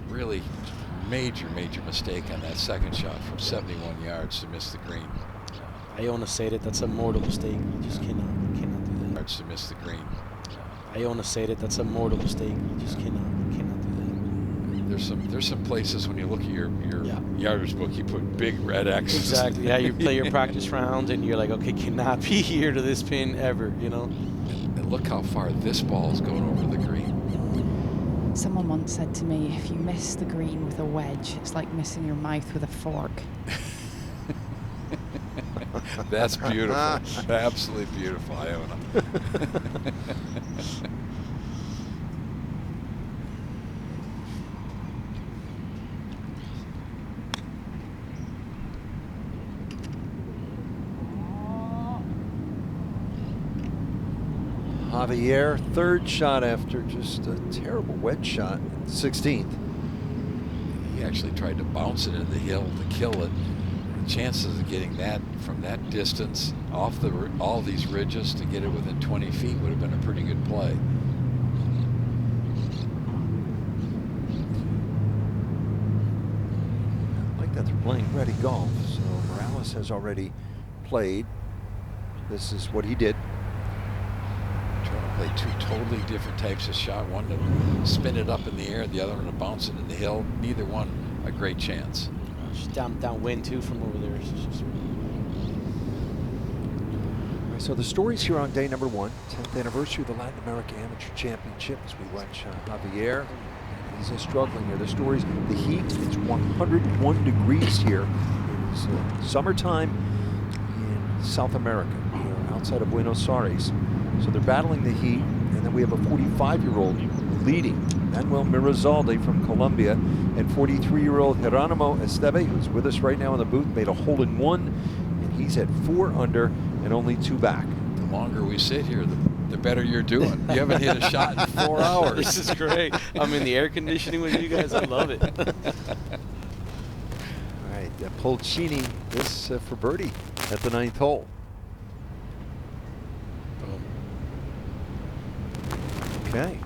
S2: really major mistake on that second shot from 71 yards to miss the green.
S10: Iona said it, that's a mortal mistake. You just cannot do that.
S2: Yards to miss the green.
S10: Iona said it, that's a mortal mistake. You just cannot do that.
S2: There's some places when you look at your yardage book, you put big red X's.
S10: Exactly. Yeah, you play your practice rounds and you're like, okay, cannot be here to this pin ever, you know.
S2: And look how far this ball is going over the green.
S4: Someone once said to me, if you miss the green with a wedge, it's like missing your mouth with a fork.
S2: That's beautiful. Absolutely beautiful, Iona.
S1: Javier, 3rd shot after just a terrible wedge shot, 16th.
S2: He actually tried to bounce it into the hill to kill it. The chances of getting that from that distance off all these ridges to get it within 20 feet would have been a pretty good play.
S1: I like that they're playing ready golf. So Morales has already played. This is what he did.
S2: Play 2 totally different types of shot. One to spin it up in the air, the other one to bounce it in the hill. Neither one a great chance.
S10: Just downwind too from over there.
S1: All right, so the stories here on day number 1, 10th anniversary of the Latin America Amateur Championship, as we watch Javier. He's struggling here. The stories, the heat, it's 101 degrees here. It is summertime in South America, outside of Buenos Aires. So they're battling the heat, and then we have a 45-year-old leading, Manuel Mirazalde from Colombia, and 43-year-old Geronimo Esteve, who's with us right now in the booth, made a hole-in-one He's at 4 under and only 2 back.
S2: The longer we sit here, the better you're doing. You haven't hit a shot in 4 hours.
S9: This is great. I'm in the air conditioning with you guys. I love it.
S1: All right, Polcini, this for birdie at the 9th hole. Okay,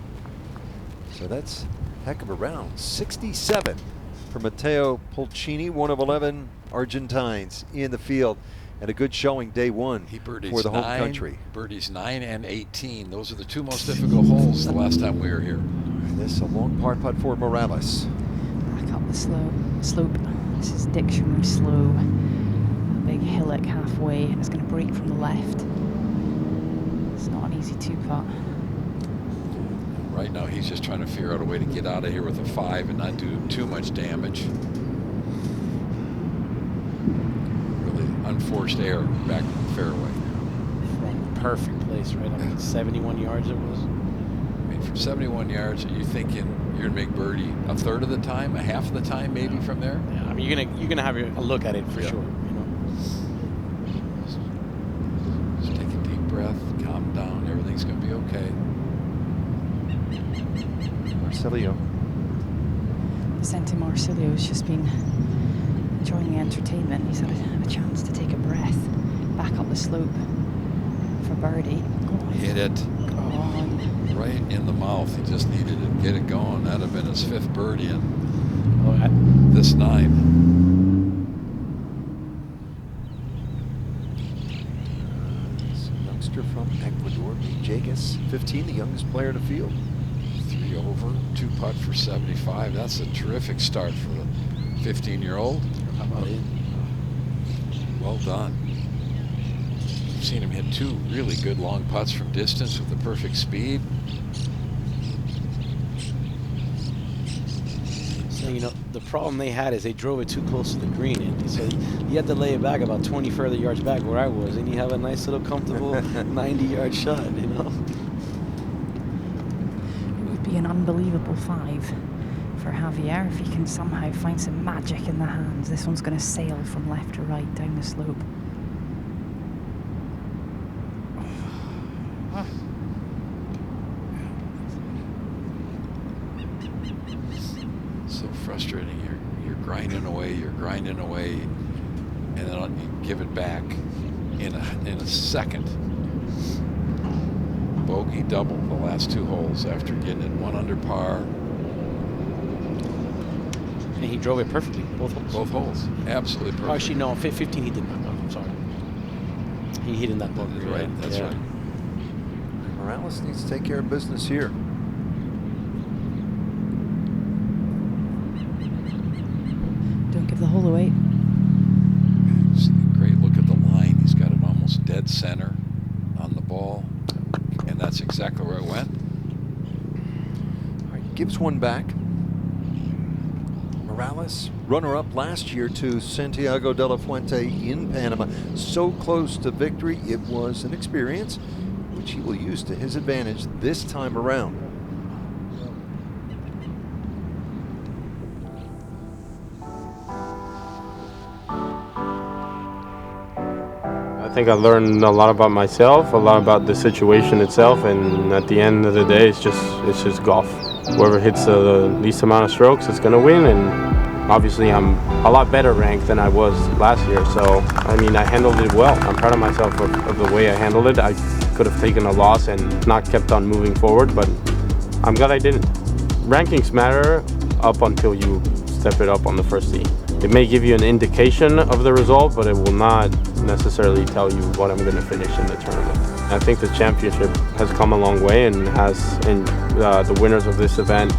S1: so that's a heck of a round. 67 for Matteo Polcini, one of 11 Argentines in the field, and a good showing day one for the home country.
S2: Birdies 9 and 18. Those are the 2 most difficult holes the last time we were here.
S1: This is a long par putt for Morales.
S4: Back up the slope. This is dictionary slow. A big hillock halfway, and it's going to break from the left. It's not an easy 2-putt.
S2: Right now, he's just trying to figure out a way to get out of here with a 5 and not do too much damage. Really unforced error back in the fairway.
S9: From perfect place, right? I mean, 71 yards it was.
S2: I mean, from 71 yards, are you thinking you're gonna make birdie a third of the time, a half of the time, maybe from there?
S9: Yeah, I mean, you're gonna have a look at it for sure. You know.
S2: Just take a deep breath, calm down. Everything's gonna be okay.
S1: Marcilio.
S4: Vicente Marcilio's just been enjoying the entertainment. He's had a chance to take a breath back up the slope for birdie.
S2: Hit it.
S4: Go on.
S2: Right in the mouth. He just needed to get it going. That'd have been his 5th birdie in this 9.
S1: Youngster from Ecuador, Jagus, 15, the youngest player in the field.
S2: 3 over, 2 putt for 75. That's a terrific start for the 15-year-old.
S9: How about it?
S2: Well done. I've seen him hit 2 really good long putts from distance with the perfect speed.
S9: So, you know, the problem they had is they drove it too close to the green. And so you had to lay it back about 20 further yards back where I was, and you have a nice little comfortable 90-yard shot, you know.
S4: Be an unbelievable 5 for Javier if he can somehow find some magic in the hands. This one's going to sail from left to right down the slope.
S2: So frustrating. You're grinding away, and then you give it back in a second. Bogey double the last 2 holes after getting it 1 under par.
S9: And he drove it perfectly, both holes.
S2: Both holes, absolutely perfect.
S9: Oh, actually, no, 15 he did not. I'm sorry. He hit in that bogey.
S2: Right, that's right.
S1: Morales needs to take care of business here.
S4: Don't give the hole away.
S2: Great look at the line. He's got it almost dead center on the ball. And that's exactly where it went.
S1: All right, gives one back. Morales, runner-up last year to Santiago de la Fuente in Panama. So close to victory, it was an experience which he will use to his advantage this time around.
S13: I think I learned a lot about myself, a lot about the situation itself, and at the end of the day, it's just golf. Whoever hits the least amount of strokes is going to win, and obviously I'm a lot better ranked than I was last year, so I mean, I handled it well. I'm proud of myself of the way I handled it. I could have taken a loss and not kept on moving forward, but I'm glad I didn't. Rankings matter up until you step it up on the first tee. It may give you an indication of the result, but it will not necessarily tell you what I'm going to finish in the tournament. I think the championship has come a long way, and the winners of this event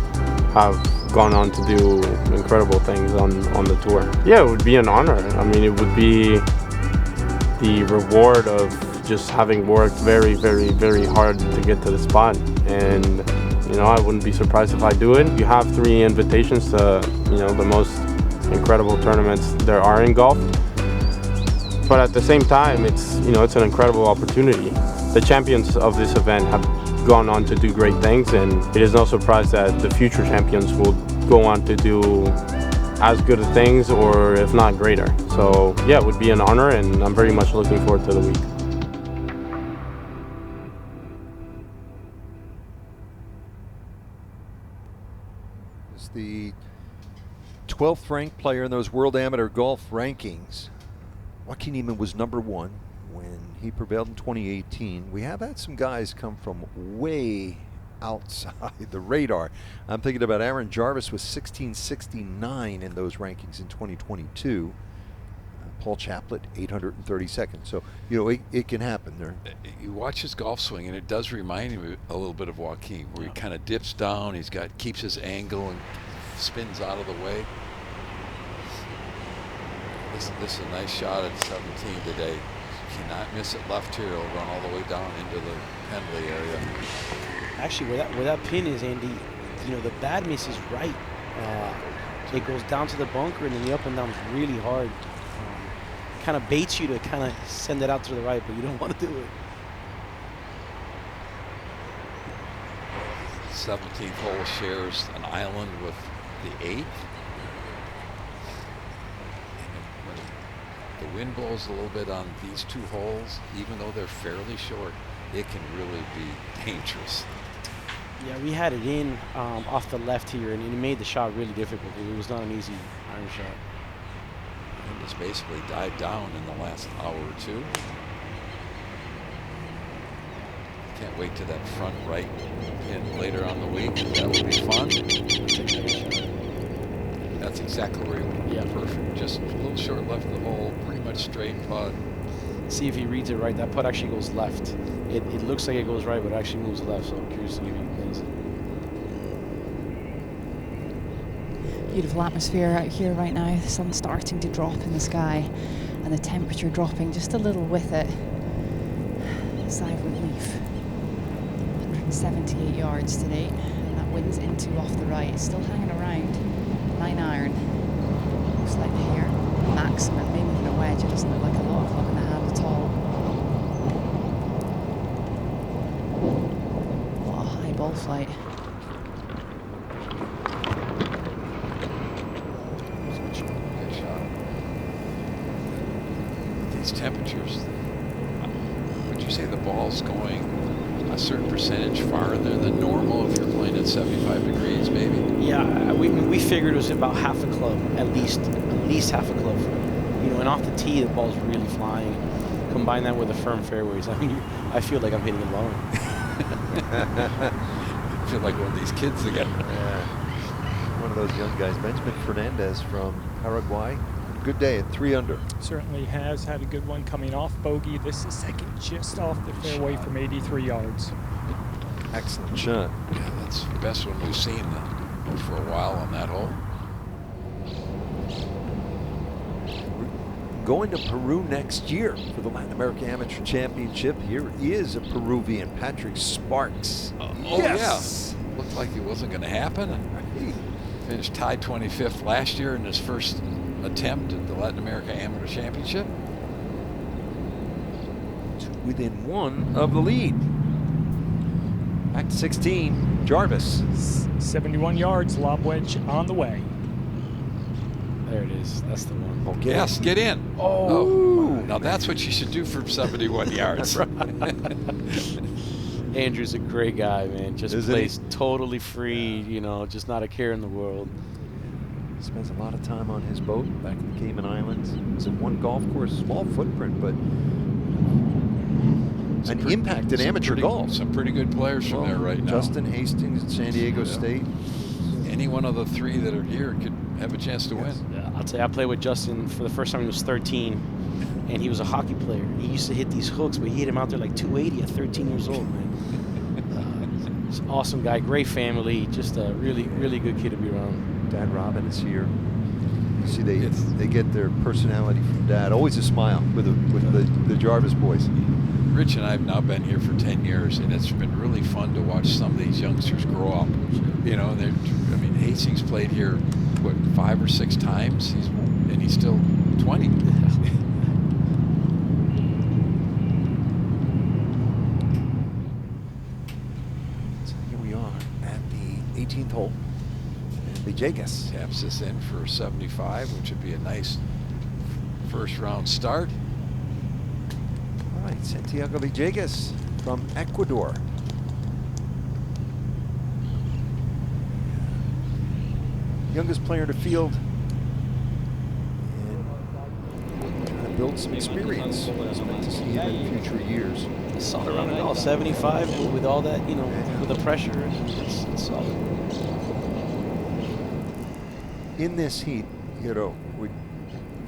S13: have gone on to do incredible things on the tour. Yeah, it would be an honor. I mean, it would be the reward of just having worked very, very, very hard to get to the spot. And you know, I wouldn't be surprised if I do it. You have 3 invitations to, you know, the most incredible tournaments there are in golf. But at the same time, it's an incredible opportunity. The champions of this event have gone on to do great things, and it is no surprise that the future champions will go on to do as good at things, or if not greater. So yeah, it would be an honor, and I'm very much looking forward to the week.
S1: Is the 12th ranked player in those World Amateur Golf rankings. Joaquin Niemann was #1 when he prevailed in 2018. We have had some guys come from way outside the radar. I'm thinking about Aaron Jarvis with 1669 in those rankings in 2022. Paul Chaplet, 832nd. So, you know, it can happen there.
S2: You watch his golf swing, and it does remind me a little bit of Joaquin, where he kind of dips down, keeps his angle and spins out of the way. This is a nice shot at 17 today. Cannot miss it left here. It'll run all the way down into the penalty area.
S10: Actually, where that pin is, Andy, you know, the bad miss is right. It goes down to the bunker, and then the up and down is really hard. Kind of baits you to kind of send it out to the right, but you don't want to do it.
S2: 17th hole shares an island with the 8th. The wind blows a little bit on these two holes, even though they're fairly short. It can really be dangerous.
S10: Yeah, we had it in off the left here, and it made the shot really difficult. It was not an easy iron shot.
S2: And it's basically died down in the last hour or two. Can't wait to that front right pin later on the week. That will be fun. That's exactly where you want. Perfect. Just a little short left of the hole, pretty much straight putt.
S10: See if he reads it right. That putt actually goes left. It looks like it goes right, but it actually moves left, so I'm curious to see if he plays it.
S4: Beautiful atmosphere out here right now. The sun's starting to drop in the sky and the temperature dropping just a little with it. Sigh of relief. 178 yards today, and that wind's into off the right. It's still hanging around. 9 iron. Looks like here maximum, maybe even a wedge. It doesn't look like a lot of luck in the hand at all. What a high ball flight.
S2: Good shot. These temperatures, would you say the ball's going a certain percentage farther than normal if you're playing at 75 degrees, maybe?
S10: Yeah, we figured it was about half a club, at least half a club. You know, and off the tee, the ball's really flying. Combine that with the firm fairways. I mean, I feel like I'm hitting it long.
S2: I feel like one of these kids again.
S1: Yeah. One of those young guys. Benjamin Fernandez from Paraguay. Good day at 3 under.
S3: Certainly has had a good one coming off bogey. This is second just off the fairway from 83 yards.
S1: Excellent shot.
S2: Yeah, that's the best one we've seen for a while on that hole.
S1: We're going to Peru next year for the Latin America Amateur Championship. Here is a Peruvian, Patrick Sparks.
S2: Yes. Yeah. Looked like it wasn't going to happen. He finished tied 25th last year in his first attempt at the Latin America Amateur Championship.
S1: Within 1 of the lead. Back to 16, Jarvis.
S3: 71 yards, lob wedge on the way.
S10: There it is. That's the one.
S2: Okay. Yes, get in.
S10: Oh.
S2: Now that's what you should do from 71 yards.
S10: Andrew's a great guy, man. Just plays totally free, you know, just not a care in the world.
S1: Spends a lot of time on his boat back in the Cayman Islands. It's in one golf course, small footprint, but an impact in amateur golf.
S2: Some pretty good players from there right now.
S1: Justin Hastings at San Diego State.
S2: Any one of the 3 that are here could have a chance to win.
S10: Yeah, I'll tell you, I played with Justin for the first time he was 13, and he was a hockey player. He used to hit these hooks, but he hit him out there like 280 at 13 years old, man. He's an awesome guy, great family, just a really, really good kid to be around.
S1: Dad Robin is here. You see, they get their personality from Dad. Always a smile with the Jarvis boys.
S2: Rich and I have now been here for 10 years, and it's been really fun to watch some of these youngsters grow up. You know, I mean, Hastings played here, what, 5 or 6 times, and he's still 20. So
S1: here we are at the 18th hole. And they Jagas.
S2: Taps this in for 75, which would be a nice first round start.
S1: All right, Santiago Villegas from Ecuador. Youngest player to field. And kind of build some experience. Expect to see him in future years.
S10: Solid round of golf, 75 with all that, you know, with the pressure. It's solid.
S1: In this heat, you know, would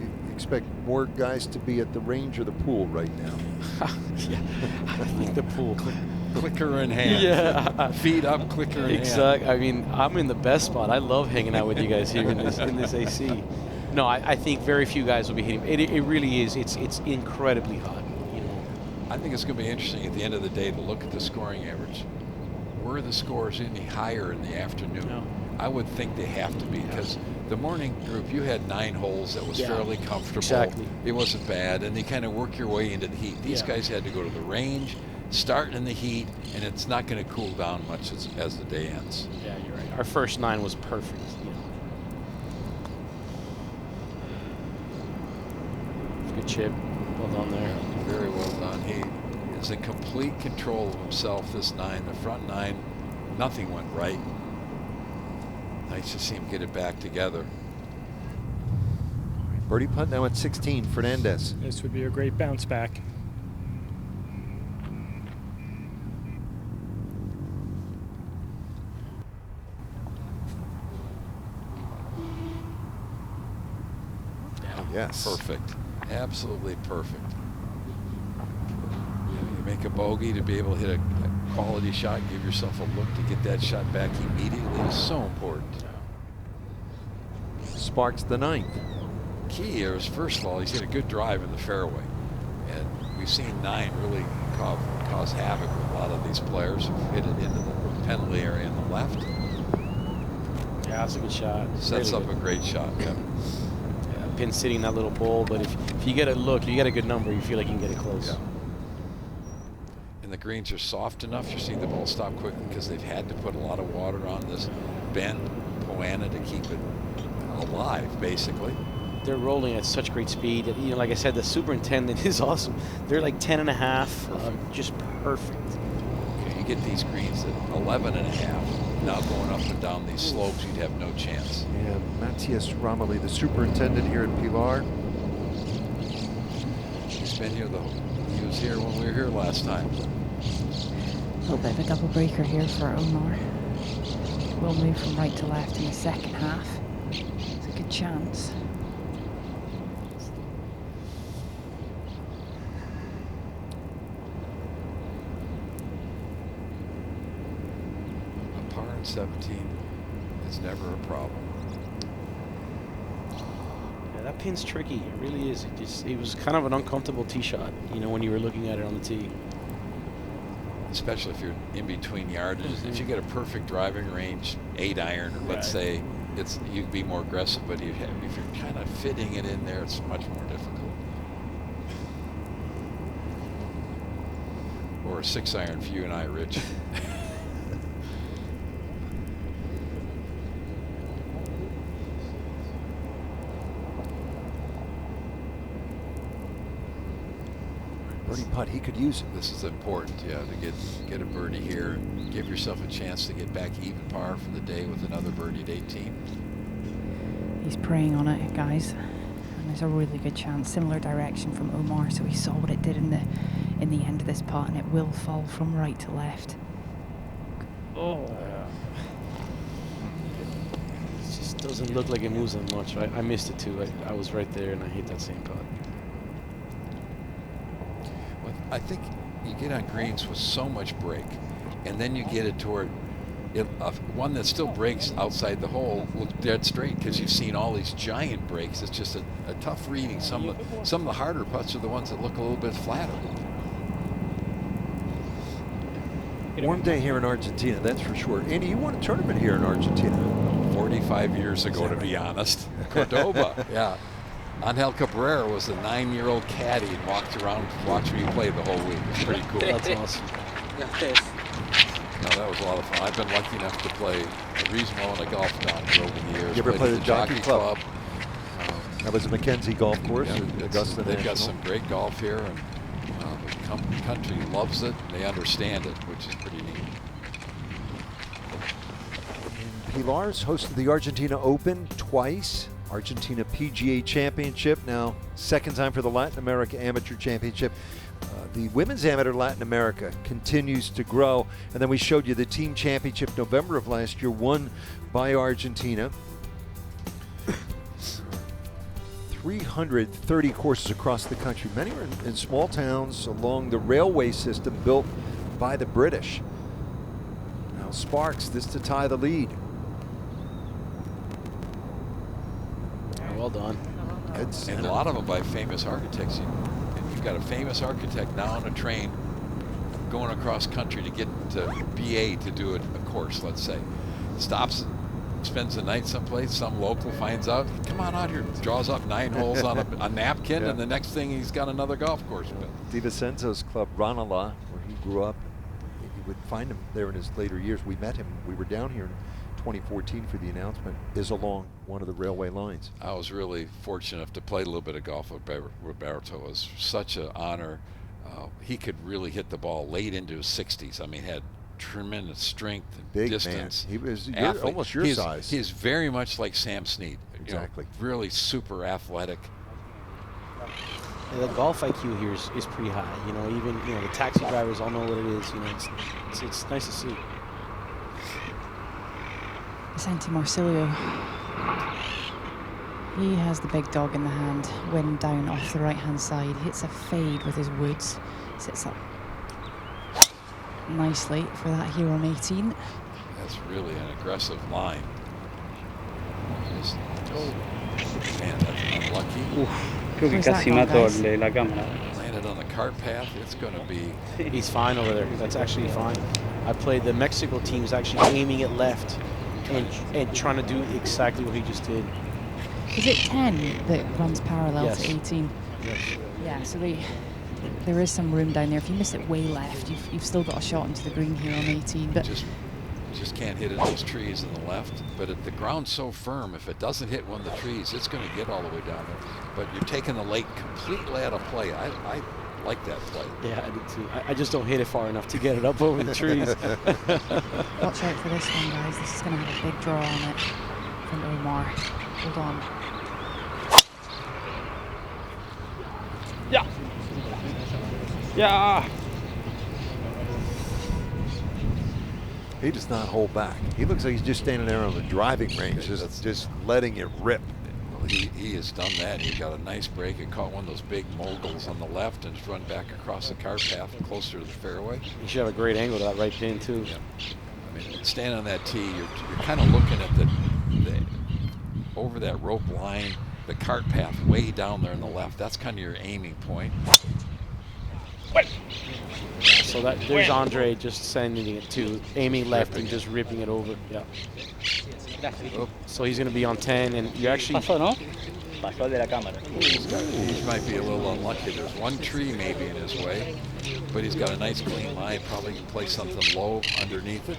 S1: you expect more guys to be at the range or the pool right now?
S10: Yeah, I think the pool.
S2: Clicker in hand.
S10: Yeah.
S2: Feet up, clicker in hand.
S10: Exactly. I mean, I'm in the best spot. I love hanging out with you guys here in this AC. No, I think very few guys will be hitting. It really is. It's incredibly hot. You know.
S2: I think it's going to be interesting at the end of the day to look at the scoring average. Were the scores any higher in the afternoon?
S10: No.
S2: I would think they have to be, because the morning group, you had 9 holes that was fairly comfortable.
S10: Exactly.
S2: It wasn't bad, and they kind of work your way into the heat. These guys had to go to the range, start in the heat, and it's not going to cool down much as the day ends.
S10: Yeah, you're right. Our first 9 was perfect. You know. Good chip. Well done there.
S2: Very well done. He is in complete control of himself, this 9. The front 9, nothing went right. Nice to see him get it back together.
S1: Birdie putt now at 16, Fernandez.
S3: This would be a great bounce back.
S1: Yes.
S2: Perfect. Absolutely perfect. You make a bogey to be able to hit a quality shot, give yourself a look to get that shot back immediately is so important.
S1: Sparks the 9th.
S2: Key is, first of all, he's hit a good drive in the fairway. And we've seen 9 really cause havoc with a lot of these players who hit it into the penalty area on the left.
S10: Yeah, that's a good shot.
S2: Sets
S10: really
S2: up
S10: good.
S2: a great shot, Kevin.
S10: Yeah, pin sitting in that little bowl, but if you get a look, you get a good number, you feel like you can get it close.
S2: Yeah. And the greens are soft enough, you see the ball stop quickly because they've had to put a lot of water on this bend, Poana, to keep it alive, basically.
S10: They're rolling at such great speed. You know, like I said, the superintendent is awesome. They're like 10.5, just perfect.
S2: Okay, you get these greens at 11.5. Now going up and down these slopes, you'd have no chance.
S1: And Matthias Romilly, the superintendent here at Pilar.
S2: He's been here, he was here when we were here last time.
S4: A little bit of a double breaker here for Omar. We'll move from right to left in the second half. It's a good chance.
S2: A par in 17 is never a problem.
S10: Yeah, that pin's tricky. It really is. It was kind of an uncomfortable tee shot, you know, when you were looking at it on the tee.
S2: Especially if you're in between yardages. If you get a perfect driving range, 8-iron, or let's say, you'd be more aggressive, but if you're kind of fitting it in there, it's much more difficult. Or a 6-iron for you and I, Rich.
S1: Birdie putt, he could use it.
S2: This is important, yeah, to get a birdie here and give yourself a chance to get back even par for the day with another birdie at 18.
S4: He's preying on it, guys. And there's a really good chance. Similar direction from Omar, so he saw what it did in the end of this putt, and it will fall from right to left.
S10: Oh. It just doesn't look like it moves that much. I missed it too. I was right there, and I hit that same putt.
S2: I think you get on greens with so much break, and then you get it toward one that still breaks outside the hole, looks dead straight because you've seen all these giant breaks. It's just a tough reading. Some of the harder putts are the ones that look a little bit flatter.
S1: Warm day here in Argentina, that's for sure. Andy, you won a tournament here in Argentina.
S2: 45 years ago, to be honest. Cordoba, yeah. Angel Cabrera was the 9-year-old caddy and walked around watching me play the whole week. It was pretty cool.
S10: That's awesome.
S2: No, that was a lot of fun. I've been lucky enough to play a reasonable amount of golf down here over the years.
S1: You ever
S2: Played
S1: play
S2: at
S1: the Jockey Club?
S2: Um,
S1: That was a Mackenzie golf course.
S2: yeah,
S1: at Augusta
S2: they've got
S1: National.
S2: some great golf here, and the country loves it. They understand it, which is pretty neat.
S1: Pilar's hosted the Argentina Open twice. Argentina PGA Championship, now second time for the Latin America Amateur Championship. The Women's Amateur Latin America continues to grow. And then we showed you the Team Championship November of last year, won by Argentina. 330 courses across the country. Many are in small towns along the railway system built by the British. Now Sparks, this to tie the lead.
S10: Well done.
S2: And a lot of them by famous architects. You've got a famous architect now on a train going across country to get to BA to do a course, let's say. Stops, spends the night someplace, some local finds out, come on out here, draws up 9 holes on a napkin,
S1: Yeah.
S2: and the next thing he's got another golf course built.
S1: DiVincenzo's club, Ranelagh, where he grew up, you would find him there in his later years. We met him, we were down here in 2014 for the announcement, is along one of the railway lines.
S2: I was really fortunate enough to play a little bit of golf with Roberto. It was such an honor. He could really hit the ball late into his 60s. I mean, had tremendous strength and
S1: Big
S2: distance.
S1: man. He was
S2: athlete.
S1: almost your size.
S2: He's very much like Sam Snead.
S1: Exactly.
S2: You know, really super athletic.
S10: Yeah, the golf IQ here is pretty high. You know, even the taxi drivers all know what it is. You know, it's nice to see.
S4: Santi Marsilio. He has the big dog in the hand. Wind down off the right-hand side. Hits a fade with his woods. Sits up nicely for that here on 18.
S2: That's really an aggressive line. Man, that's unlucky.
S8: Creo que casi mato la cámara.
S2: Landed on the cart path. It's going to be.
S10: He's fine over there. That's actually fine. I played the Mexico team is actually aiming it left and trying to do exactly what he just did.
S4: Is it 10 that runs parallel
S10: Yes.
S4: to 18?
S10: Yes.
S4: Yeah, so there is some room down there. If you miss it way left, you've still got a shot into the green here on 18. But
S2: Just can't hit it in those trees in the left. But the ground's so firm, if it doesn't hit one of the trees, it's going to get all the way down there. But you're taking the lake completely out of play. I like that play.
S10: Yeah, I did too. I just don't hit it far enough to get it up over the trees.
S4: watch out for this one, guys. This is going to have a big draw on it from Omar. Hold on.
S8: Yeah. Yeah.
S1: He does not hold back. He looks like he's just standing there on the driving range, just letting it rip.
S2: He has done that. He got a nice break and caught one of those big moguls on the left and just run back across the cart path closer to the fairway.
S10: You should have a great angle to that right pin too.
S2: Yeah. I mean, standing on that tee, you're kind of looking at the over that rope line, the cart path way down there on the left. That's kind of your aiming point.
S10: So there's Andre just sending it to aiming left and just ripping it over. Yeah. Oh, so he's going to be on 10, and you actually.
S8: Pasó, ¿no? Pasó de la cámara.
S2: He might be a little unlucky. There's one tree maybe in his way, but he's got a nice clean line. Probably can play something low underneath it.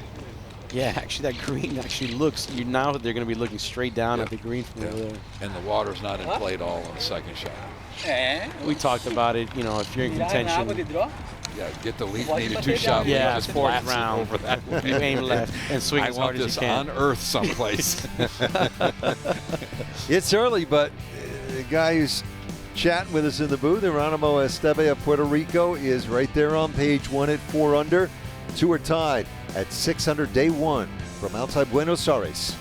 S10: Yeah, actually that green actually looks. Now they're going to be looking straight down at the green from over there.
S2: And the water's not in play at all on the second shot.
S10: We talked about it. If you're in contention.
S2: Yeah, get the lead, needed 2 shots.
S10: Yeah,
S2: just
S10: fourth
S2: blast it
S10: round.
S2: over that way.
S10: You aim left and swing as hard as you can.
S2: I want this on Earth someplace.
S1: It's early, but the guy who's chatting with us in the booth, Geronimo Esteve of Puerto Rico, is right there on page 1 at 4 under. 2 are tied at 6 under day 1 from outside Buenos Aires.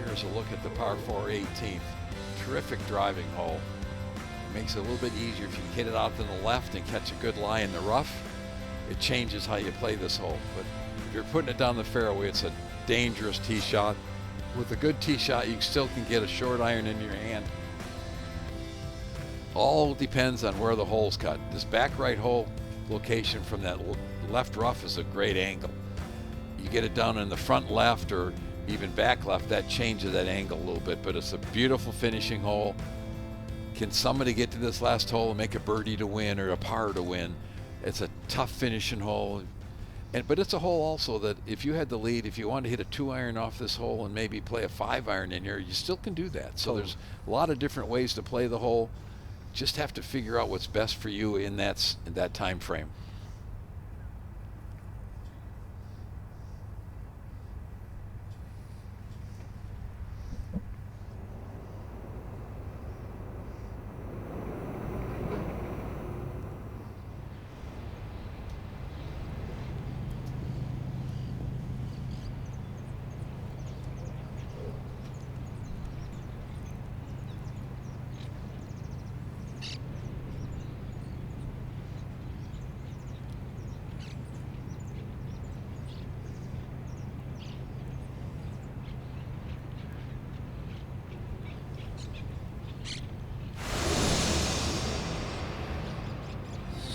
S2: Here's a look at the par 4 18th. Terrific driving hole. Makes it a little bit easier if you can hit it out to the left and catch a good lie in the rough. it changes how you play this hole. But if you're putting it down the fairway, it's a dangerous tee shot. With a good tee shot, you still can get a short iron in your hand. All depends on where the hole's cut. This back right hole location from that left rough is a great angle. You get it down in the front left or even back left, that changes that angle a little bit, but it's a beautiful finishing hole. Can somebody get to this last hole and make a birdie to win or a par to win? It's a tough finishing hole. But it's a hole also that if you had the lead, if you wanted to hit a 2-iron off this hole and maybe play a 5-iron in here, you still can do that. So there's a lot of different ways to play the hole. Just have to figure out what's best for you in that time frame.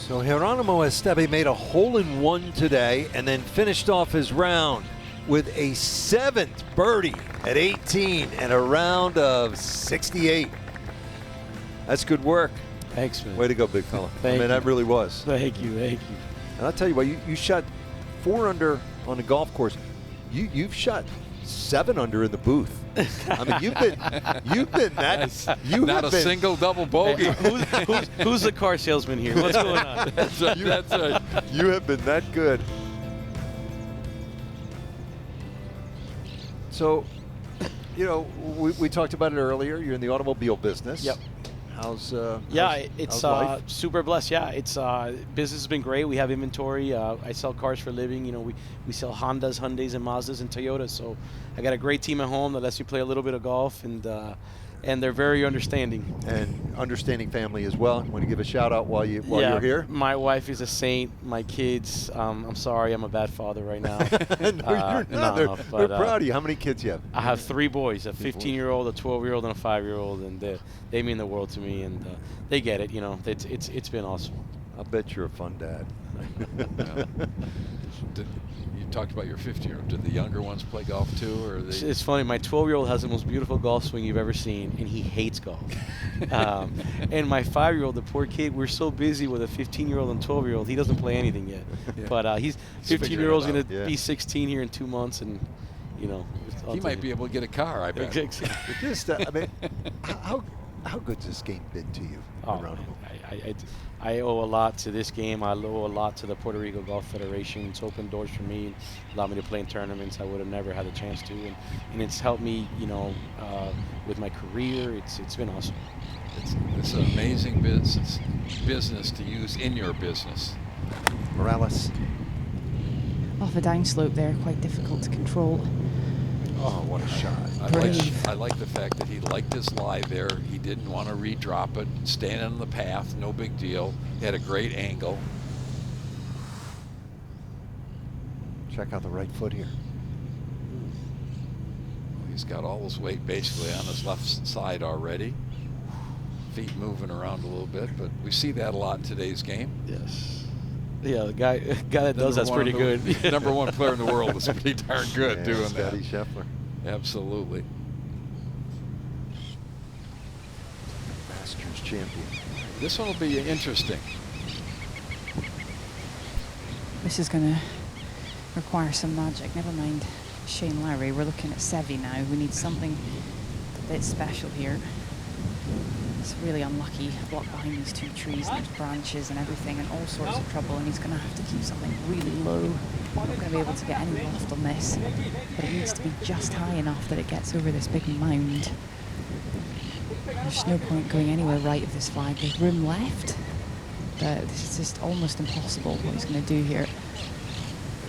S1: So Geronimo Esteve made a hole-in-one today and then finished off his round with a 7th birdie at 18 and a round of 68. That's good work.
S10: Thanks, man.
S1: Way to go, big fella.
S10: Thank you.
S1: That really was.
S10: Thank you, thank you.
S1: And I'll tell you what, you shot 4 under on the golf course. You've shot 7 under in the booth. I mean, you've been that.
S2: Not a single double bogey.
S10: Who's the car salesman here? What's going on?
S2: That's right.
S1: You have been that good. So, we talked about it earlier. You're in the automobile business.
S10: Yep.
S1: How's
S10: it's
S1: life?
S10: super blessed. Yeah, it's business has been great. We have inventory. I sell cars for a living. We sell Hondas, Hyundais, and Mazdas and Toyotas. So I got a great team at home that lets me play a little bit of golf, and they're very understanding.
S1: And understanding family as well. Want to give a shout out while you're here?
S10: My wife is a saint. My kids. I'm sorry, I'm a bad father right now.
S1: No, you're not. They're proud of you. How many kids you have?
S10: I have 3 boys: a 15-year-old, a 12-year-old, and a 5-year-old, and they mean the world to me, and they get it. It's been awesome.
S1: I bet you're a fun dad.
S2: You talked about your 15-year-old. Did the younger ones play golf too, or
S10: It's funny. My 12-year-old has the most beautiful golf swing you've ever seen, and he hates golf. And my 5-year-old, the poor kid, we're so busy with a 15-year-old and 12-year-old, he doesn't play anything yet. Yeah. But he's 15-year-old's going to be 16 here in 2 months, and
S2: he might be able to get a car. I bet.
S1: Just, I mean, how good's this game been to you?
S10: I owe a lot to this game. I owe a lot to the Puerto Rico Golf Federation. It's opened doors for me, allowed me to play in tournaments I would have never had a chance to, and it's helped me, with my career. It's been awesome.
S2: It's an amazing business to use in your business.
S1: Morales.
S4: Off a downslope there, quite difficult to control.
S1: Oh, what a shot.
S2: I like the fact that he liked his lie there. He didn't want to redrop it, staying on the path, no big deal. He had a great angle.
S1: Check out the right foot here.
S2: He's got all his weight basically on his left side already. Feet moving around a little bit, but we see that a lot in today's game.
S10: Yes. Yeah, the guy that does that's pretty good.
S2: Number 1 player in the world is pretty darn good doing that.
S1: Scotty Scheffler.
S2: Absolutely.
S1: Masters champion.
S2: This one will be interesting.
S4: This is going to require some magic. Never mind Shane Lowry. We're looking at Seve now. We need something a bit special here. It's really unlucky, blocked behind these 2 trees and there's branches and everything and all sorts of trouble, and he's going to have to keep something really low. Not going to be able to get any loft on this, but it needs to be just high enough that it gets over this big mound. There's no point going anywhere right of this flag. There's room left, but this is just almost impossible what he's going to do here.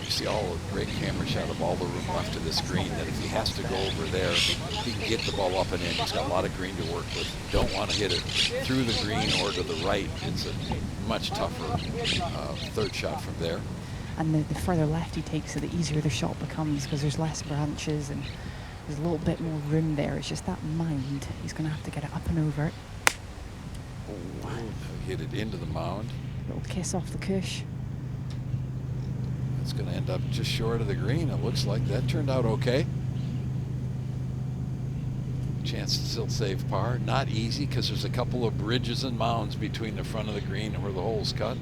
S2: You see all the great camera shot of all the room left of this green, that if he has to go over there, he can get the ball up and in. He's got a lot of green to work with. You don't want to hit it through the green or to the right. It's a much tougher 3rd shot from there.
S4: And the further left he takes it, the easier the shot becomes, because there's less branches and there's a little bit more room there. It's just that mind. He's going to have to get it up and over it.
S2: Oh, hit it into the mound.
S4: Little kiss off the cush.
S2: It's going to end up just short of the green. It looks like that turned out okay. Chance to still save par. Not easy, because there's a couple of bridges and mounds between the front of the green and where the hole's cut.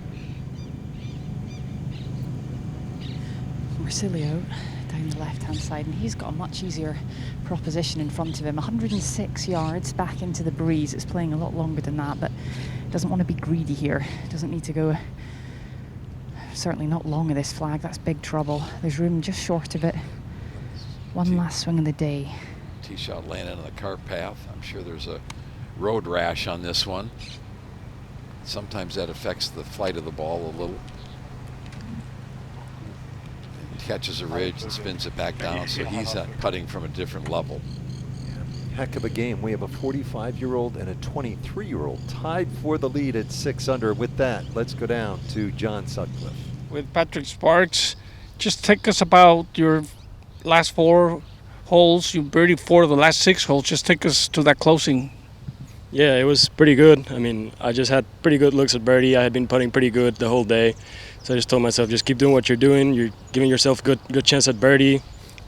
S4: Marsilio down the left-hand side, and he's got a much easier proposition in front of him. 106 yards back into the breeze. It's playing a lot longer than that, but doesn't want to be greedy here. Doesn't need to go certainly not long of this flag. That's big trouble. There's room just short of it. One last swing of the day.
S2: Tee shot landing on the cart path. I'm sure there's a road rash on this one. Sometimes that affects the flight of the ball a little. Catches a ridge and spins it back down, so he's putting from a different level.
S1: Heck of a game. We have a 45-year-old and a 23-year-old tied for the lead at 6 under. With that, let's go down to John Sutcliffe.
S5: With Patrick Sparks, just take us about your last 4 holes. You birdied 4 of the last 6 holes. Just take us to that closing.
S14: Yeah, it was pretty good. I mean, I just had pretty good looks at birdie. I had been putting pretty good the whole day. So I just told myself, just keep doing what you're doing. You're giving yourself good chance at birdie.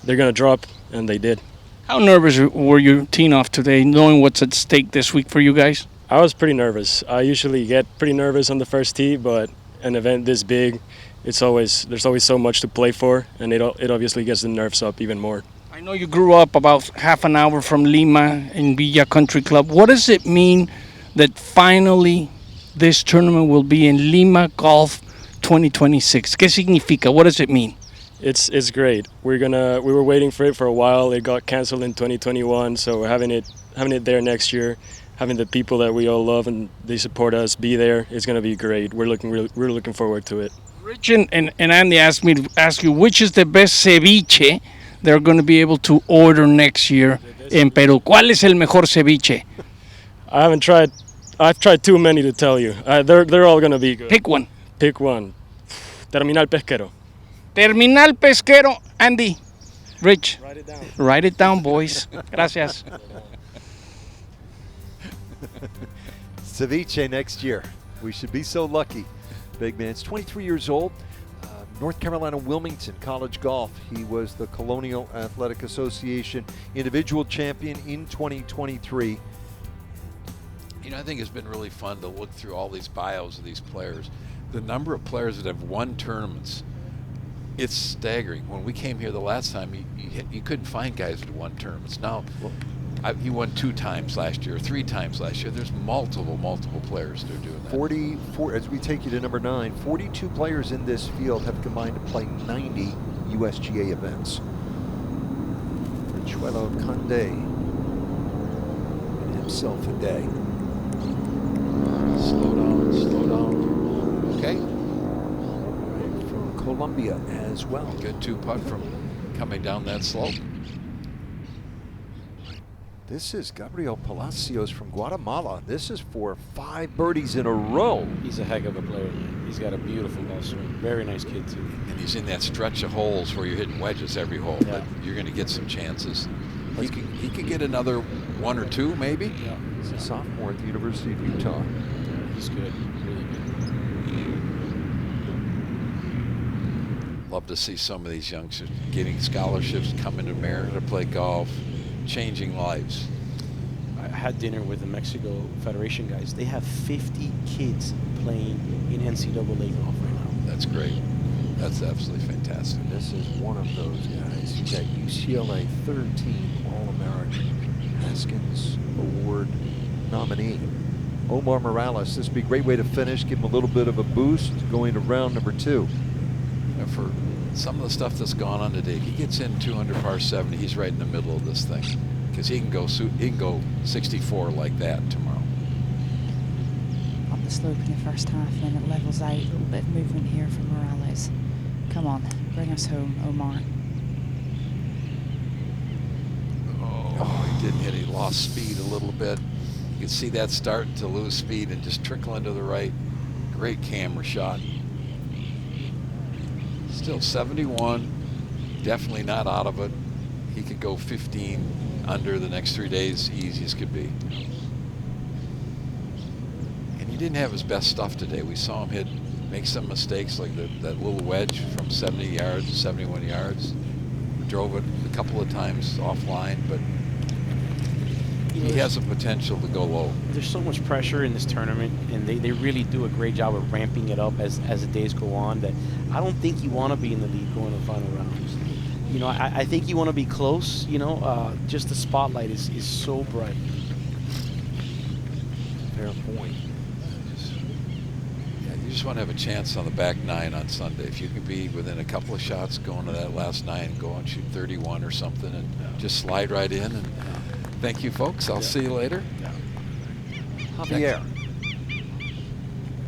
S14: They're going to drop, and they did.
S5: How nervous were you teeing off today, knowing what's at stake this week for you guys?
S14: I was pretty nervous. I usually get pretty nervous on the first tee, but an event this big, there's always so much to play for, and it obviously gets the nerves up even more.
S5: I know you grew up about half an hour from Lima in Villa Country Club. What does it mean that finally this tournament will be in Lima Golf 2026? ¿Qué significa? What does it mean?
S14: It's great. We were waiting for it for a while. It got canceled in 2021, so we're having it there next year. Having the people that we all love and they support us be there, it's going to be great. We're looking forward to it.
S5: Rich and Andy asked me to ask you, which is the best ceviche they're going to be able to order next year in Peru? ¿Cuál es el mejor ceviche?
S14: I haven't tried. I've tried too many to tell you. They're all going to be good.
S5: Pick one.
S14: Pick one. Terminal Pesquero.
S5: Terminal Pesquero. Andy, Rich.
S14: Write it down.
S5: Write it down, boys. Gracias.
S1: Ceviche next year. We should be so lucky. Big man's 23 years old. North Carolina Wilmington College Golf. He was the Colonial Athletic Association individual champion in 2023.
S2: You know, I think it's been really fun to look through all these bios of these players. The number of players that have won tournaments, it's staggering. When we came here the last time, you couldn't find guys that won tournaments. Now, he won 2 times last year, 3 times last year. There's multiple players that are doing that.
S1: 44, as we take you to number 9, 42 players in this field have combined to play 90 USGA events. Richuelo Conde and himself a day.
S2: Slow down. Okay.
S1: From Colombia as well.
S2: Good 2-putt from coming down that slope.
S1: This is Gabriel Palacios from Guatemala. This is for 5 birdies in a row.
S10: He's a heck of a player, man. He's got a beautiful ball swing. Very nice kid, too.
S2: And he's in that stretch of holes where you're hitting wedges every hole. Yeah. But you're going to get some chances. He could get another 1 or 2, maybe.
S10: Yeah.
S1: He's a sophomore at the University of Utah.
S10: He's good. Really good.
S2: Love to see some of these youngsters getting scholarships, coming to America to play golf, changing lives.
S10: I had dinner with the Mexico Federation guys. They have 50 kids playing in NCAA golf right now.
S2: That's great. That's absolutely fantastic.
S1: And this is one of those guys. He's at UCLA, 13 All-American Haskins Award nominee. Omar Morales, this would be a great way to finish, give him a little bit of a boost going to round number 2.
S2: For some of the stuff that's gone on today, if he gets in 200 par 70, he's right in the middle of this thing, because he can go 64 like that tomorrow.
S4: Up the slope in the first half, and then it levels out. A little bit of movement here from Morales. Come on, bring us home, Omar.
S2: Oh, he didn't hit. He lost speed a little bit. You can see that starting to lose speed and just trickle into the right. Great camera shot. Still 71, definitely not out of it. He could go 15 under the next 3 days, easy as could be. And he didn't have his best stuff today. We saw him make some mistakes, like that little wedge from 70 yards, 71 yards. Drove it a couple of times offline, but he has the potential to go low.
S9: There's so much pressure in this tournament, and they really do a great job of ramping it up as the days go on, that I don't think you want to be in the lead going to the final rounds. You know, I think you want to be close, you know, just the spotlight is so bright.
S1: Fair point.
S2: You just want to have a chance on the back nine on Sunday. If you can be within a couple of shots going to that last nine, go and shoot 31 or something, and just slide right in. And thank you, folks. I'll see you later.
S1: Javier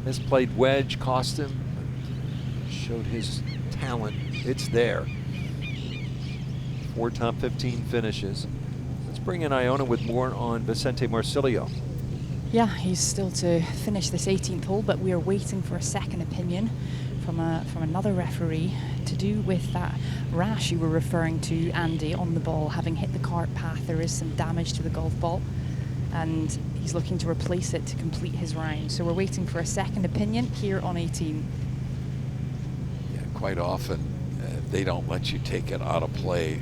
S1: has played wedge, cost him, showed his talent. It's there. 4 top 15 finishes. Let's bring in Iona with more on Vicente Marcilio.
S4: Yeah, he's still to finish this 18th hole, but we are waiting for a second opinion from another referee to do with that rash you were referring to, Andy, on the ball, having hit the cart path. There is some damage to the golf ball, and he's looking to replace it to complete his round. So we're waiting for a second opinion here on 18.
S2: Yeah, quite often they don't let you take it out of play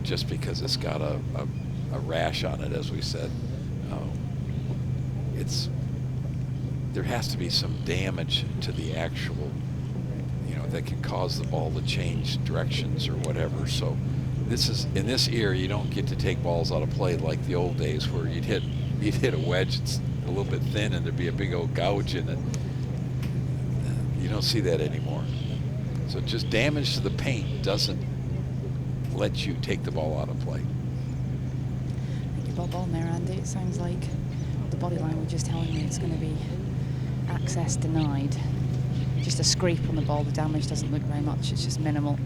S2: just because it's got a rash on it, as we said. There has to be some damage to the actual, you know, that can cause the ball to change directions or whatever. So this is, in this era, you don't get to take balls out of play like the old days where you'd hit a wedge that's a little bit thin and there'd be a big old gouge in it. You don't see that anymore. So just damage to the paint doesn't let you take the ball out of play.
S4: Thank you, Bob, on there, Andy. It sounds like the body language is telling me it's going to be access denied. Just a scrape on the ball. The damage doesn't look very much. It's just minimal.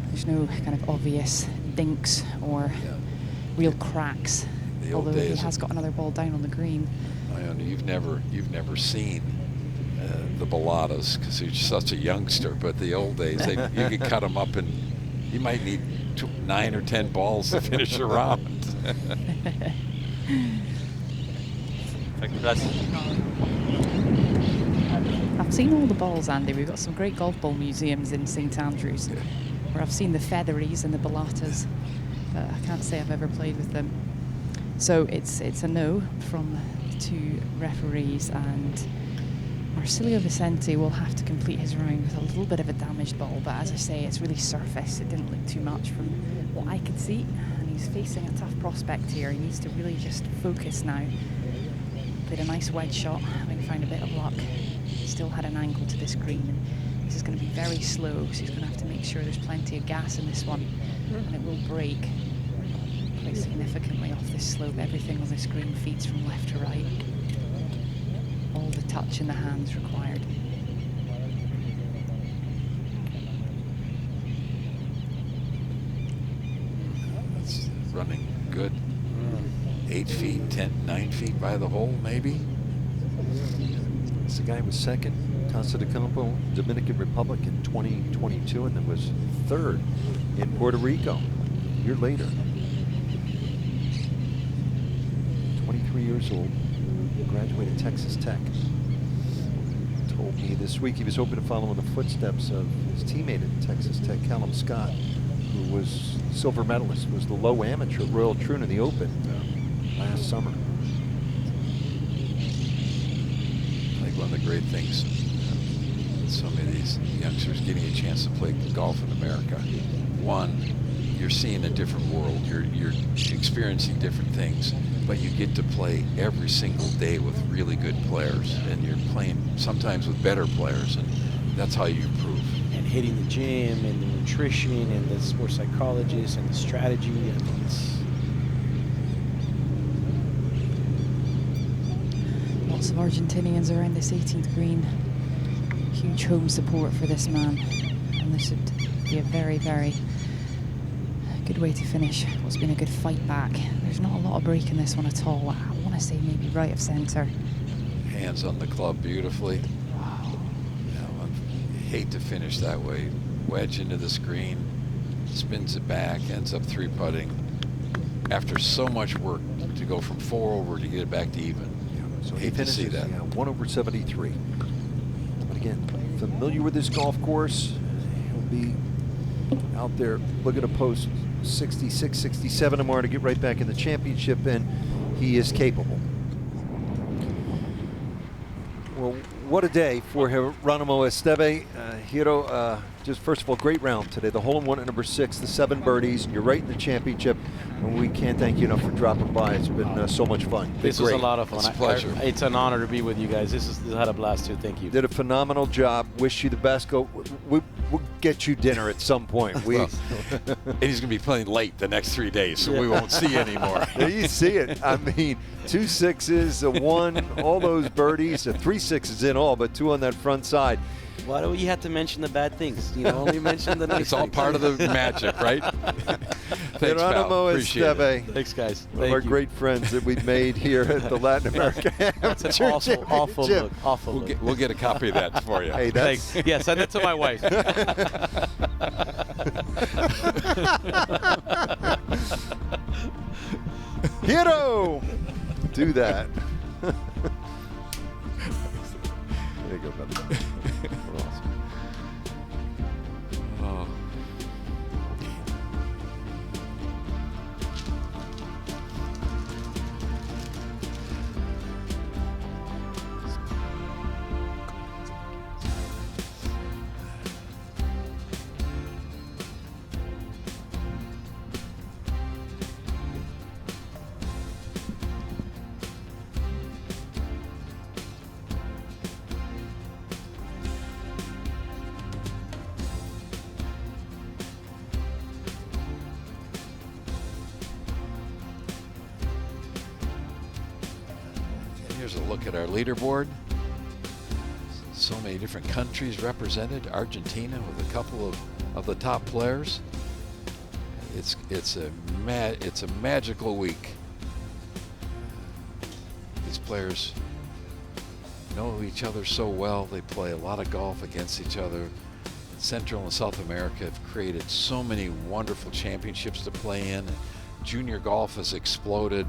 S4: There's no kind of obvious dinks or real cracks. Although he has got another ball down on the green.
S2: Iona, you've never seen the Bellatas because you're such a youngster. But the old days, you could cut them up, and you might need 9 or 10 balls to finish a round.
S4: I've seen all the balls, Andy. We've got some great golf ball museums in St Andrews, where I've seen the Featheries and the Bellatas, but I can't say I've ever played with them. So it's a no from the 2 referees, and Marcilio Vicente will have to complete his round with a little bit of a damaged ball, but as I say, it's really surface. It didn't look too much from what I could see, and he's facing a tough prospect here. He needs to really just focus now. Played a nice wedge shot, having found a bit of luck. Still had an angle to this green, and this is going to be very slow, so he's going to have to make sure there's plenty of gas in this one, and it will break quite significantly off this slope. Everything on this green feeds from left to right. All the touch in the hands required.
S2: That's running good. 8 feet, 9 feet by the hole, maybe.
S1: This guy was second, Casa de Campo, Dominican Republic in 2022, and then was third in Puerto Rico a year later. 23 years old, graduated Texas Tech. Told me this week he was hoping to follow in the footsteps of his teammate at Texas Tech, Callum Scott, who was silver medalist, was the low amateur Royal Troon in the Open last summer.
S2: I think one of the great things so many of these youngsters getting a chance to play golf in America, one, you're seeing a different world, you're experiencing different things, but you get to play every single day with really good players, and you're playing sometimes with better players, and that's how you improve.
S9: And hitting the gym and the nutrition and the sports psychologist and the strategy, and
S4: lots of Argentinians around this 18th green. Huge home support for this man, and this would be a very, very good way to finish what's been a good fight back. There's not a lot of break in this one at all. I want to say maybe right of center.
S2: Hands on the club beautifully.
S4: Wow.
S2: hate to finish that way. Wedge into the screen, spins it back, ends up 3-putting. After so much work to go from 4 over to get it back to even.
S1: So
S2: hate to see that.
S1: 1 over 73. But again, familiar with this golf course. He'll be out there looking to post 66, 67 tomorrow to get right back in the championship, and he is capable. Well, what a day for Geronimo Esteve. Hiro, just first of all, great round today. The hole-in-one at number 6, the 7 birdies. You're right in the championship, and we can't thank you enough for dropping by. It's been so much fun.
S10: This was a lot of fun.
S2: It's a pleasure.
S10: It's an honor to be with you guys. This had a blast too. Thank you.
S1: Did a phenomenal job. Wish you the best. We'll get you dinner at some point.
S2: And he's going to be playing late the next 3 days, so we won't see anymore.
S1: Yeah, you see it. I mean, 2 6s, a 1, all those birdies, 3 6s in all, but 2 on that front side.
S10: Why do you have to mention the bad things? You know, only mention the nice
S2: It's all
S10: things.
S2: part of the magic, right? Thanks, pal.
S1: Geronimo
S2: Appreciate
S1: Esteve.
S2: it.
S10: Thanks, guys.
S1: One of our great friends that we've made here at the Latin American
S10: That's an
S1: Amateur
S10: awful
S1: Championship.
S10: look. Awful look.
S2: We'll get a copy of that for you.
S1: Hey, that's
S10: Thanks. Yeah, send it to my wife.
S1: Hiro! Do that. There you go, brother. Awesome.
S2: Oh. Here's a look at our leaderboard. So many different countries represented. Argentina with a couple of the top players. It's a magical week. These players know each other so well. They play a lot of golf against each other. Central and South America have created so many wonderful championships to play in. Junior golf has exploded.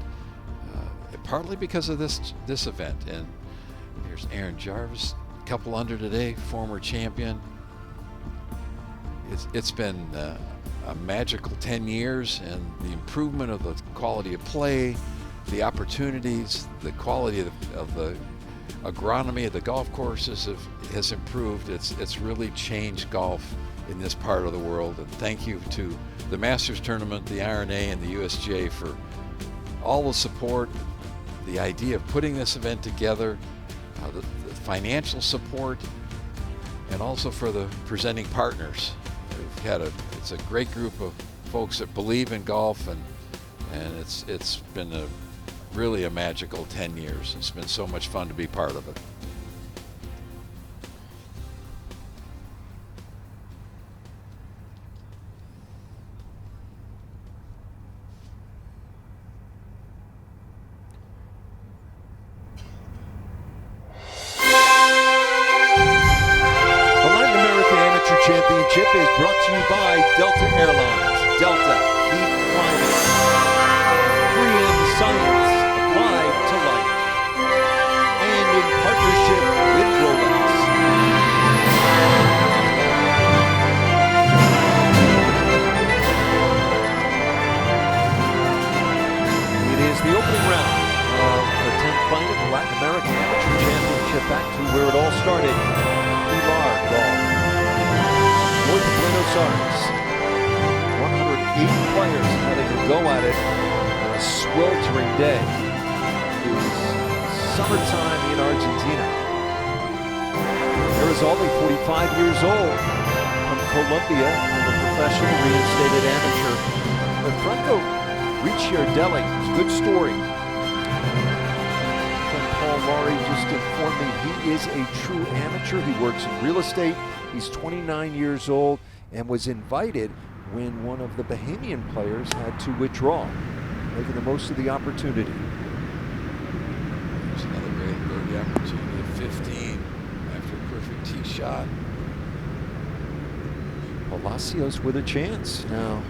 S2: Partly because of this event. And here's Aaron Jarvis, a couple under today, former champion. It's been a magical 10 years, and the improvement of the quality of play, the opportunities, the quality of the agronomy of the golf courses has improved. It's really changed golf in this part of the world. And thank you to the Masters Tournament, the R&A, and the USGA for all the support, the idea of putting this event together, the financial support, and also for the presenting partners. We've had it's a great group of folks that believe in golf, and it's been really a magical 10 years. It's been so much fun to be part of it.
S1: Championship is brought to you by Delta Airlines. Delta, keep flying. 3M Science, applied to life. And in partnership with Rolex. It is the opening round of the 10th final of the Latin American Amateur Championship, back to where it all started. Pilar Golf. North of Buenos Aires, 180 players having to go at it on a sweltering day. It was summertime in Argentina. Arizali, 45 years old, from Colombia, a professional reinstated amateur. But Franco Ricciardelli, it's a good story. Paul Laurie just informed me he is a true amateur. He works in real estate. He's 29 years old and was invited when one of the Bahamian players had to withdraw, making the most of the opportunity.
S2: There's another great birdie opportunity at 15 after a perfect tee shot.
S1: Palacios with a chance now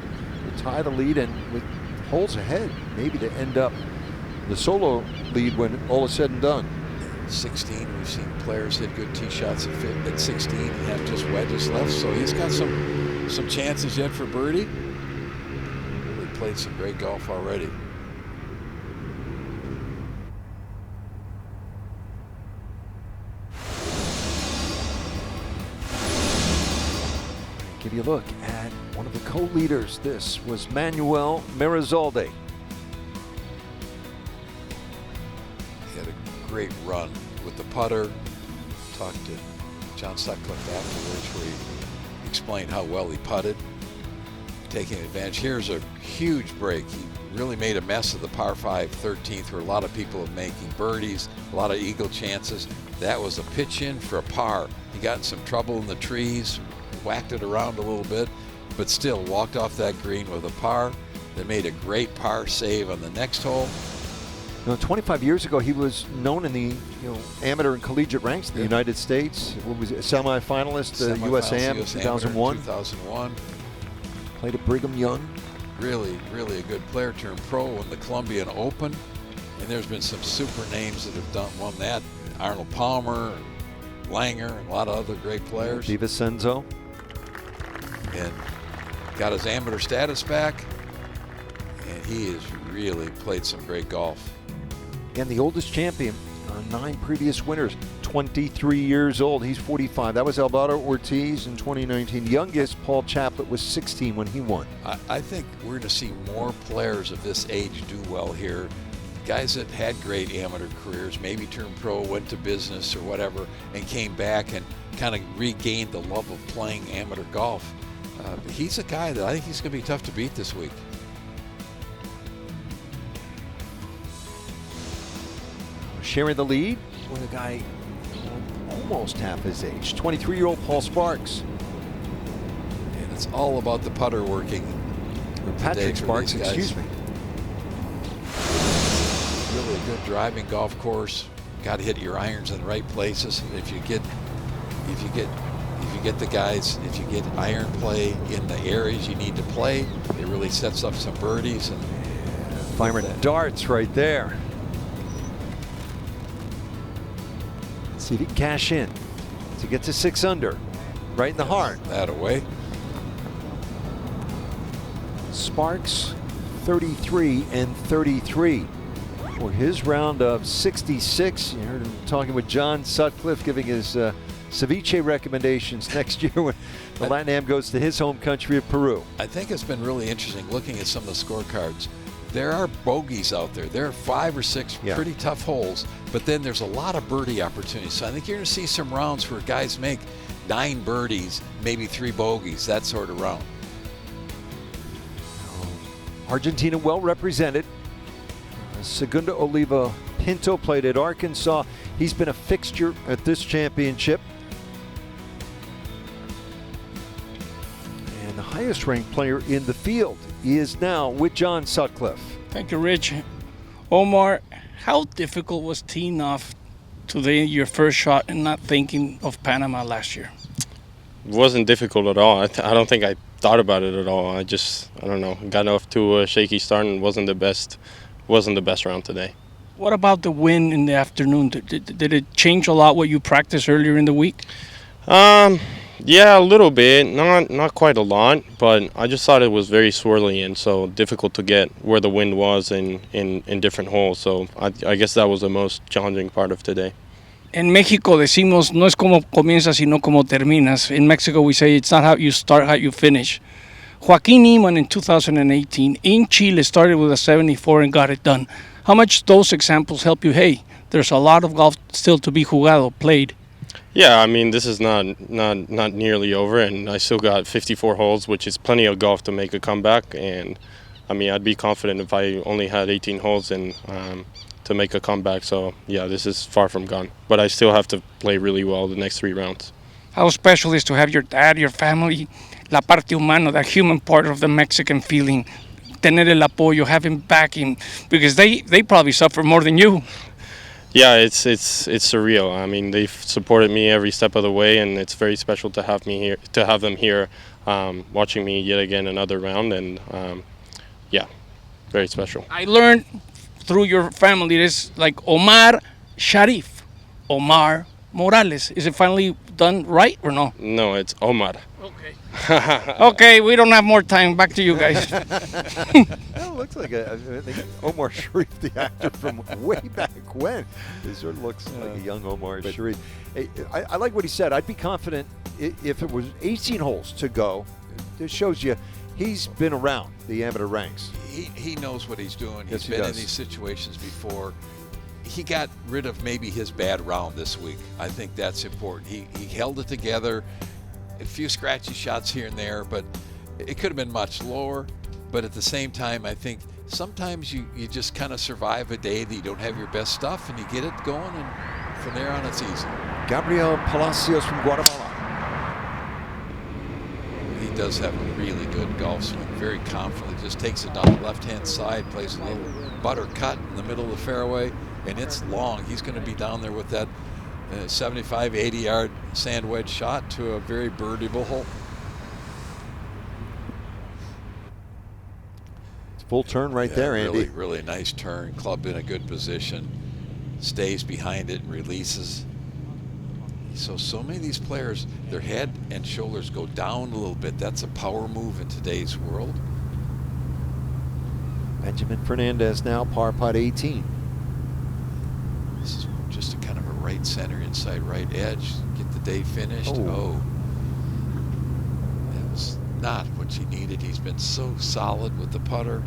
S1: to tie the lead and with holes ahead, maybe to end up the solo lead when all is said and done.
S2: 16, we've seen players hit good tee shots at 16 and have just wedges left, so he's got some chances yet for birdie. Really played some great golf already.
S1: Give you a look at one of the co-leaders. This was Manuel Marizalde.
S2: He had a great run with the putter. Talked to John Sutcliffe afterwards where he explained how well he putted, taking advantage. Here's a huge break. He really made a mess of the par 5 13th where a lot of people are making birdies, a lot of eagle chances. That was a pitch in for a par. He got in some trouble in the trees, whacked it around a little bit, but still walked off that green with a par. They made a great par save on the next hole.
S1: 25 years ago, he was known in the amateur and collegiate ranks in the United States. What was it, semi-finalist, the USAM 2001.
S2: 2001.
S1: Played at Brigham Young.
S2: Really, really a good player. Turned pro in the Colombian Open, and there's been some super names that have won that. Arnold Palmer, Langer, and a lot of other great players.
S1: DiVincenzo.
S2: And got his amateur status back, and he has really played some great golf.
S1: And the oldest champion, 9 previous winners, 23 years old. He's 45. That was Alvaro Ortiz in 2019. Youngest, Paul Chaplett, was 16 when he won.
S2: I think we're going to see more players of this age do well here. Guys that had great amateur careers, maybe turned pro, went to business or whatever, and came back and kind of regained the love of playing amateur golf. He's a guy that I think he's going to be tough to beat this week.
S1: Sharing the lead with a guy almost half his age, 23-year-old Paul Sparks.
S2: And it's all about the putter working.
S1: Or Patrick Sparks, excuse me.
S2: Really a good driving golf course. Got to hit your irons in the right places. If you get the guys, if you get iron play in the areas you need to play, it really sets up some birdies. And
S1: firing darts right there. See if he can cash in to get to 6 under, right in the heart.
S2: That away.
S1: Sparks 33 and 33 for his round of 66. You heard him talking with John Sutcliffe, giving his ceviche recommendations next year when the Latin Am goes to his home country of Peru.
S2: I think it's been really interesting looking at some of the scorecards. There are bogeys out there. There are 5 or 6 pretty tough holes, but then there's a lot of birdie opportunities. So I think you're going to see some rounds where guys make 9 birdies, maybe 3 bogeys, that sort of round.
S1: Argentina well represented. Segundo Oliva Pinto played at Arkansas. He's been a fixture at this championship. And the highest ranked player in the field is now with John Sutcliffe.
S5: Thank you, Rich. Omar, how difficult was teeing off today, your first shot, and not thinking of Panama last year?
S13: It wasn't difficult at all. I don't think I thought about it at all. I don't know, got off to a shaky start and wasn't the best round today.
S5: What about the win in the afternoon? Did it change a lot what you practiced earlier in the week?
S13: Yeah, a little bit, not quite a lot, but I just thought it was very swirly and so difficult to get where the wind was in different holes. So I guess that was the most challenging part of today.
S5: En México decimos, no es como comienzas, sino como terminas. In Mexico we say it's not how you start, how you finish. Joaquin Niemann in 2018 in Chile started with a 74 and got it done. How much those examples help you? Hey, there's a lot of golf still to be played.
S13: Yeah, I mean, this is not nearly over, and I still got 54 holes, which is plenty of golf to make a comeback. And I mean, I'd be confident if I only had 18 holes and to make a comeback. So yeah, this is far from gone. But I still have to play really well the next 3 rounds.
S5: How special is to have your dad, your family, la parte humana, that human part of the Mexican feeling, tener el apoyo, having backing, because they probably suffer more than you.
S13: Yeah, it's surreal. I mean, they've supported me every step of the way, and it's very special to have them here, watching me yet again another round, and yeah, very special.
S5: I learned through your family this like Omar Sharif, Omar Morales. Is it finally done right or no?
S13: No, it's Omar.
S5: Okay. Okay, we don't have more time. Back to you guys.
S1: Well, looks like I think Omar Sharif, the actor from way back when. It sort of looks like a young Omar Sharif. I like what he said. I'd be confident if it was 18 holes to go. It shows you he's been around the amateur ranks.
S2: He knows what he's doing.
S1: Yes,
S2: He's been in these situations before. He got rid of maybe his bad round this week. I think that's important. He held it together. A few scratchy shots here and there, but it could have been much lower. But at the same time, I think sometimes you just kind of survive a day that you don't have your best stuff, and you get it going, and from there on it's easy.
S1: Gabriel Palacios from Guatemala.
S2: He does have a really good golf swing, very confident. Just takes it down the left-hand side, plays a little butter cut in the middle of the fairway, and it's long. He's going to be down there with that 75, 80-yard sand wedge shot to a very birdieable hole.
S1: It's full turn right there, Andy.
S2: Really, really nice turn. Club in a good position. Stays behind it, releases. So many of these players, their head and shoulders go down a little bit. That's a power move in today's world.
S1: Benjamin Fernandez now, par putt 18.
S2: This is just a kind of a right center, inside right edge. Get the day finished. Oh. That was not what you needed. He's been so solid with the putter.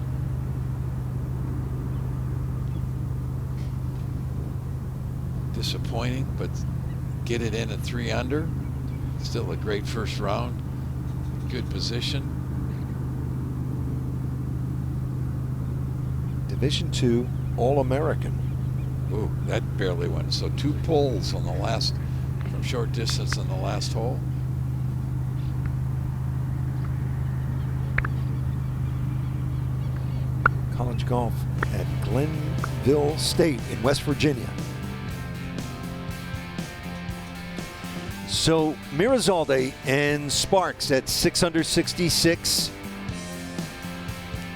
S2: Disappointing, but get it in at 3 under. Still a great first round. Good position.
S1: Division II All-American.
S2: Ooh, that barely went. So 2 pulls on the last, from short distance on the last hole.
S1: College golf at Glenville State in West Virginia. So Mirazalde and Sparks at 6 under 66.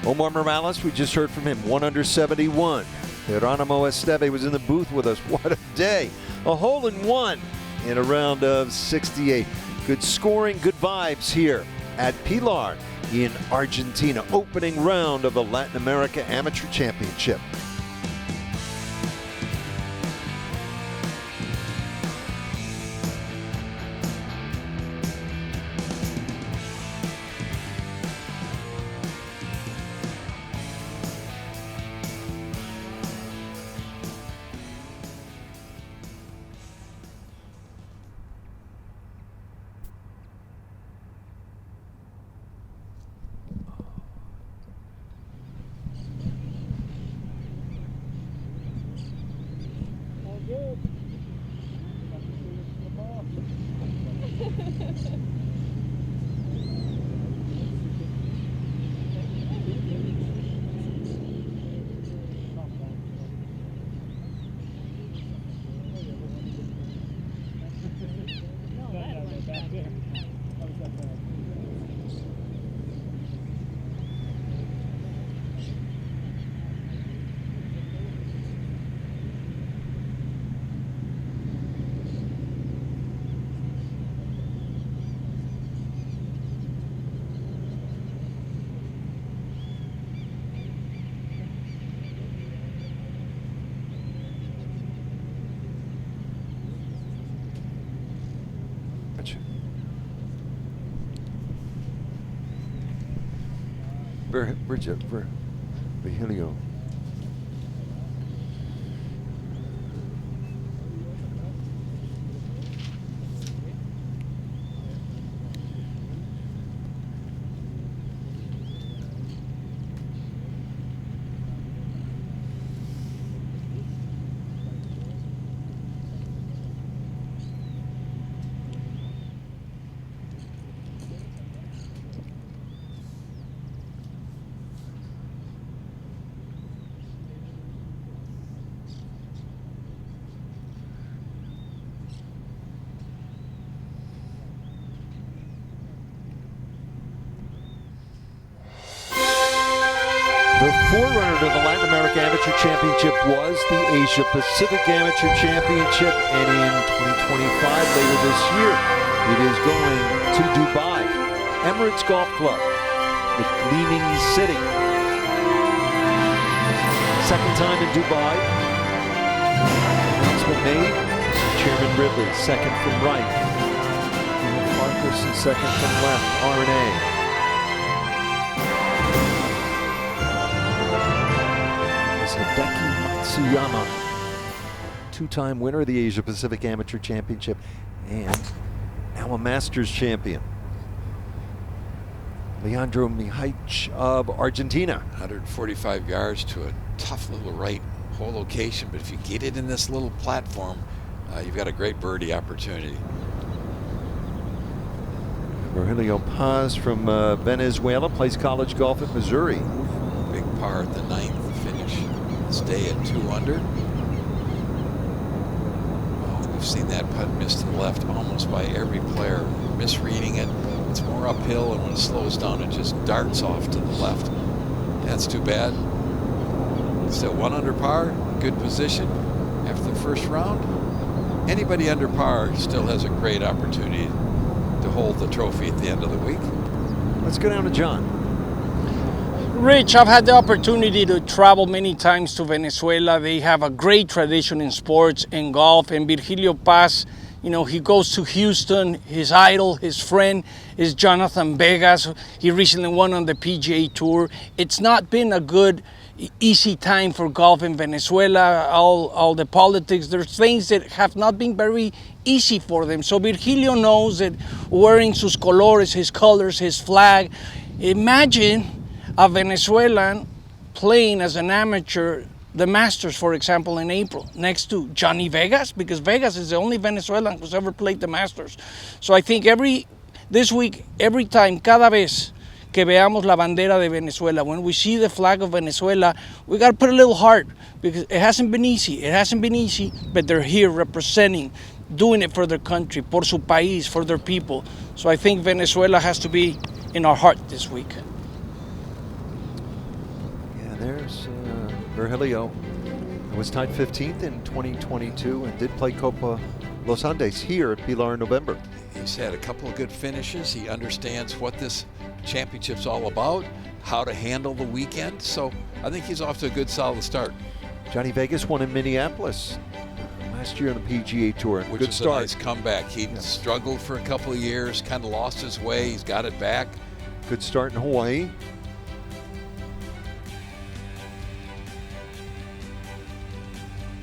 S1: Omar Morales, we just heard from him, 1 under 71. Geronimo Esteve was in the booth with us. What a day. A hole in one in a round of 68. Good scoring, good vibes here at Pilar in Argentina. Opening round of the Latin America Amateur Championship. Virgilio. America Amateur Championship was the Asia Pacific Amateur Championship, and in 2025, later this year, it is going to Dubai. Emirates Golf Club, the Gleaming City. Second time in Dubai. Announcement made. Chairman Ridley, second from right. Parkinson, second from left. RNA. Hideki Matsuyama, two-time winner of the Asia Pacific Amateur Championship and now a Masters champion. Leandro Mijaich of Argentina.
S2: 145 yards to a tough little right hole location, but if you get it in this little platform, you've got a great birdie opportunity.
S1: Virgilio Paz from Venezuela plays college golf at Missouri.
S2: Big par at the 9th finish. Stay at 2 under. Oh, we've seen that putt missed to the left almost by every player. Misreading it. It's more uphill, and when it slows down, it just darts off to the left. That's too bad. Still 1 under par, good position after the first round. Anybody under par still has a great opportunity to hold the trophy at the end of the week.
S1: Let's go down to John.
S5: Rich, I've had the opportunity to travel many times to Venezuela. They have a great tradition in sports and golf. And Virgilio Paz, you know, he goes to Houston. His idol, his friend is Jonathan Vegas. He recently won on the PGA Tour. It's not been a good, easy time for golf in Venezuela. All the politics, there's things that have not been very easy for them. So Virgilio knows that wearing sus colores, his colors, his flag. Imagine a Venezuelan playing as an amateur the Masters, for example, in April, next to Johnny Vegas, because Vegas is the only Venezuelan who's ever played the Masters. So I think this week, every time, cada vez que veamos la bandera de Venezuela, when we see the flag of Venezuela, we got to put a little heart, because it hasn't been easy. It hasn't been easy, but they're here representing, doing it for their country, por su país, for their people. So I think Venezuela has to be in our heart this week.
S1: There's Virgilio, who was tied 15th in 2022 and did play Copa Los Andes here at Pilar in November.
S2: He's had a couple of good finishes. He understands what this championship's all about, how to handle the weekend. So I think he's off to a good, solid start.
S1: Johnny Vegas won in Minneapolis last year on the PGA Tour.
S2: Which
S1: good
S2: is
S1: start.
S2: a nice comeback. He struggled for a couple of years, kind of lost his way. He's got it back.
S1: Good start in Hawaii.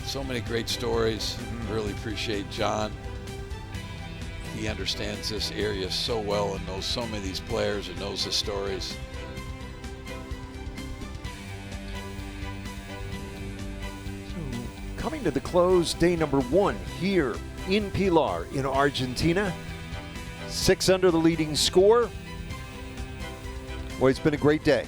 S2: So many great stories. Really appreciate John. He understands this area so well and knows so many of these players and knows the stories.
S1: So, coming to the close, day number 1 here in Pilar in Argentina. 6 under the leading score. Boy, it's been a great day.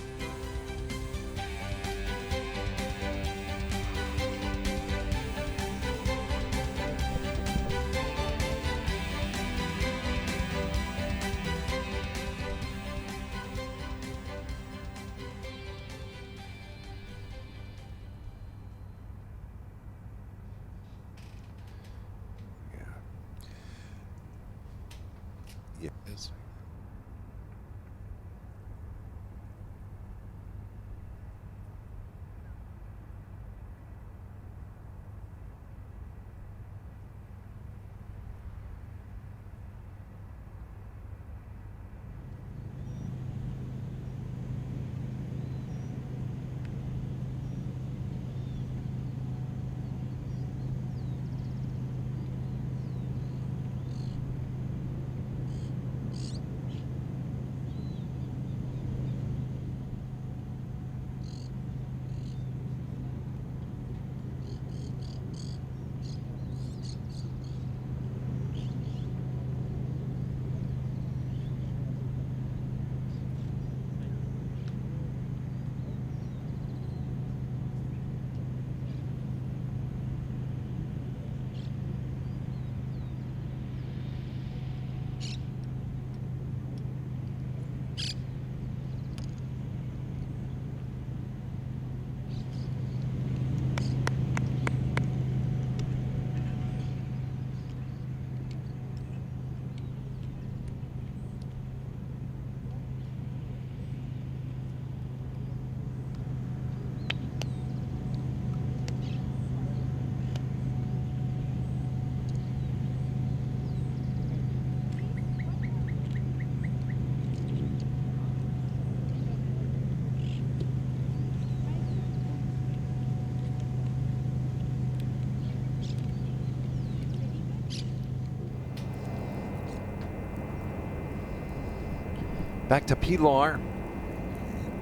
S1: Back to Pilar.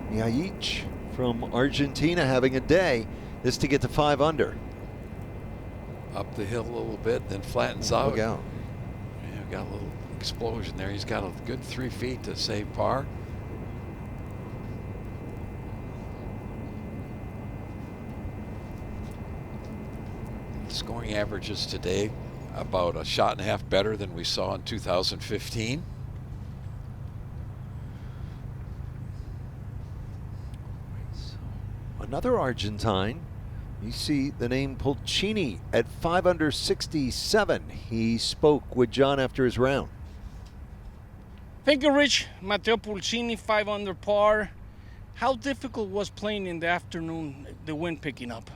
S1: Niemann from Argentina having a day. This to get to 5 under.
S2: Up the hill a little bit, then flattens out.
S1: Look out.
S2: Yeah, got a little explosion there. He's got a good 3 feet to save par. Scoring averages today about a shot and a half better than we saw in 2015.
S1: Another Argentine. You see the name Pulcini at 5 under 67. He spoke with John after his round.
S5: Thank you, Rich. Matteo Pulcini, 5 under par. How difficult was playing in the afternoon, the wind picking up?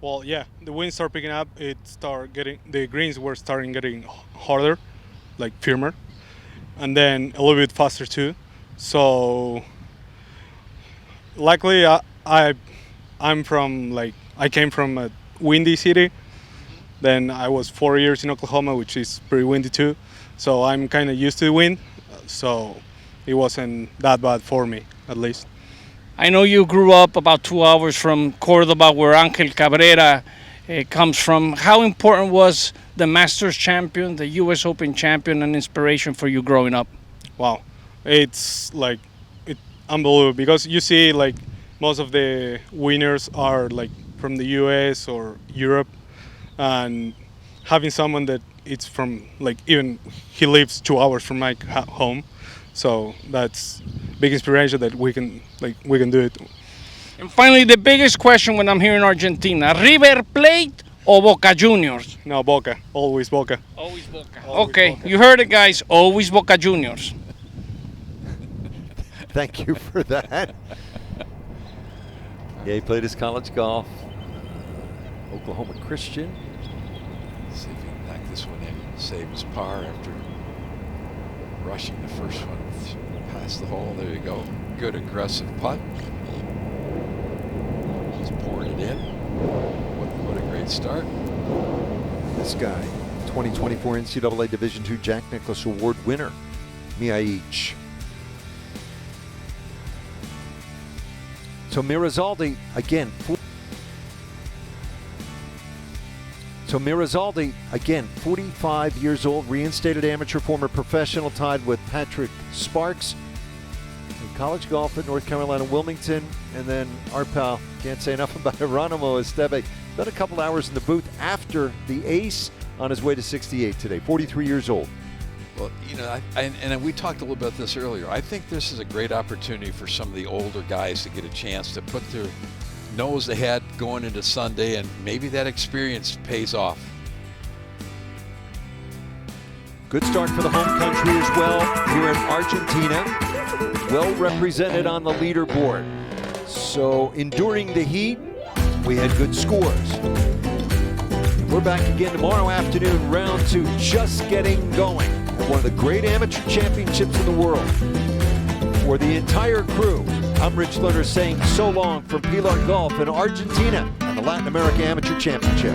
S15: Well, yeah, the wind started picking up. The greens were starting getting harder, like firmer, and then a little bit faster too. So, luckily, I came from a windy city. Then I was 4 years in Oklahoma, which is pretty windy too. So I'm kind of used to the wind. So it wasn't that bad for me, at least.
S5: I know you grew up about 2 hours from Cordoba, where Angel Cabrera comes from. How important was the Masters champion, the U.S. Open champion, an inspiration for you growing up?
S15: Wow, it's unbelievable because you see most of the winners are from the U.S. or Europe, and having someone that it's from even he lives 2 hours from my home, so that's big inspiration that we can do it.
S5: And finally, the biggest question when I'm here in Argentina: River Plate or Boca Juniors?
S15: No, Boca. Always Boca.
S5: Always Boca. Okay, Boca. You heard it, guys. Always Boca Juniors.
S1: Thank you for that. Yeah, he played his college golf. Oklahoma Christian.
S2: See if he can knock this one in, save his par after rushing the first one past the hole. There you go. Good aggressive putt. Just pouring it in. What a great start.
S1: This guy, 2024 NCAA Division II Jack Nicklaus Award winner, Niemann. So Mirazaldi again, 45 years old, reinstated amateur, former professional, tied with Patrick Sparks in college golf at North Carolina, Wilmington, and then our pal, can't say enough about Geronimo Esteve. Spent a couple hours in the booth after the ace on his way to 68 today, 43 years old.
S2: Well, and we talked a little about this earlier. I think this is a great opportunity for some of the older guys to get a chance to put their nose ahead going into Sunday, and maybe that experience pays off.
S1: Good start for the home country as well here in Argentina. Well represented on the leaderboard. So enduring the heat, we had good scores. We're back again tomorrow afternoon, round 2, just getting going. One of the great amateur championships in the world. For the entire crew, I'm Rich Lerner saying so long from Pilar Golf in Argentina and the Latin America Amateur Championship.